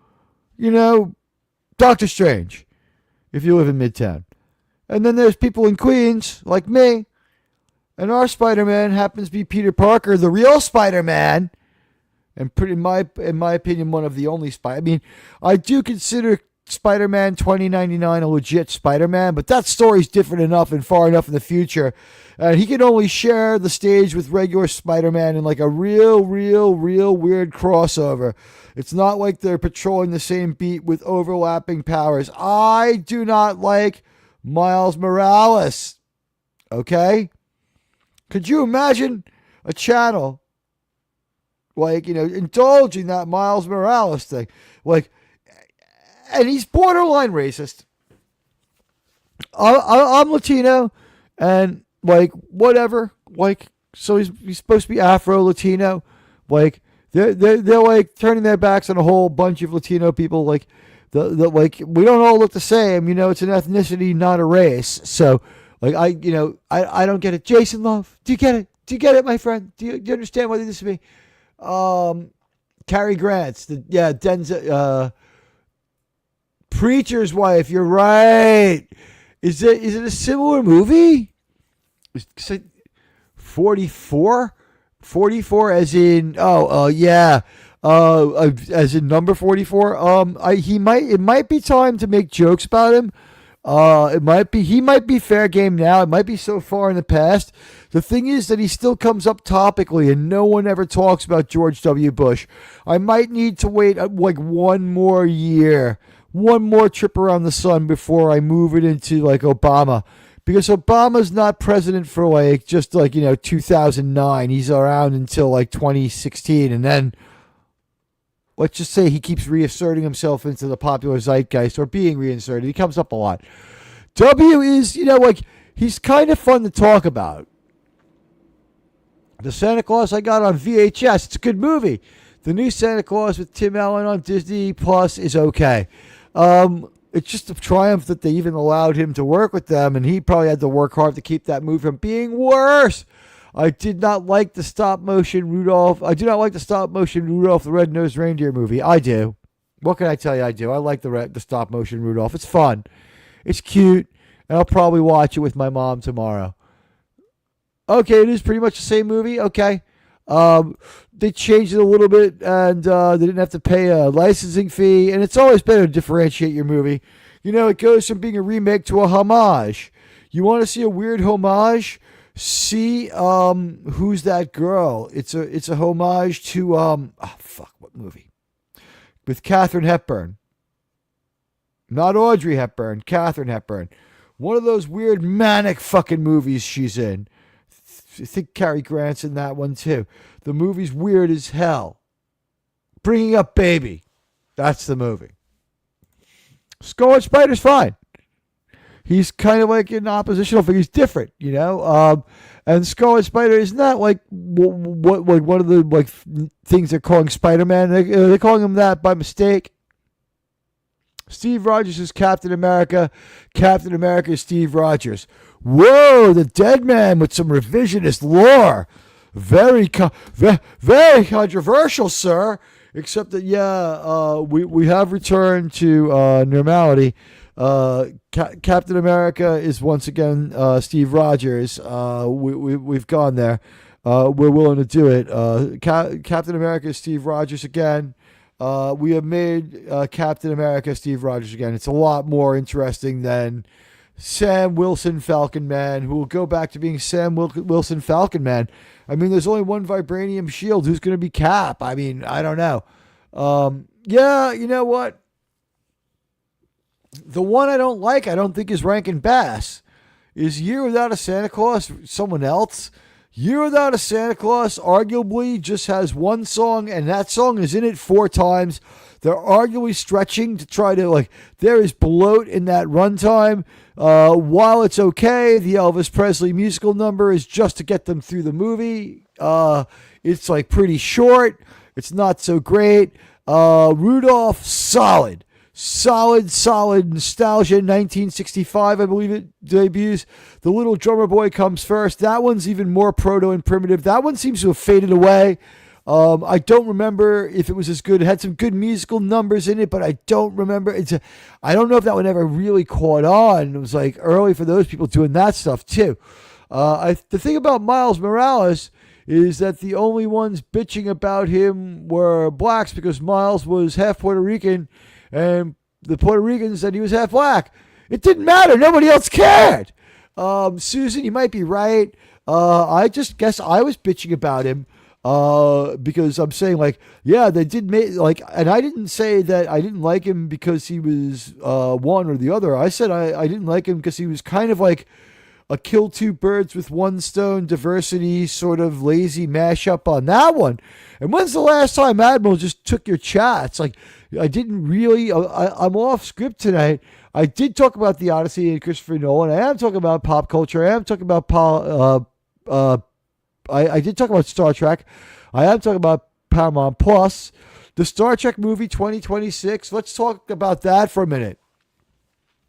Doctor Strange, if you live in Midtown. And then there's people in Queens, like me, and our Spider-Man happens to be Peter Parker, the real Spider-Man, and in my opinion, one of the only Spider. I mean, I do consider Spider-Man 2099 a legit Spider-Man, but that story's different enough and far enough in the future. And he can only share the stage with regular Spider-Man in like a real weird crossover. It's not like they're patrolling the same beat with overlapping powers. I do not like Miles Morales. Okay? Could you imagine a channel like, indulging that Miles Morales thing? Like, and he's borderline racist. I'm Latino, and like whatever. Like, so he's supposed to be Afro-Latino. Like they're like turning their backs on a whole bunch of Latino people. Like like we don't all look the same. It's an ethnicity, not a race. So like I don't get it. Jason Love, do you get it? Do you get it, my friend? Do you understand what this is me? Cary Grant's Denzel. Preacher's Wife, you're right. Is it a similar movie? 44? 44 as in as in number 44. It might be time to make jokes about him. He might be fair game now. It might be so far in the past. The thing is that he still comes up topically and no one ever talks about George W. Bush. I might need to wait like one more year. One more trip around the sun before I move it into like Obama, because Obama's not president for like just like 2009. He's around until like 2016, and then let's just say he keeps reasserting himself into the popular zeitgeist or being reinserted. He comes up a lot. W is he's kind of fun to talk about. The Santa Claus I got on VHS. It's a good movie. The new Santa Claus with Tim Allen on Disney Plus is okay. It's just a triumph that they even allowed him to work with them, and he probably had to work hard to keep that movie from being worse. I did not like the stop-motion Rudolph the Red-Nosed Reindeer movie. I do. What can I tell you? I do. I like the stop-motion Rudolph. It's fun. It's cute, and I'll probably watch it with my mom tomorrow. Okay, it is pretty much the same movie. Okay. They changed it a little bit, and they didn't have to pay a licensing fee, and it's always better to differentiate your movie. It goes from being a remake to a homage. You want to see a weird homage? See Who's That Girl? It's a homage to what movie? With Katharine Hepburn. Not Audrey Hepburn, Katharine Hepburn. One of those weird manic fucking movies she's in. I think Cary Grant's in that one too. The movie's weird as hell. Bringing Up Baby. That's the movie. Scarlet Spider's fine. He's kind of like an oppositional figure. He's different, and Scarlet Spider is not like what one of the things they're calling Spider-Man. They're calling him that by mistake. Steve Rogers is Captain America. Captain America is Steve Rogers. Whoa, the dead man with some revisionist lore. Very controversial, sir. Except that, we have returned to normality. Captain America is once again Steve Rogers. We've gone there. We're willing to do it. Captain America is Steve Rogers again. We have made Captain America Steve Rogers again. It's a lot more interesting than Sam Wilson Falcon Man, who will go back to being Sam Wilson Falcon Man. I mean, there's only one vibranium shield. Who's going to be Cap? I mean, I don't know. Yeah, you know what? The one I don't think is Rankin Bass. Is Year Without a Santa Claus someone else? Year Without a Santa Claus arguably just has one song, and that song is in it 4 times. They're arguably stretching to try to, there is bloat in that runtime. While it's okay, the Elvis Presley musical number is just to get them through the movie. It's pretty short. It's not so great. Rudolph, solid nostalgia. 1965, I believe it debuts. The Little Drummer Boy comes first. That one's even more proto and primitive. That one seems to have faded away. I don't remember if it was as good. It had some good musical numbers in it, but I don't remember. I don't know if that one ever really caught on. It was early for those people doing that stuff too. The thing about Miles Morales is that the only ones bitching about him were blacks, because Miles was half Puerto Rican, and the Puerto Ricans said he was half black. It didn't matter. Nobody else cared. Susan, you might be right. I just guess I was bitching about him because I'm saying yeah, they did make and I didn't say that I didn't like him because he was one or the other. I said I didn't like him because he was kind of a kill 2 birds with 1 stone diversity sort of lazy mashup on that one. And when's the last time Admiral just took your chats? I didn't really. I'm off script tonight. I did talk about the Odyssey and Christopher Nolan. I am talking about pop culture. I am talking about I did talk about Star Trek. I am talking about Paramount Plus. The Star Trek movie 2026. Let's talk about that for a minute.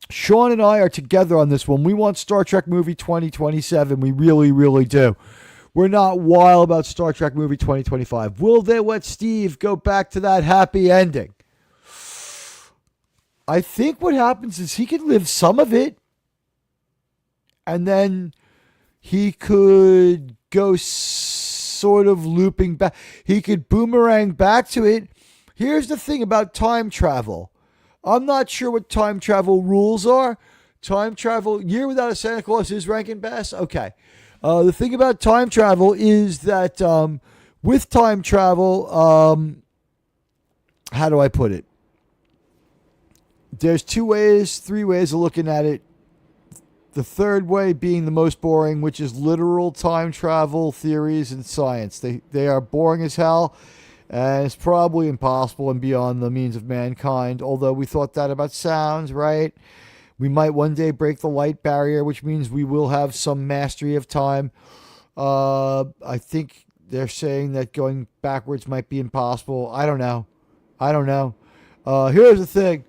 Sean and I are together on this one. We want Star Trek movie 2027. We really, really do. We're not wild about Star Trek movie 2025. Will they let Steve go back to that happy ending? I think what happens is he could live some of it, and then he could go sort of looping back. He could boomerang back to it. Here's the thing about time travel. I'm not sure what time travel rules are. Time travel, Year Without a Santa Claus is Rankin Bass? Okay. The thing about time travel is that with time travel, how do I put it? There's 2 ways, 3 ways of looking at it. The third way being the most boring, which is literal time travel theories and science. They are boring as hell, and it's probably impossible and beyond the means of mankind, although we thought that about sounds, right? We might one day break the light barrier, which means we will have some mastery of time. I think they're saying that going backwards might be impossible. I don't know. Here's the thing.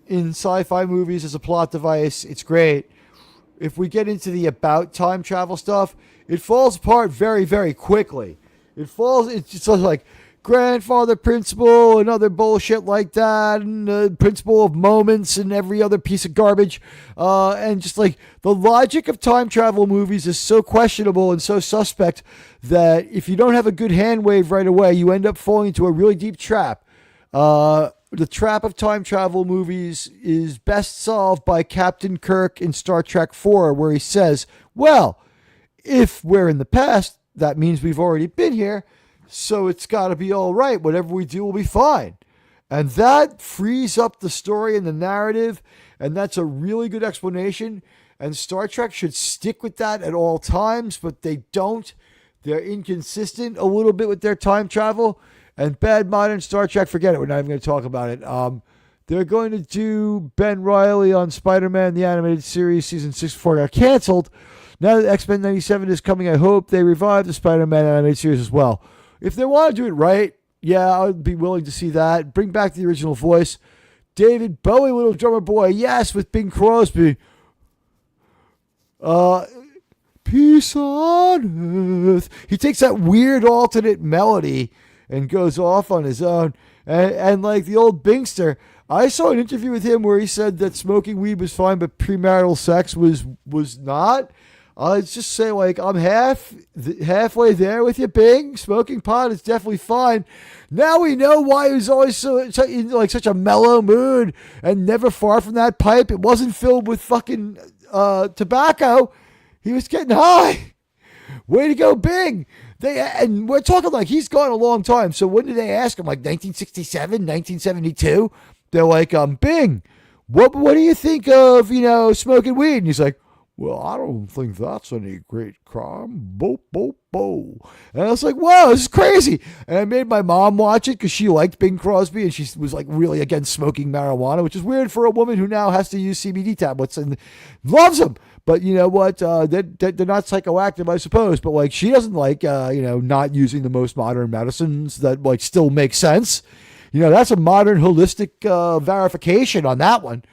In sci-fi movies as a plot device, it's great. If we get into the about time travel stuff, it falls apart very, very quickly. It's just grandfather principle and other bullshit like that, and the principle of moments and every other piece of garbage. And just the logic of time travel movies is so questionable and so suspect that if you don't have a good hand wave right away, you end up falling into a really deep trap. The trap of time travel movies is best solved by Captain Kirk in Star Trek IV, where he says, well, if we're in the past, that means we've already been here, so it's got to be all right. Whatever we do will be fine. And that frees up the story and the narrative, and that's a really good explanation. And Star Trek should stick with that at all times, but they don't. They're inconsistent a little bit with their time travel. And bad modern Star Trek, forget it. We're not even going to talk about it. They're going to do Ben Reilly on Spider-Man, the animated series, season 6 before it got canceled. Now that X-Men 97 is coming, I hope they revive the Spider-Man animated series as well. If they want to do it right, yeah, I would be willing to see that. Bring back the original voice. David Bowie, Little Drummer Boy, yes, with Bing Crosby. Peace on Earth. He takes that weird alternate melody and goes off on his own. And like the old Bingster, I saw an interview with him where he said that smoking weed was fine, but premarital sex was not. I'll just say, like, I'm halfway there with you, Bing. Smoking pot is definitely fine. Now we know why he was always in like such a mellow mood and never far from that pipe. It wasn't filled with fucking tobacco. He was getting high. Way to go, Bing. And we're talking like he's gone a long time. So when did they ask him? Like 1967, 1972? They're like, Bing, what do you think of, smoking weed? And he's like, well, I don't think that's any great crime. Bo, bo, bo. And I was like, whoa, this is crazy. And I made my mom watch it because she liked Bing Crosby and she was like really against smoking marijuana, which is weird for a woman who now has to use CBD tablets and loves them. But you know what? They're not psychoactive, I suppose. But like, she doesn't like, not using the most modern medicines that like still make sense. That's a modern holistic verification on that one.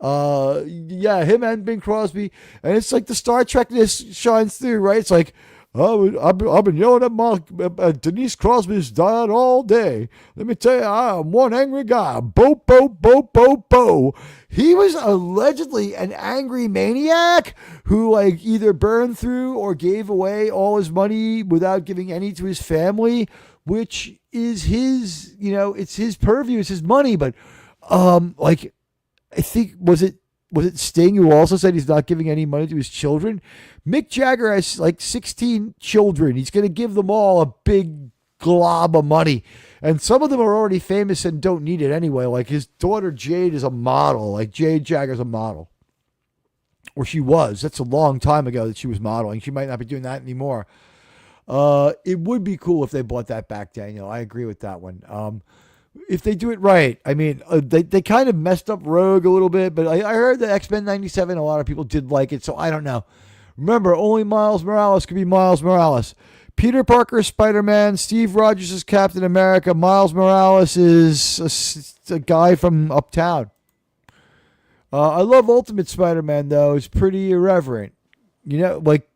Yeah, him and Bing Crosby, and it's like the Star Trekness shines through, right? It's like, oh, I've been yelling at Denise Crosby's dad all day. Let me tell you, I'm one angry guy. Bo, bo, bo, bo, bo. He was allegedly an angry maniac who like either burned through or gave away all his money without giving any to his family, which is his, it's his purview, it's his money. But, like, I think, was it Sting who also said he's not giving any money to his children? Mick Jagger has like 16 children. He's going to give them all a big glob of money. And some of them are already famous and don't need it anyway. Like his daughter Jade is a model. Like Jade Jagger's a model. Or she was. That's a long time ago that she was modeling. She might not be doing that anymore. It would be cool if they bought that back, Daniel. I agree with that one. If they do it right. I mean, they kind of messed up Rogue a little bit, but I heard that X-Men 97, a lot of people did like it, so I don't know. Remember, only Miles Morales could be Miles Morales. Peter Parker is Spider-Man. Steve Rogers is Captain America. Miles Morales is a guy from uptown. I love Ultimate Spider-Man, though. It's pretty irreverent. Like,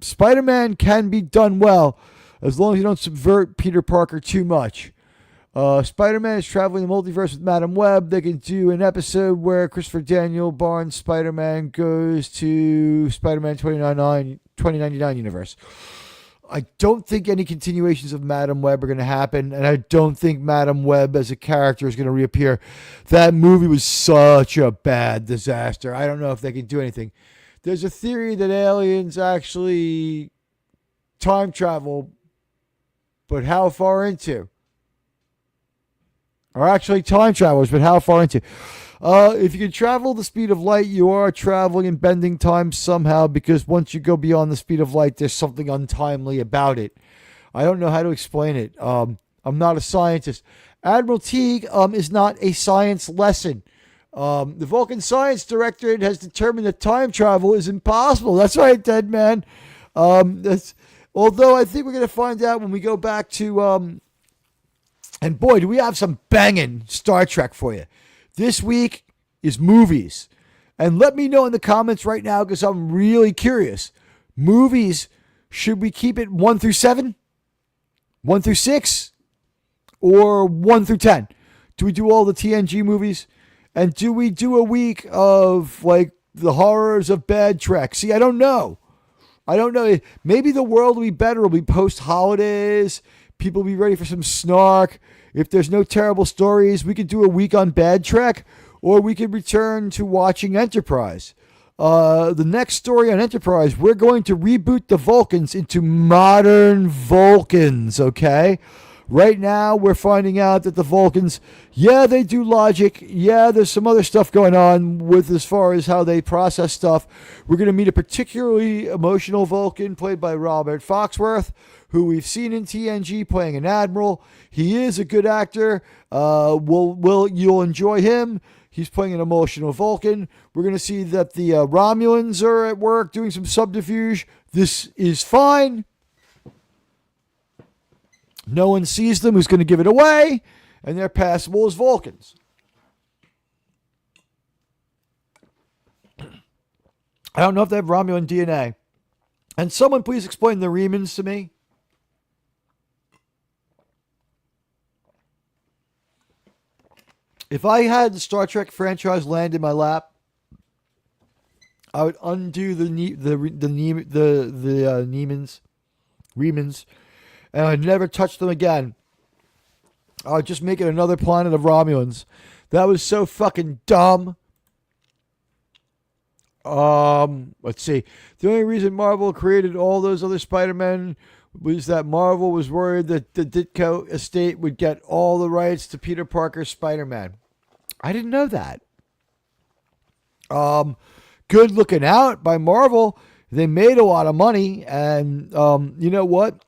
Spider-Man can be done well as long as you don't subvert Peter Parker too much. Spider-Man is traveling the multiverse with Madam Web. They can do an episode where Christopher Daniel Barnes Spider-Man goes to Spider-Man 2099 universe. I don't think any continuations of Madam Web are going to happen, and I don't think Madam Web as a character is going to reappear. That movie was such a bad disaster. I don't know if they can do anything. There's a theory that aliens actually time travel, but how far into? Are actually time travelers, but how far into? If you can travel the speed of light, you are traveling and bending time somehow, because once you go beyond the speed of light, there's something untimely about it. I don't know how to explain it. I'm not a scientist. Admiral Teague is not a science lesson. The Vulcan Science Directorate has determined that time travel is impossible. That's right, Dead Man. Although I think we're going to find out when we go back to... And boy, do we have some banging Star Trek for you. This week is movies. And let me know in the comments right now because I'm really curious. Movies, should we keep it 1 through 7? 1 through 6? Or 1 through 10? Do we do all the TNG movies? And do we do a week of like the horrors of bad Trek? See, I don't know. Maybe the world will be better. It'll be post-holidays. People will be ready for some snark. If there's no terrible stories, we could do a week on bad Trek, or we could return to watching Enterprise. The next story on Enterprise, we're going to reboot the Vulcans into modern Vulcans, okay? Right now, we're finding out that the Vulcans, yeah, they do logic. Yeah, there's some other stuff going on with as far as how they process stuff. We're going to meet a particularly emotional Vulcan played by Robert Foxworth, who we've seen in TNG playing an admiral. He is a good actor. You'll enjoy him. He's playing an emotional Vulcan. We're going to see that the Romulans are at work doing some subterfuge. This is fine. No one sees them who's going to give it away, and they're passable as Vulcans. I don't know if they have Romulan DNA. And someone please explain the Remans to me. If I had the Star Trek franchise land in my lap, I would undo the Remans, and I'd never touch them again. I would just make it another planet of Romulans. That was so fucking dumb. Let's see. The only reason Marvel created all those other Spider-Men was that Marvel was worried that the Ditko estate would get all the rights to Peter Parker's Spider-Man. I didn't know that. Good looking out by Marvel. They made a lot of money, and you know what?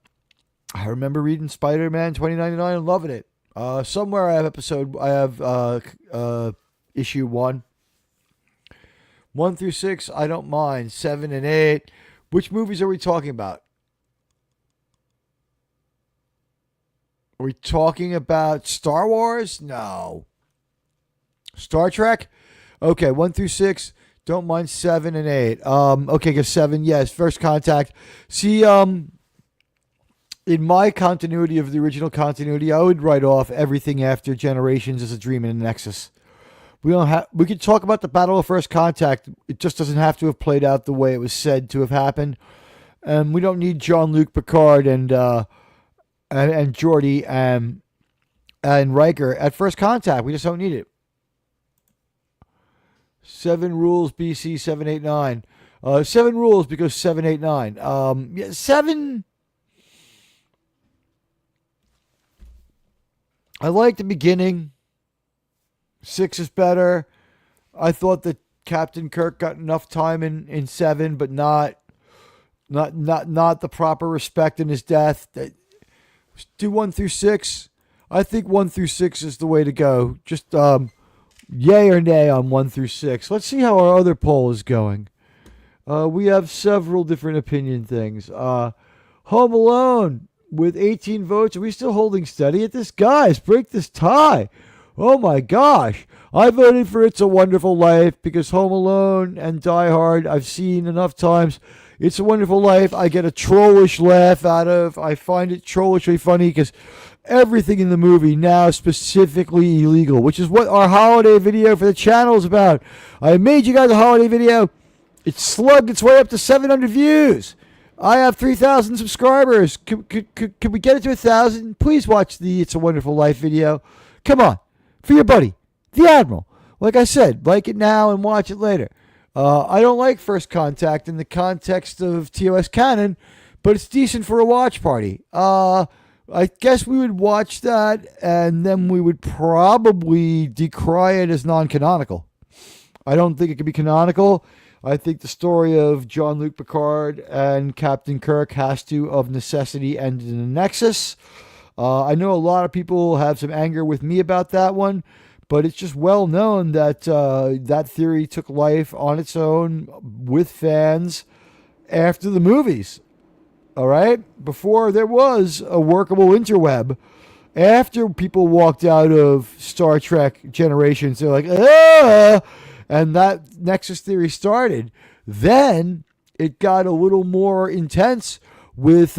I remember reading Spider-Man 2099 and loving it. Somewhere I have issue 1. 1 through 6, I don't mind. 7 and 8. Which movies are we talking about? Are we talking about Star Wars? No. Star Trek? Okay, 1 through 6. Don't mind 7 and 8. Okay, because 7, yes. First Contact. See, in my continuity of the original continuity, I would write off everything after Generations as a Dream and a Nexus. We could talk about the Battle of First Contact. It just doesn't have to have played out the way it was said to have happened. And we don't need Jean-Luc Picard and Geordi and Riker at First Contact. We just don't need it. 7 rules BC 789. 7 rules because 789. Yeah, 7. I like the beginning. 6 is better. I thought that Captain Kirk got enough time in 7, but not the proper respect in his death. Do 1 through 6. I think 1 through 6 is the way to go. Just yay or nay on 1 through 6. Let's see how our other poll is going. We have several different opinion things. Home Alone with 18 votes. Are we still holding steady at this? Guys, break this tie. Oh my gosh. I voted for It's a Wonderful Life because Home Alone and Die Hard I've seen enough times. It's a Wonderful Life I get a trollish laugh out of. I find it trollishly funny because everything in the movie now is specifically illegal, which is what our holiday video for the channel is about. I made you guys a holiday video. It slugged its way up to 700 views. I have 3,000 subscribers. Can we get it to 1,000? Please watch the It's a Wonderful Life video. Come on. For your buddy, the Admiral. Like I said, like it now and watch it later. I don't like First Contact in the context of TOS canon, but it's decent for a watch party. I guess we would watch that, and then we would probably decry it as non-canonical. I don't think it could be canonical. I think the story of Jean-Luc Picard and Captain Kirk has to, of necessity, end in a Nexus. I know a lot of people have some anger with me about that one, but it's just well known that that theory took life on its own with fans after the movies. All right? Before there was a workable interweb. After people walked out of Star Trek Generations, they're like, ah! And that Nexus theory started. Then it got a little more intense with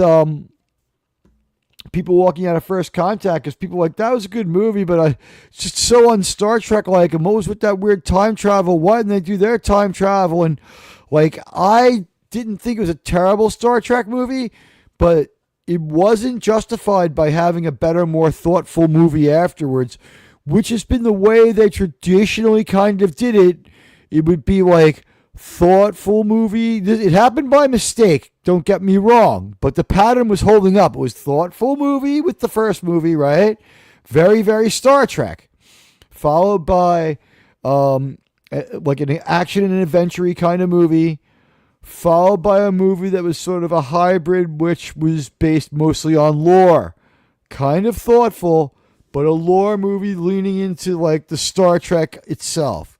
people walking out of First Contact because people were like, that was a good movie, but it's just so un Star Trek like. And what was with that weird time travel? Why didn't they do their time travel? And like, I didn't think it was a terrible Star Trek movie, but it wasn't justified by having a better, more thoughtful movie afterwards, which has been the way they traditionally kind of did it. It would be like thoughtful movie. It happened by mistake, don't get me wrong, but the pattern was holding up. It was thoughtful movie with the first movie, right? Very, very Star Trek, followed by like an action and adventure kind of movie, followed by a movie that was sort of a hybrid, which was based mostly on lore, kind of thoughtful, but a lore movie leaning into like the Star Trek itself.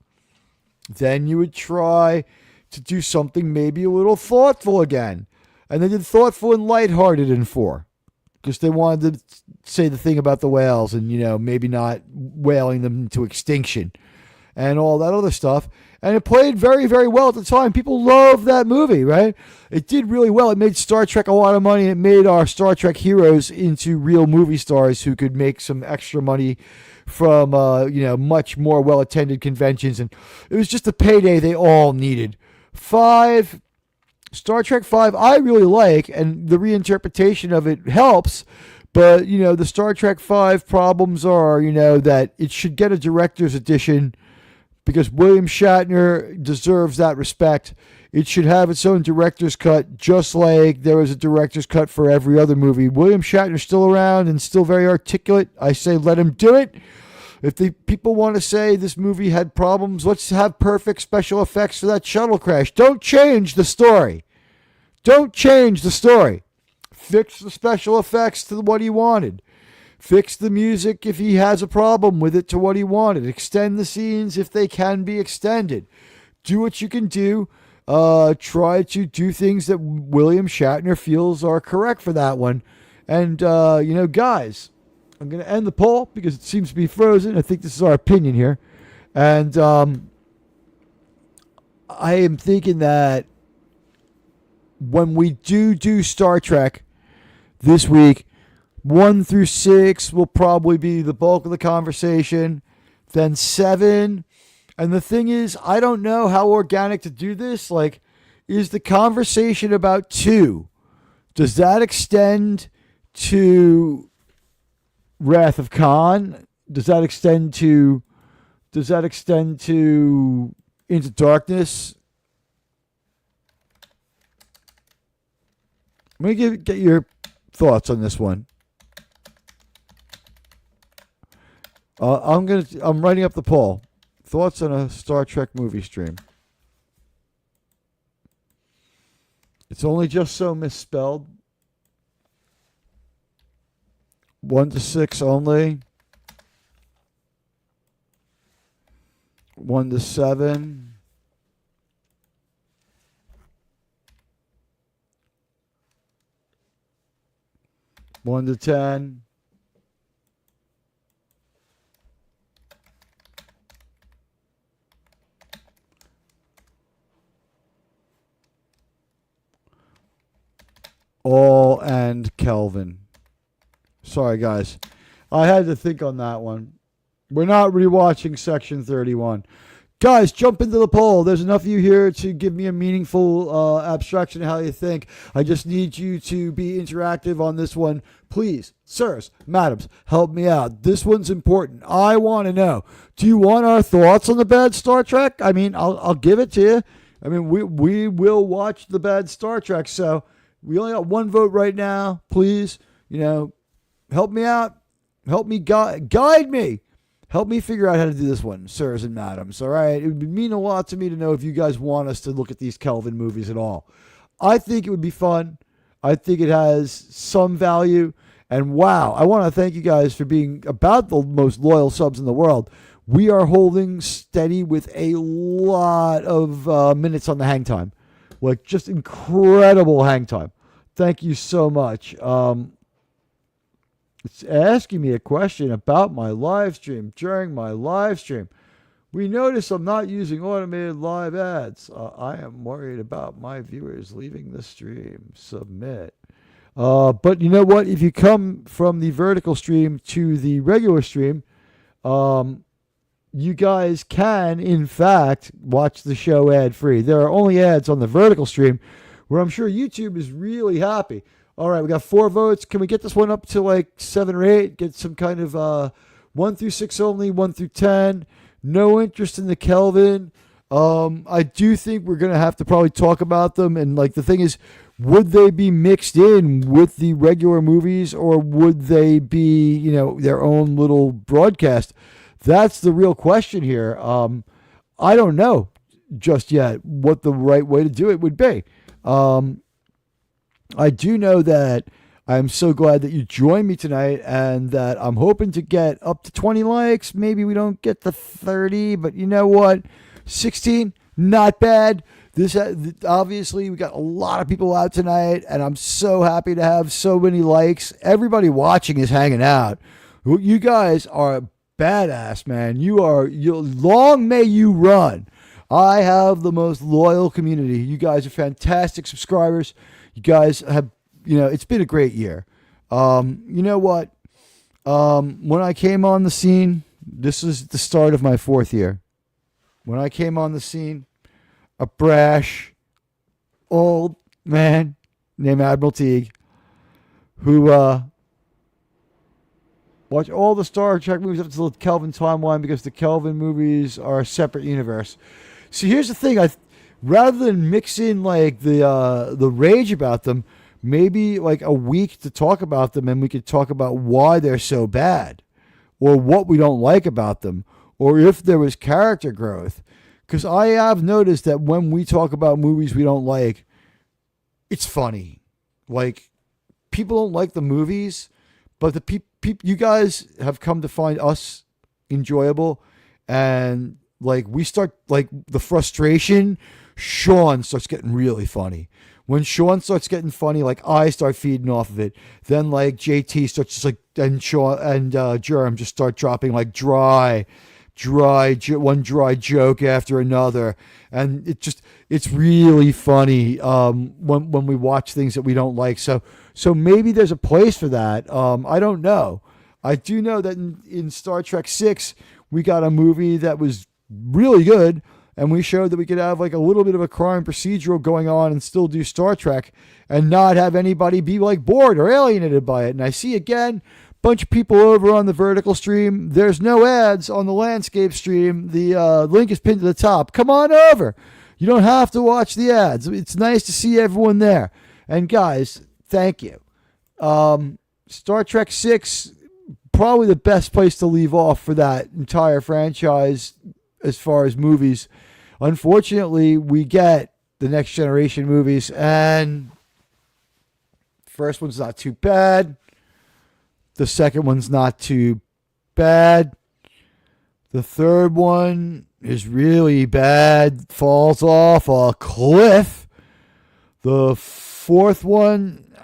Then you would try to do something maybe a little thoughtful again. And they did thoughtful and lighthearted in 4. Because they wanted to say the thing about the whales and, you know, maybe not whaling them to extinction and all that other stuff. And it played very, very well at the time. People loved that movie, right? It did really well. It made Star Trek a lot of money. It made our Star Trek heroes into real movie stars who could make some extra money from, much more well-attended conventions. And it was just a payday they all needed. 5, Star Trek 5, I really like, and the reinterpretation of it helps. But, the Star Trek 5 problems are, that it should get a director's edition because William Shatner deserves that respect. It should have its own director's cut, just like there was a director's cut for every other movie. William Shatner's still around and still very articulate. I say let him do it. If the people want to say this movie had problems, let's have perfect special effects for that shuttle crash. Don't change the story. Don't change the story. Fix the special effects to what he wanted. Fix the music if he has a problem with it to what he wanted. Extend the scenes if they can be extended. Do what you can do. Try to do things that William Shatner feels are correct for that one. And, guys, I'm going to end the poll because it seems to be frozen. I think this is our opinion here. And I am thinking that when we do Star Trek this week, 1 through 6 will probably be the bulk of the conversation. Then 7. And the thing is, I don't know how organic to do this. Like, is the conversation about 2, does that extend to Wrath of Khan? Does that extend to Into Darkness? Let me get your thoughts on this one. I'm writing up the poll. Thoughts on a Star Trek movie stream. It's only just so misspelled. 1 to 6 only. 1 to 7. 1 to 10. All and Kelvin. Sorry, guys. I had to think on that one. We're not rewatching Section 31. Guys, jump into the poll. There's enough of you here to give me a meaningful abstraction of how you think. I just need you to be interactive on this one. Please, sirs, madams, help me out. This one's important. I want to know, do you want our thoughts on the bad Star Trek? I mean, I'll give it to you. I mean, we will watch the bad Star Trek. So we only got one vote right now. Please, help me out. Help me guide me. Help me figure out how to do this one, sirs and madams. All right. It would mean a lot to me to know if you guys want us to look at these Kelvin movies at all. I think it would be fun. I think it has some value. And wow, I want to thank you guys for being about the most loyal subs in the world. We are holding steady with a lot of minutes on the hang time. Like, just incredible hang time. Thank you so much. It's asking me a question about my live stream. During my live stream, we notice I'm not using automated live ads. I am worried about my viewers leaving the stream. Submit. But you know what? If you come from the vertical stream to the regular stream, you guys can, in fact, watch the show ad-free. There are only ads on the vertical stream, where I'm sure YouTube is really happy. All right, we got 4 votes. Can we get this one up to like 7 or 8? Get some kind of 1 through 6 only, 1 through 10. No interest in the Kelvin. I do think we're going to have to probably talk about them. And like the thing is, would they be mixed in with the regular movies, or would they be, their own little broadcast? That's the real question here. I don't know just yet what the right way to do it would be. I do know that I'm so glad that you joined me tonight, and that I'm hoping to get up to 20 likes. Maybe we don't get to 30, but you know what? 16, not bad. This obviously, we got a lot of people out tonight, and I'm so happy to have so many likes. Everybody watching is hanging out. You guys are badass, man. Long may you run. I have the most loyal community. You guys are fantastic subscribers. You guys have, it's been a great year. You know what? When I came on the scene, this is the start of my 4th year. When I came on the scene, a brash old man named Admiral Teague who watch all the Star Trek movies up to the Kelvin timeline because the Kelvin movies are a separate universe. See, here's the thing. Rather than mix in like the rage about them, maybe like a week to talk about them, and we could talk about why they're so bad, or what we don't like about them, or if there was character growth. Because I have noticed that when we talk about movies we don't like, it's funny. Like, people don't like the movies, but the you guys have come to find us enjoyable, and like we start, like the frustration, Sean starts getting really funny. When Sean starts getting funny, like I start feeding off of it. Then like JT starts just like, and Sean and Jerem just start dropping like one dry joke after another, and it's really funny when we watch things that we don't like. So maybe there's a place for that. I don't know. I do know that in Star Trek 6 we got a movie that was really good, and we showed that we could have like a little bit of a crime procedural going on and still do Star Trek and not have anybody be like bored or alienated by it. And I see again, bunch of people over on the vertical stream. There's no ads on the landscape stream. The link is pinned to the top. Come on over. You don't have to watch the ads. It's nice to see everyone there. And guys, thank you. Star Trek 6, probably the best place to leave off for that entire franchise as far as movies. Unfortunately, we get the Next Generation movies, and first one's not too bad. The second one's not too bad. The third one is really bad, falls off a cliff. The fourth one,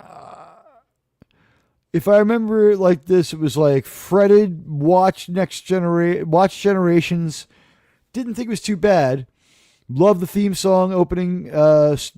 if I remember it like this, it was like fretted, watch Generations, didn't think it was too bad. Love the theme song opening,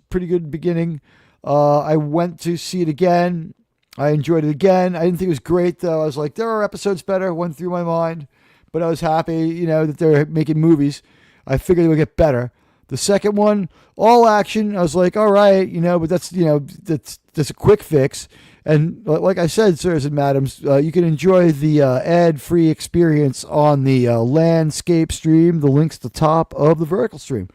pretty good beginning. I went to see it again. I enjoyed it again. I didn't think it was great, though. I was like, there are episodes better. Went through my mind. But I was happy, that they're making movies. I figured they would get better. The second one, all action. I was like, all right, but that's a quick fix. And like I said, sirs and madams, you can enjoy the ad-free experience on the landscape stream. The link's at the top of the vertical stream.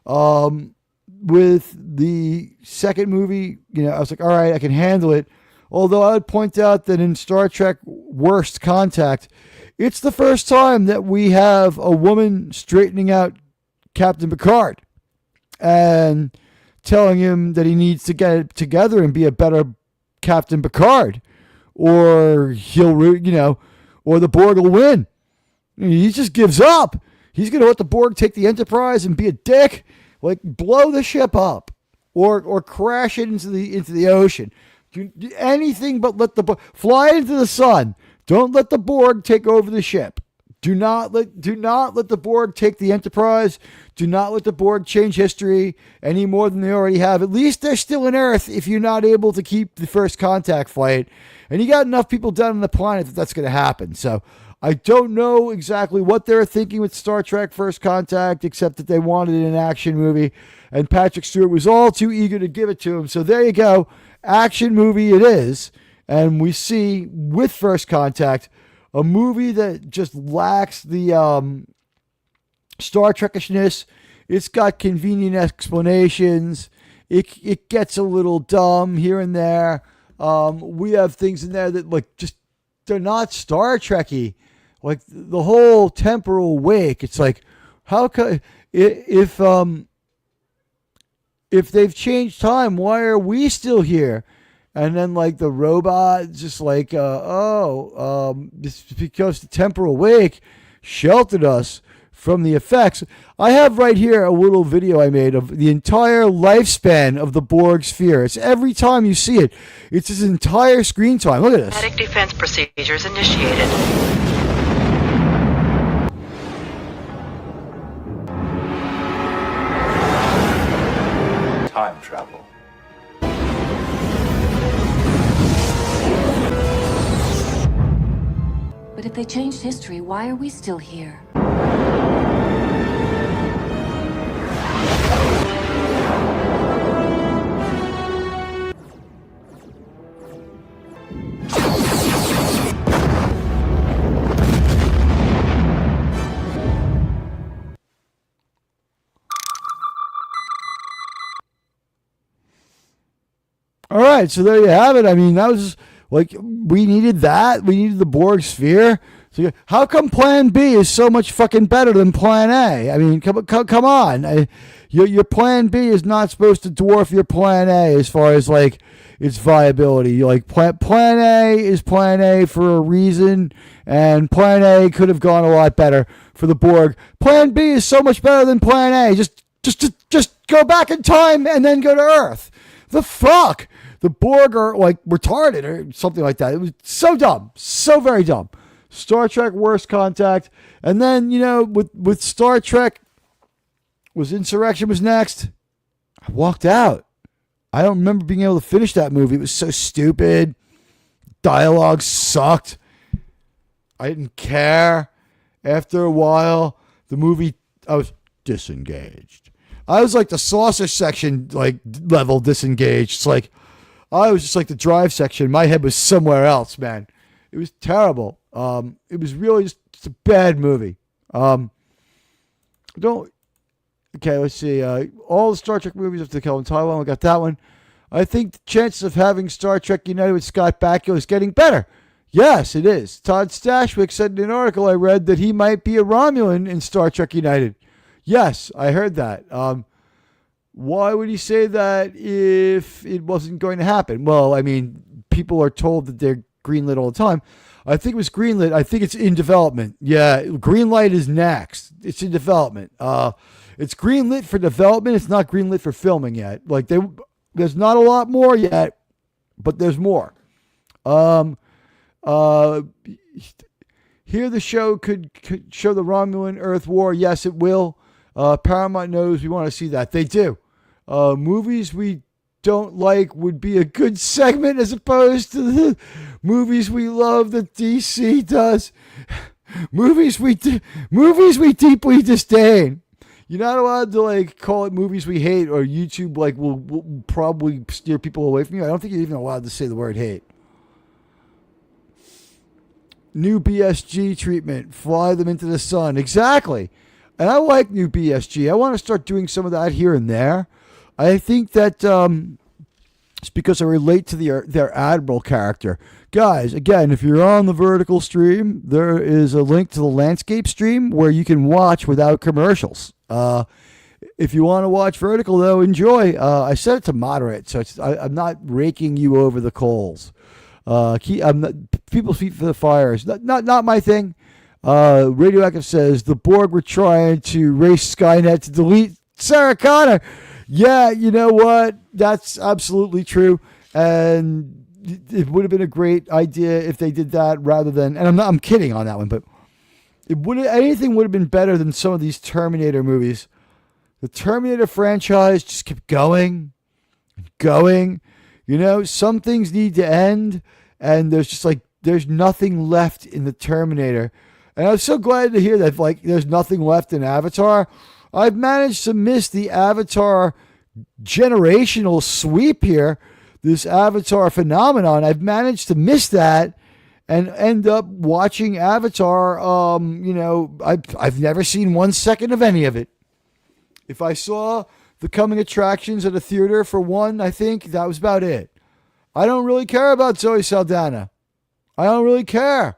With the second movie, I was like, all right, I can handle it. Although I would point out that in Star Trek Worst Contact, it's the first time that we have a woman straightening out Captain Picard and telling him that he needs to get it together and be a better Captain Picard, or or the Borg will win. He just gives up. He's going to let the Borg take the Enterprise and be a dick, like blow the ship up, or crash it into the ocean. Do anything but let the Borg fly into the sun. Don't let the Borg take over the ship. Do not let the Borg take the Enterprise. Do not let the Borg change history any more than they already have. At least they're still in Earth if you're not able to keep the First Contact flight. And you got enough people down on the planet that's going to happen. So I don't know exactly what they're thinking with Star Trek First Contact, except that they wanted an action movie. And Patrick Stewart was all too eager to give it to him. So there you go. Action movie it is. And we see with First Contact a movie that just lacks the Star Trekishness. It's got convenient explanations. It gets a little dumb here and there. We have things in there that they're not Star Trekky. Like the whole temporal wake. It's like, how could if they've changed time, why are we still here? And then the robot just this is because the temporal wake sheltered us from the effects. I have right here a little video I made of the entire lifespan of the Borg sphere. It's every time you see it, it's his entire screen time. Look at this. Static defense procedures initiated. Time travel. But if they changed history, why are we still here? All right, so there you have it. I mean, that was like we needed that. We needed the Borg sphere. So how come Plan B is so much fucking better than Plan A? I mean, come on. Your Plan B is not supposed to dwarf your Plan A as far as like its viability. Like Plan A is Plan A for a reason, and Plan A could have gone a lot better for the Borg. Plan B is so much better than Plan A. Just go back in time and then go to Earth. The fuck? The Borg are like retarded or something like that. It was so dumb, so very dumb. Star Trek Worst Contact, and then with Star Trek, was Insurrection was next. I walked out. I don't remember being able to finish that movie. It was so stupid. Dialogue sucked. I didn't care. After a while, the movie, I was disengaged. I was like the saucer section, like level disengaged. It's like I was just like the drive section. My head was somewhere else, man. It was terrible. It was really just a bad movie. Okay, let's see. All the Star Trek movies up to Kelvin Taiwan. We got that one. I think the chances of having Star Trek United with Scott Bakula is getting better. Yes, it is. Todd Stashwick said in an article I read that he might be a Romulan in Star Trek United. Yes, I heard that. Why would he say that if it wasn't going to happen? Well, I mean, people are told that they're greenlit all the time. I think it was greenlit. I think it's in development. Yeah, greenlight is next. It's in development. It's greenlit for development. It's not greenlit for filming yet. Like there's not a lot more yet, but there's more. Here the show could show the Romulan Earth War. Yes, it will. Paramount knows we want to see that. They do. Movies we don't like would be a good segment as opposed to the movies we love that DC does. movies we deeply disdain. You're not allowed to like call it movies we hate, or YouTube like will probably steer people away from you. I don't think you're even allowed to say the word hate. New BSG treatment, fly them into the sun. Exactly. And I like new BSG. I want to start doing some of that here and there. I think that it's because I relate to their Admiral character. Guys, again, if you're on the vertical stream, there is a link to the landscape stream where you can watch without commercials. If you want to watch vertical, though, enjoy. I set it to moderate, so I'm not raking you over the coals. People's feet for the fire is not my thing. Radioactive says the Borg were trying to race Skynet to delete Sarah Connor. Yeah, you know what? That's absolutely true, and it would have been a great idea if they did that rather than. And I'm kidding on that one, but anything would have been better than some of these Terminator movies. The Terminator franchise just kept going and going. Some things need to end, and there's nothing left in the Terminator. And I was so glad to hear that, like, there's nothing left in Avatar. I've managed to miss the Avatar generational sweep here, this Avatar phenomenon. I've managed to miss that and end up watching Avatar. I've never seen 1 second of any of it. If I saw the coming attractions at a theater for one, I think that was about it. I don't really care about Zoe Saldana. I don't really care.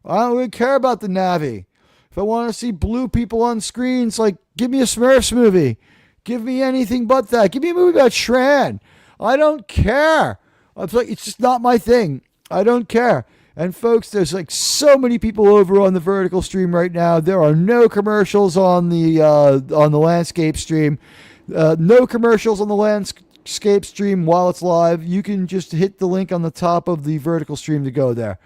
I don't really care about the Na'vi. If I want to see blue people on screens, like, give me a Smurfs movie. Give me anything but that. Give me a movie about Shran. I don't care. It's just not my thing. I don't care. And folks, there's like so many people over on the vertical stream right now. There are no commercials on the landscape stream. No commercials on the landscape stream while it's live. You can just hit the link on the top of the vertical stream to go there.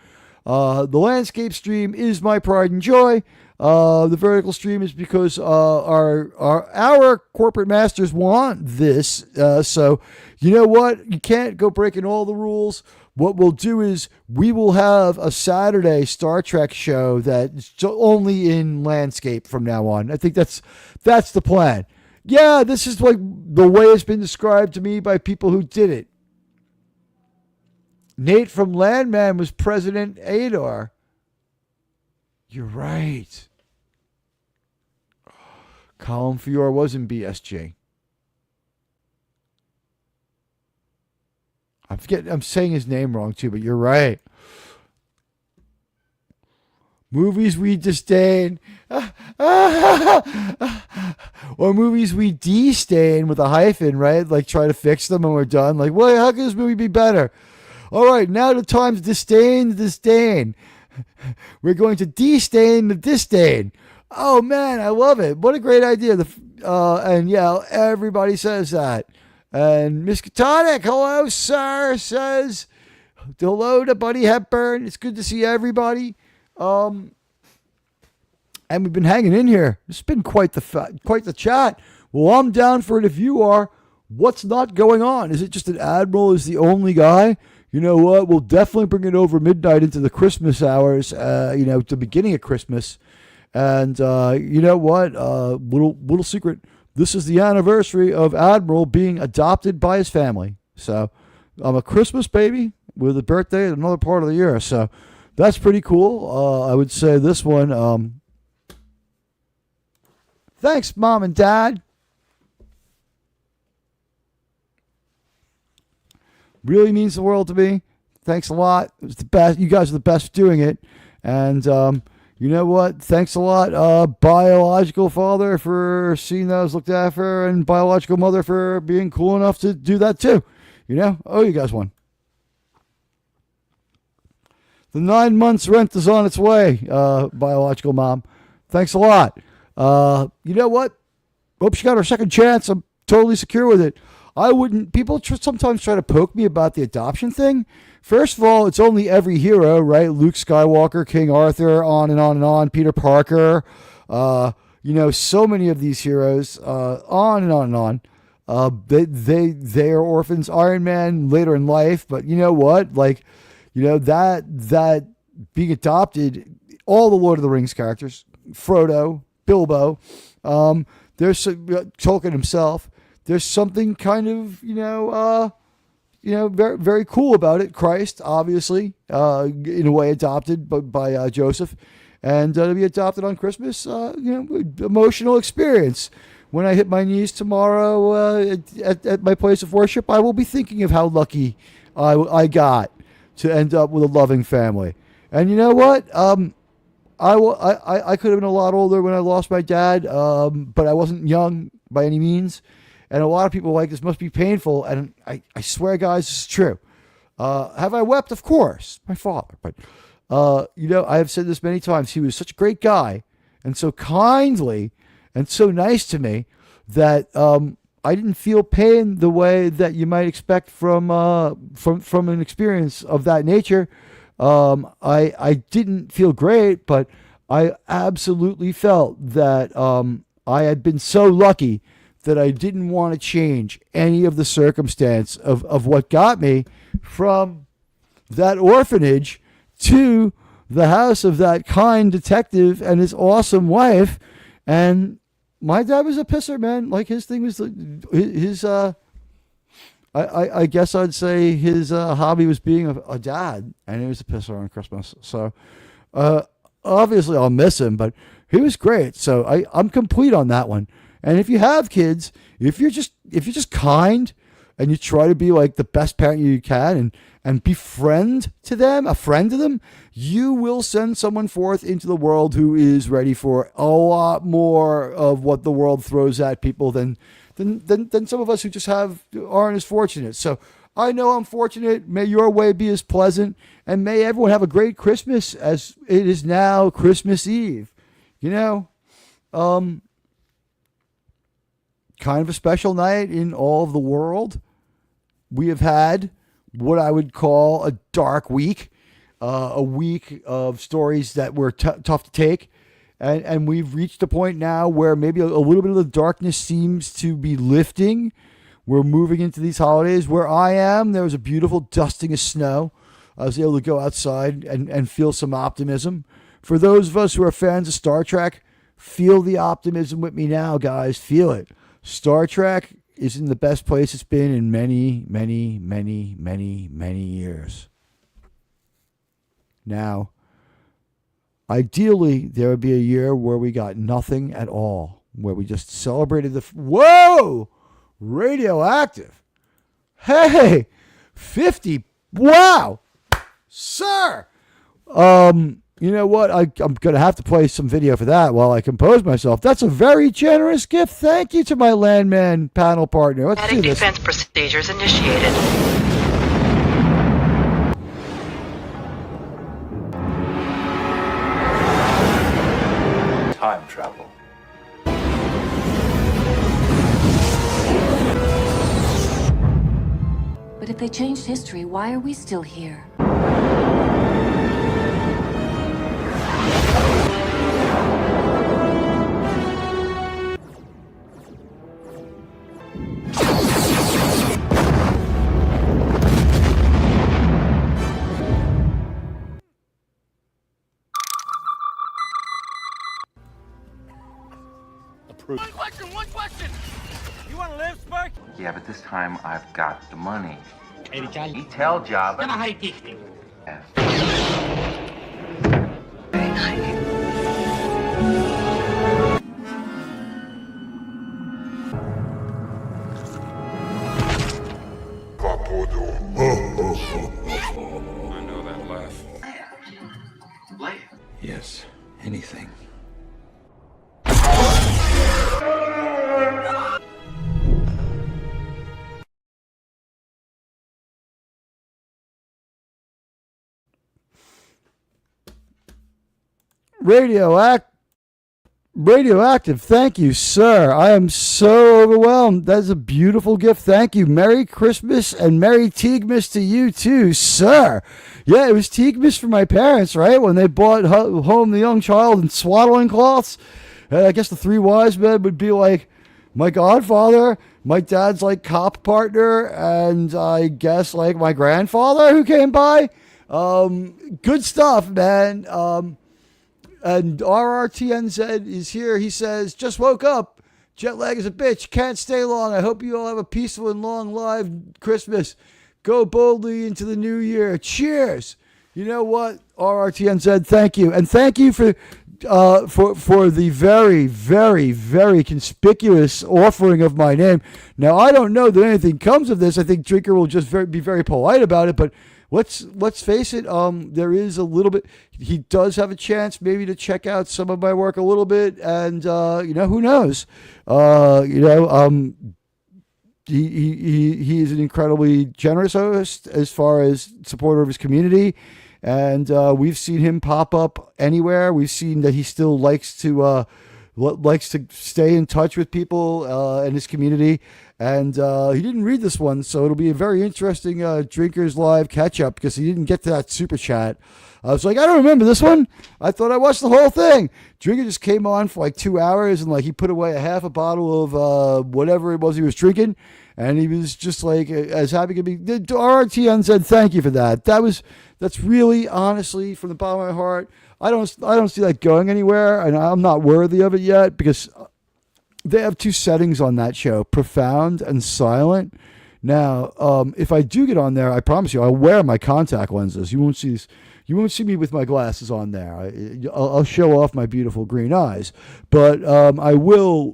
The landscape stream is my pride and joy. The vertical stream is because our corporate masters want this. So you know what? You can't go breaking all the rules. What we'll do is we will have a Saturday Star Trek show that's only in landscape from now on. I think that's the plan. Yeah, this is like the way it's been described to me by people who did it. Nate from Landman was President Adar. You're right. Colin Fior was in BSG. I'm saying his name wrong too, but you're right. Movies we disdain. Or movies we disdain with a hyphen, right? Like try to fix them when we're done. Like, well, how can this movie be better? All right, now the time to disdain the disdain. We're going to disdain the disdain. Oh man, I love it. What a great idea. And yeah, everybody says that. And Miss Catonic, hello, sir, says hello to Buddy Hepburn. It's good to see everybody. And we've been hanging in here. It's been quite the chat. Well, I'm down for it if you are. What's not going on? Is it just that Admiral is the only guy? You know what? We'll definitely bring it over midnight into the Christmas hours, the beginning of Christmas. And you know what? Little secret. This is the anniversary of Admiral being adopted by his family. So I'm a Christmas baby with a birthday in another part of the year. So that's pretty cool. I would say this one. Thanks, Mom and Dad. Really means the world to me. Thanks a lot. It was the best. You guys are the best for doing it. And you know what? Thanks a lot, biological father, for seeing that I was looked after, and biological mother for being cool enough to do that too. You know? Oh, you guys won. The 9 months rent is on its way, biological mom. Thanks a lot. You know what? Hope she got her second chance. I'm totally secure with it. I wouldn't. People sometimes try to poke me about the adoption thing. First of all, it's only every hero, right? Luke Skywalker, King Arthur, on and on and on. Peter Parker, so many of these heroes, on and on and on. They are orphans. Iron Man later in life, but you know what? That being adopted, all the Lord of the Rings characters, Frodo, Bilbo, there's Tolkien himself. There's something kind of, very, very cool about it. Christ, obviously, in a way adopted by Joseph. And to be adopted on Christmas, emotional experience. When I hit my knees tomorrow at my place of worship, I will be thinking of how lucky I got to end up with a loving family. And you know what? I could have been a lot older when I lost my dad, but I wasn't young by any means. And a lot of people are like, this must be painful. And I swear, guys, this is true. Have I wept? Of course. My father. But, I have said this many times. He was such a great guy and so kindly and so nice to me that I didn't feel pain the way that you might expect from an experience of that nature. I didn't feel great, but I absolutely felt that I had been so lucky that I didn't want to change any of the circumstance of what got me from that orphanage to the house of that kind detective and his awesome wife. And my dad was a pisser, man. Like his thing was his I guess I'd say his hobby was being a dad, and he was a pisser on Christmas. So obviously I'll miss him, but he was great. So I'm complete on that one. And if you have kids, if you're just kind and you try to be like the best parent you can and be a friend to them, you will send someone forth into the world who is ready for a lot more of what the world throws at people than some of us who just aren't as fortunate. So I know I'm fortunate. May your way be as pleasant, and may everyone have a great Christmas as it is now Christmas Eve. Kind of a special night in all of the world. We have had what I would call a dark week, a week of stories that were tough to take. And we've reached a point now where maybe a little bit of the darkness seems to be lifting. We're moving into these holidays. Where I am, there was a beautiful dusting of snow. I was able to go outside and feel some optimism. For those of us who are fans of Star Trek, feel the optimism with me now, guys. Feel it. Star Trek is in the best place it's been in many, many, many, many, many years. Now, ideally, there would be a year where we got nothing at all, where we just celebrated whoa! Radioactive. Hey! 50. Wow, sir. You know what? I'm going to have to play some video for that while I compose myself. That's a very generous gift. Thank you to my landman panel partner. Let's do this. Defense procedures initiated. Time travel. But if they changed history, why are we still here? One question! You want to live, Spark? Yeah, but this time I've got the money. You tell Java. Yes. Very nice. I know that laugh. Yes, anything. Radioactive. Thank you, sir. I am so overwhelmed. That's a beautiful gift. Thank you. Merry Christmas and Merry Teagmas to you too, sir. Yeah, it was Teagmas for my parents, right? When they brought home the young child in swaddling cloths. I guess the three wise men would be like my godfather, my dad's like cop partner, and I guess like my grandfather who came by. Good stuff, man. And RRTNZ is here. He says, just woke up. Jet lag is a bitch. Can't stay long. I hope you all have a peaceful and long live Christmas. Go boldly into the new year. Cheers. You know what, RRTNZ, thank you. And thank you for the very, very, very conspicuous offering of my name. Now, I don't know that anything comes of this. I think Drinker will just be very polite about it, but let's face it, there is a little bit. He does have a chance maybe to check out some of my work a little bit, and who knows? He is an incredibly generous host as far as supporter of his community, and we've seen him pop up anywhere. We've seen that he still likes to stay in touch with people in his community. And he didn't read this one, so it'll be a very interesting Drinkers Live catch-up because he didn't get to that super chat. I was like, I don't remember this one. I thought I watched the whole thing. Drinker just came on for like 2 hours, and like he put away a half a bottle of whatever it was he was drinking, and he was just like as happy as could be. RRTN said thank you for that. That's really, honestly, from the bottom of my heart. I don't see that going anywhere, and I'm not worthy of it yet because they have two settings on that show, profound and silent. Now, if I do get on there, I promise you, I'll wear my contact lenses. You won't see me with my glasses on there. I'll show off my beautiful green eyes, but I will,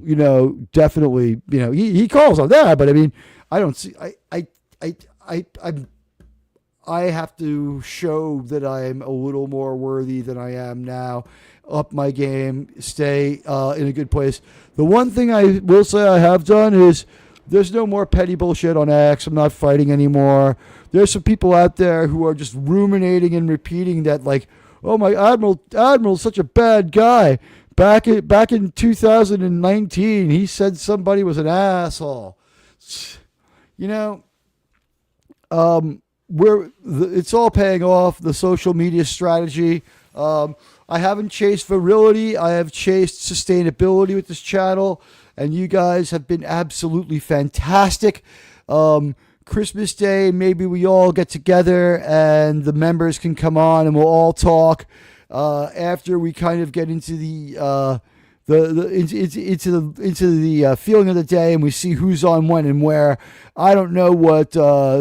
definitely, he calls on that, but I mean, I don't see, I have to show that I'm a little more worthy than I am now. Up my game, stay in a good place. The one thing I will say I have done is there's no more petty bullshit on X. I'm not fighting anymore. There's some people out there who are just ruminating and repeating that, like, oh my Admiral's such a bad guy. Back in 2019, he said somebody was an asshole. It's all paying off, the social media strategy. I haven't chased virility. I have chased sustainability with this channel, and you guys have been absolutely fantastic. Christmas Day, maybe we all get together and the members can come on and we'll all talk after we kind of get into the feeling of the day and we see who's on when and where. I don't know what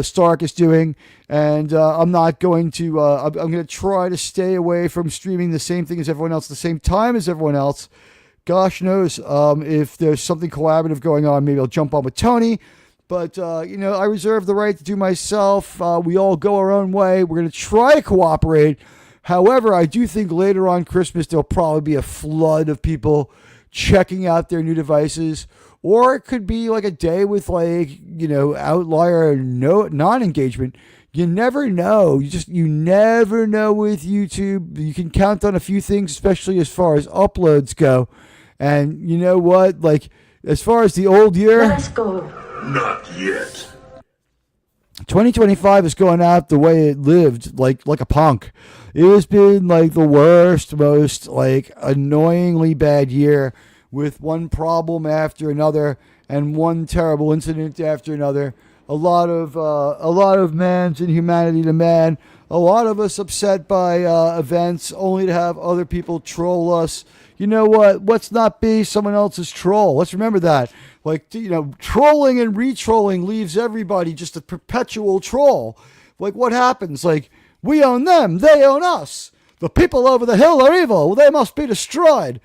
Stark is doing, and I'm not going to. I'm going to try to stay away from streaming the same thing as everyone else, the same time as everyone else. Gosh knows if there's something collaborative going on, maybe I'll jump on with Tony. But, I reserve the right to do myself. We all go our own way. We're going to try to cooperate. However, I do think later on Christmas, there'll probably be a flood of people checking out their new devices. Or it could be like a day with outlier non-engagement. You never know. You never know with YouTube. You can count on a few things, especially as far as uploads go. And you know what? Like, as far as the old year, Let's go. Not yet. 2025 is going out the way it lived, like a punk. It has been like the worst, most like annoyingly bad year, with one problem after another and one terrible incident after another. A lot of man's inhumanity to man. A lot of us upset by events, only to have other people troll us. You know what? Let's not be someone else's troll. Let's remember that. Like, trolling and re-trolling leaves everybody just a perpetual troll. Like, what happens? Like, we own them, they own us. The people over the hill are evil. They must be destroyed.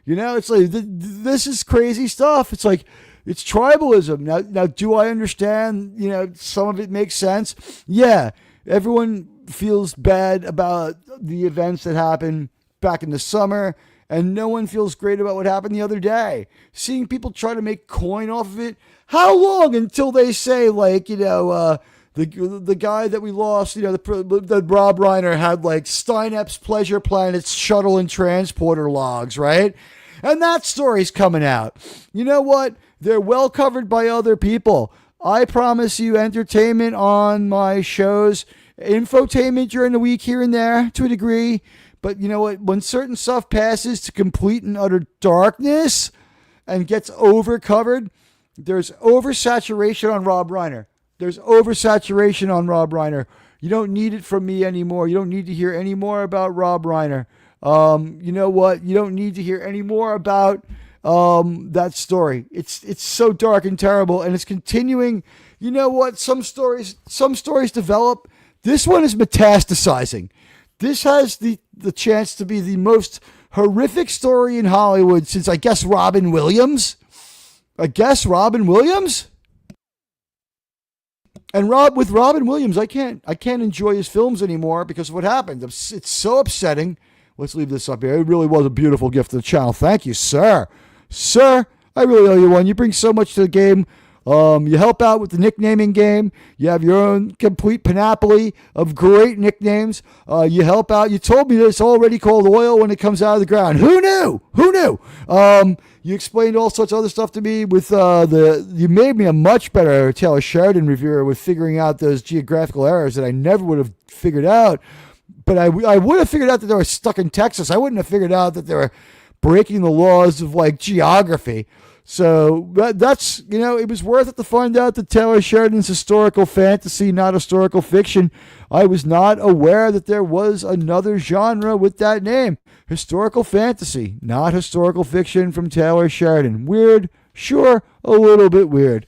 It's like, this is crazy stuff. It's like, it's tribalism. Now, do I understand, some of it makes sense? Yeah, everyone feels bad about the events that happened back in the summer, and no one feels great about what happened the other day. Seeing people try to make coin off of it, how long until they say, like, the guy that we lost, the Rob Reiner had, like, Steinep's Pleasure Planet's shuttle and transporter logs, right? And that story's coming out. You know what? They're well covered by other people. I promise you entertainment on my shows, infotainment during the week here and there to a degree. But you know what? When certain stuff passes to complete and utter darkness and gets overcovered, there's oversaturation on Rob Reiner. You don't need it from me anymore. You don't need to hear any more about Rob Reiner. You know what? You don't need to hear any more about that story. It's so dark and terrible, and it's continuing. You know what? Some stories develop. This one is metastasizing. This has the chance to be the most horrific story in Hollywood since, I guess, Robin Williams. And with Robin Williams, I can't enjoy his films anymore because of what happened. It's so upsetting. Let's leave this up here. It really was a beautiful gift to the channel. Thank you, sir. Sir, I really owe you one. You bring so much to the game. You help out with the nicknaming game. You have your own complete panoply of great nicknames. You help out. You told me that it's already called oil when it comes out of the ground. Who knew? You explained all sorts of other stuff to me with you made me a much better Taylor Sheridan reviewer with figuring out those geographical errors that I never would have figured out. But I would have figured out that they were stuck in Texas. I wouldn't have figured out that they were breaking the laws of, like, geography. So that's, it was worth it to find out that Taylor Sheridan's historical fantasy, not historical fiction. I was not aware that there was another genre with that name. Historical fantasy, not historical fiction from Taylor Sheridan. Weird? Sure, a little bit weird.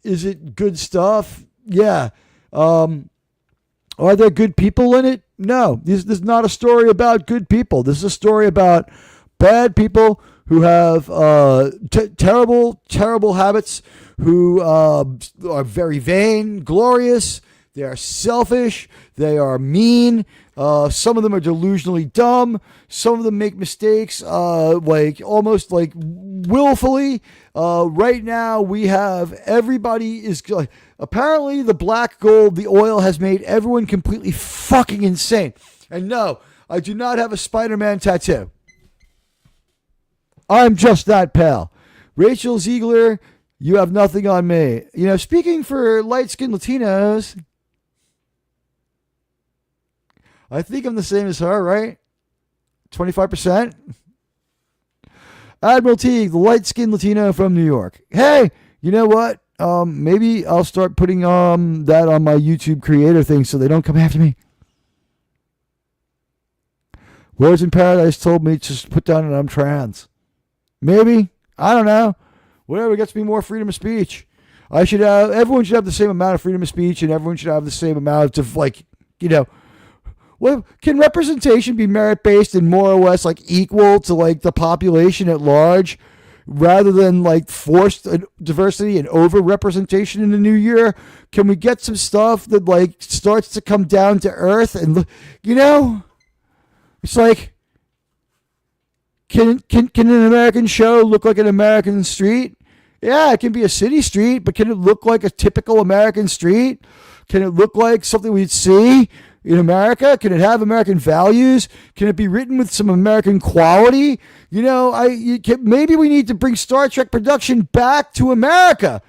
Is it good stuff? Yeah. Are there good people in it? No. This is not a story about good people. This is a story about bad people who have terrible, terrible habits, who are very vain, glorious. They are selfish. They are mean. Some of them are delusionally dumb. Some of them make mistakes, almost like willfully. Right now, we have everybody is apparently the black gold, the oil has made everyone completely fucking insane. And no, I do not have a Spider-Man tattoo. I'm just that pale. Rachel Ziegler, you have nothing on me. Speaking for light-skinned Latinos, I think I'm the same as her, right? 25%? Admiral Teague, the light-skinned Latino from New York. Hey, you know what? Maybe I'll start putting that on my YouTube creator thing so they don't come after me. Words in Paradise told me just put down that I'm trans. Maybe. I don't know. Whatever gets me more freedom of speech. Everyone should have the same amount of freedom of speech, and everyone should have the same amount of, well, can representation be merit-based and more or less, equal to, the population at large? rather than like forced diversity and over-representation in the new year? Can we get some stuff that like starts to come down to earth and, it's like, can an American show look like an American street? Yeah, it can be a city street, but can it look like a typical American street? Can it look like something we'd see in America? Can it have American values? Can it be written with some American quality? Maybe we need to bring Star Trek production back to America.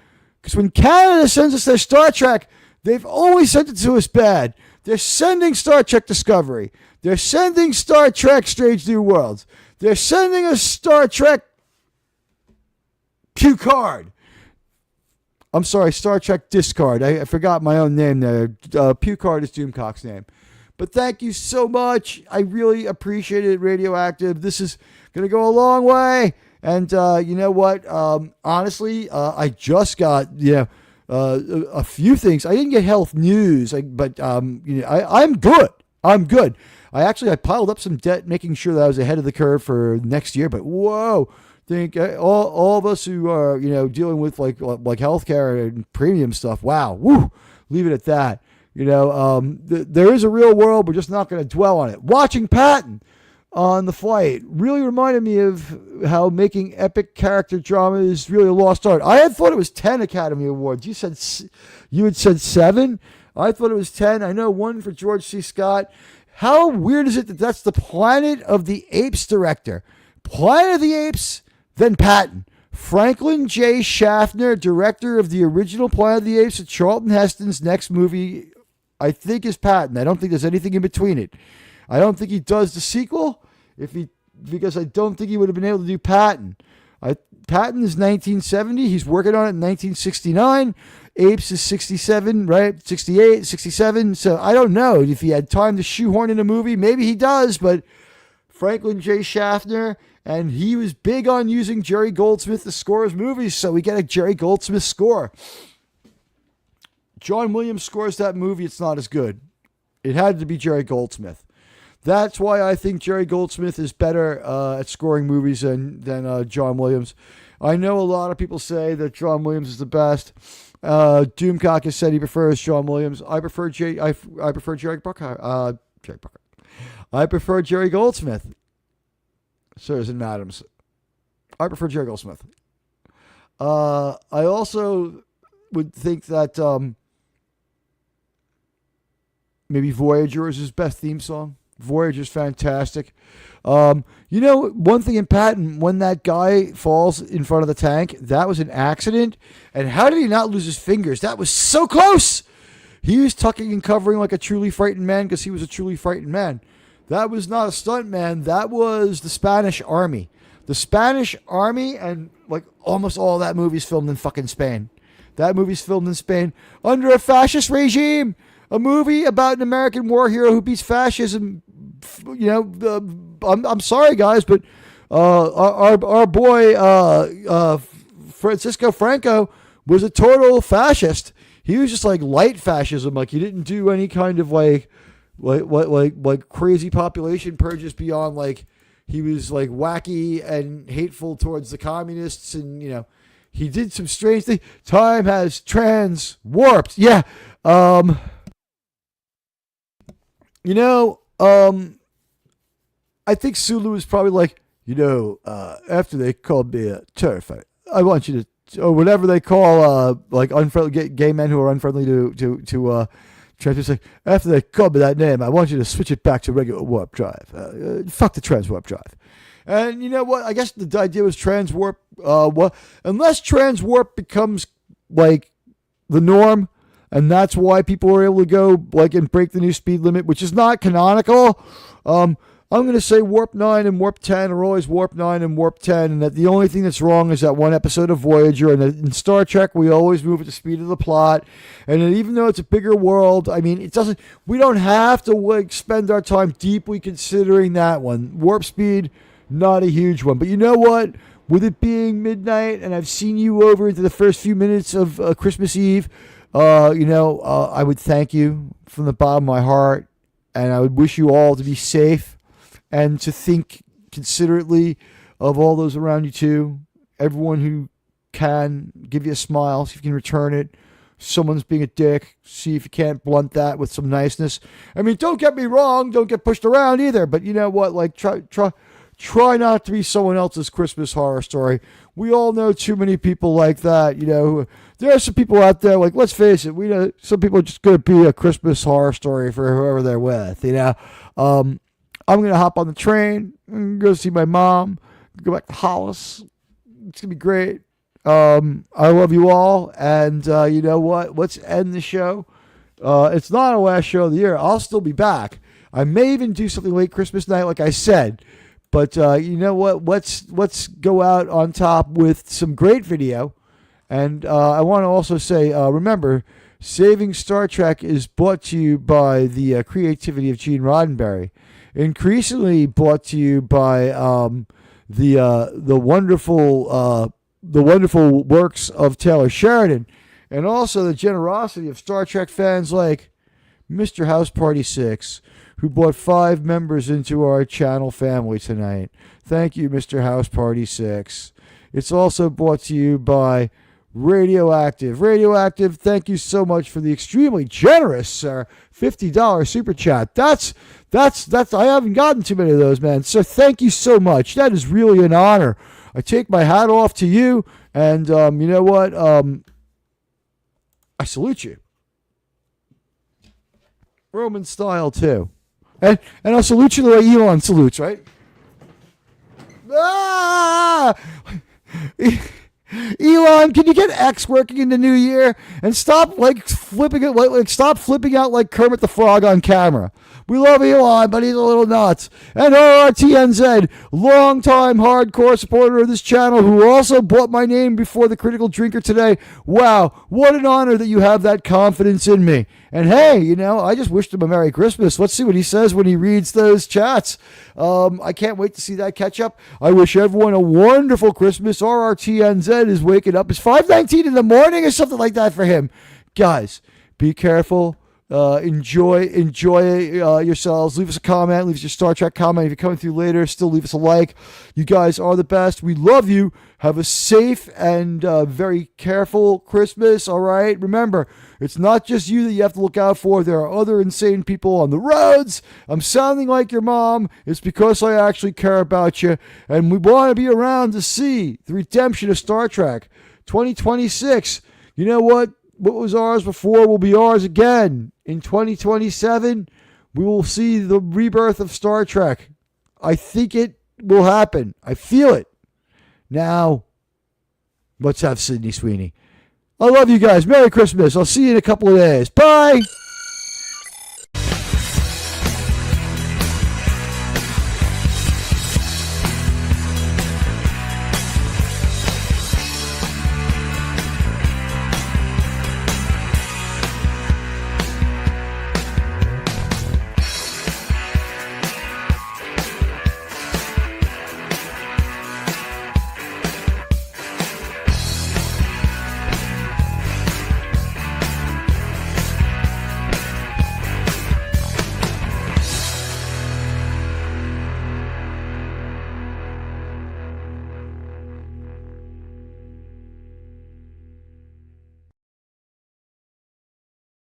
Because when Canada sends us their Star Trek, they've always sent it to us bad. They're sending Star Trek Discovery. They're sending Star Trek Strange New Worlds. They're sending us Star Trek Q-Card. I'm sorry, Star Trek Discard. I forgot my own name there. Q-Card is Doomcock's name. But thank you so much. I really appreciate it, Radioactive. This is going to go a long way. And you know what? Honestly, I just got a few things. I didn't get health news, but I'm good. I'm good. I piled up some debt, making sure that I was ahead of the curve for next year. But whoa, think all of us who are dealing with like healthcare and premium stuff. Wow, woo, leave it at that. There is a real world. We're just not going to dwell on it. Watching Patton on the flight really reminded me of how making epic character drama is really a lost art. I had thought it was 10 Academy Awards. You had said 7. I thought it was 10. I know 1 for George C. Scott. How weird is it that that's the Planet of the Apes director? Planet of the Apes, then Patton. Franklin J. Schaffner, director of the original Planet of the Apes, and Charlton Heston's next movie, I think, is Patton. I don't think there's anything in between it. I don't think he does the sequel because I don't think he would have been able to do Patton. Patton is 1970. He's working on it in 1969. Apes is 67, right? 68, 67. So I don't know if he had time to shoehorn in a movie. Maybe he does, but Franklin J. Schaffner, and he was big on using Jerry Goldsmith to score his movies, so we get a Jerry Goldsmith score. John Williams scores that movie, it's not as good. It had to be Jerry Goldsmith. That's why I think Jerry Goldsmith is better at scoring movies than John Williams. I know a lot of people say that John Williams is the best. Doomcock has said he prefers John Williams. I prefer Jerry Bruckheimer. I prefer Jerry Goldsmith. Sirs and madams, I prefer Jerry Goldsmith. I also would think that maybe Voyager is his best theme song. Voyager's fantastic. One thing in Patton, when that guy falls in front of the tank, that was an accident. And how did he not lose his fingers? That was so close. He was tucking and covering like a truly frightened man because he was a truly frightened man. That was not a stunt man. That was the Spanish army. The Spanish army, and like almost all that movie's filmed in fucking Spain. That movie's filmed in Spain under a fascist regime. A movie about an American war hero who beats fascism. I'm sorry, guys, but our boy Francisco Franco was a total fascist. He was just like light fascism. Like he didn't do any kind of like crazy population purges beyond like he was like wacky and hateful towards the communists, and he did some strange things. Time has trans-warped. Yeah. I think Sulu is probably like, after they called me a turf, I want you to, or whatever they call, like unfriendly gay men who are unfriendly to trans. Like, after they called me that name, I want you to switch it back to regular warp drive. Fuck the trans warp drive. And you know what? I guess the idea was trans warp. Unless trans warp becomes like the norm, and that's why people are able to go like and break the new speed limit, which is not canonical. I'm going to say Warp 9 and Warp 10 are always Warp 9 and Warp 10, and that the only thing that's wrong is that one episode of Voyager, and that in Star Trek we always move at the speed of the plot, and that even though it's a bigger world, I mean, we don't have to like spend our time deeply considering that one. Warp speed, not a huge one. But you know what? With it being midnight, and I've seen you over into the first few minutes of Christmas Eve, I would thank you from the bottom of my heart, and I would wish you all to be safe and to think considerately of all those around you too. everyone who can give you a smile, see if you can return it. Someone's being a dick, see if you can't blunt that with some niceness. I mean, don't get me wrong, don't get pushed around either, but you know what, like try not to be someone else's Christmas horror story. We all know too many people like that, you know. There are some people out there, like, let's face it, we know some people are just going to be a Christmas horror story for whoever they're with, you know. I'm going to hop on the train, go see my mom, go back to Hollis. It's going to be great. I love you all, and you know what? Let's end the show. It's not our last show of the year. I'll still be back. I may even do something late Christmas night, like I said. But you know what? Let's go out on top with some great video. And I want to also say, remember, Saving Star Trek is brought to you by the creativity of Gene Roddenberry, increasingly brought to you by the wonderful works of Taylor Sheridan, and also the generosity of Star Trek fans like Mr. House Party 6, who brought 5 members into our channel family tonight. Thank you, Mr. House Party 6. It's also brought to you by Radioactive. Radioactive, thank you so much for the extremely generous $50 super chat. That's I haven't gotten too many of those, man. So thank you so much. That is really an honor. I take my hat off to you, and you know what? I salute you. Roman style too. And I'll salute you the way Elon salutes, right? Ah! Elon, can you get X working in the new year and stop flipping out like Kermit the Frog on camera? We love Elon, but he's a little nuts. And RRTNZ, longtime hardcore supporter of this channel, who also bought my name before the Critical Drinker today. Wow, what an honor that you have that confidence in me. And hey, you know, I just wished him a Merry Christmas. Let's see what he says when he reads those chats. I can't wait to see that catch up. I wish everyone a wonderful Christmas. RRTNZ is waking up. It's 5:19 in the morning or something like that for him. Guys, be careful. Enjoy yourselves. Leave us a comment. Leave us your Star Trek comment. If you're coming through later, still leave us a like. You guys are the best. We love you. Have a safe and very careful Christmas. All right. Remember, it's not just you that you have to look out for. There are other insane people on the roads. I'm sounding like your mom. It's because I actually care about you, and we want to be around to see the redemption of Star Trek 2026. You know what? What was ours before will be ours again. In 2027, we will see the rebirth of Star Trek. I think it will happen. I feel it. Now, let's have Sydney Sweeney. I love you guys. Merry Christmas. I'll see you in a couple of days. Bye.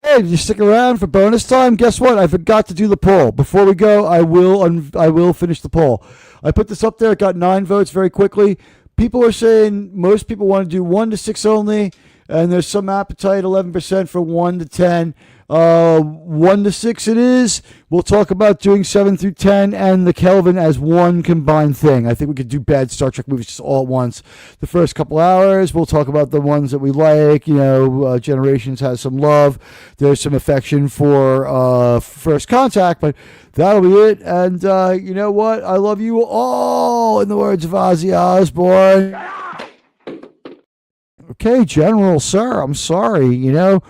Hey, did you stick around for bonus time? Guess what? I forgot to do the poll. Before we go, I will finish the poll. I put this up there. It got 9 votes very quickly. People are saying most people want to do 1 to 6 only, and there's some appetite, 11% for 1 to 10. 1 to 6 it is. We'll talk about doing 7 through 10 and the Kelvin as one combined thing. I think we could do bad Star Trek movies just all at once. The first couple hours, we'll talk about the ones that we like. You know, Generations has some love. There's some affection for First Contact, but that'll be it. And you know what? I love you all, in the words of Ozzy Osbourne. Okay, General, sir, I'm sorry, you know.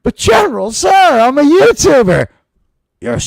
But General, sir, I'm a YouTuber. You're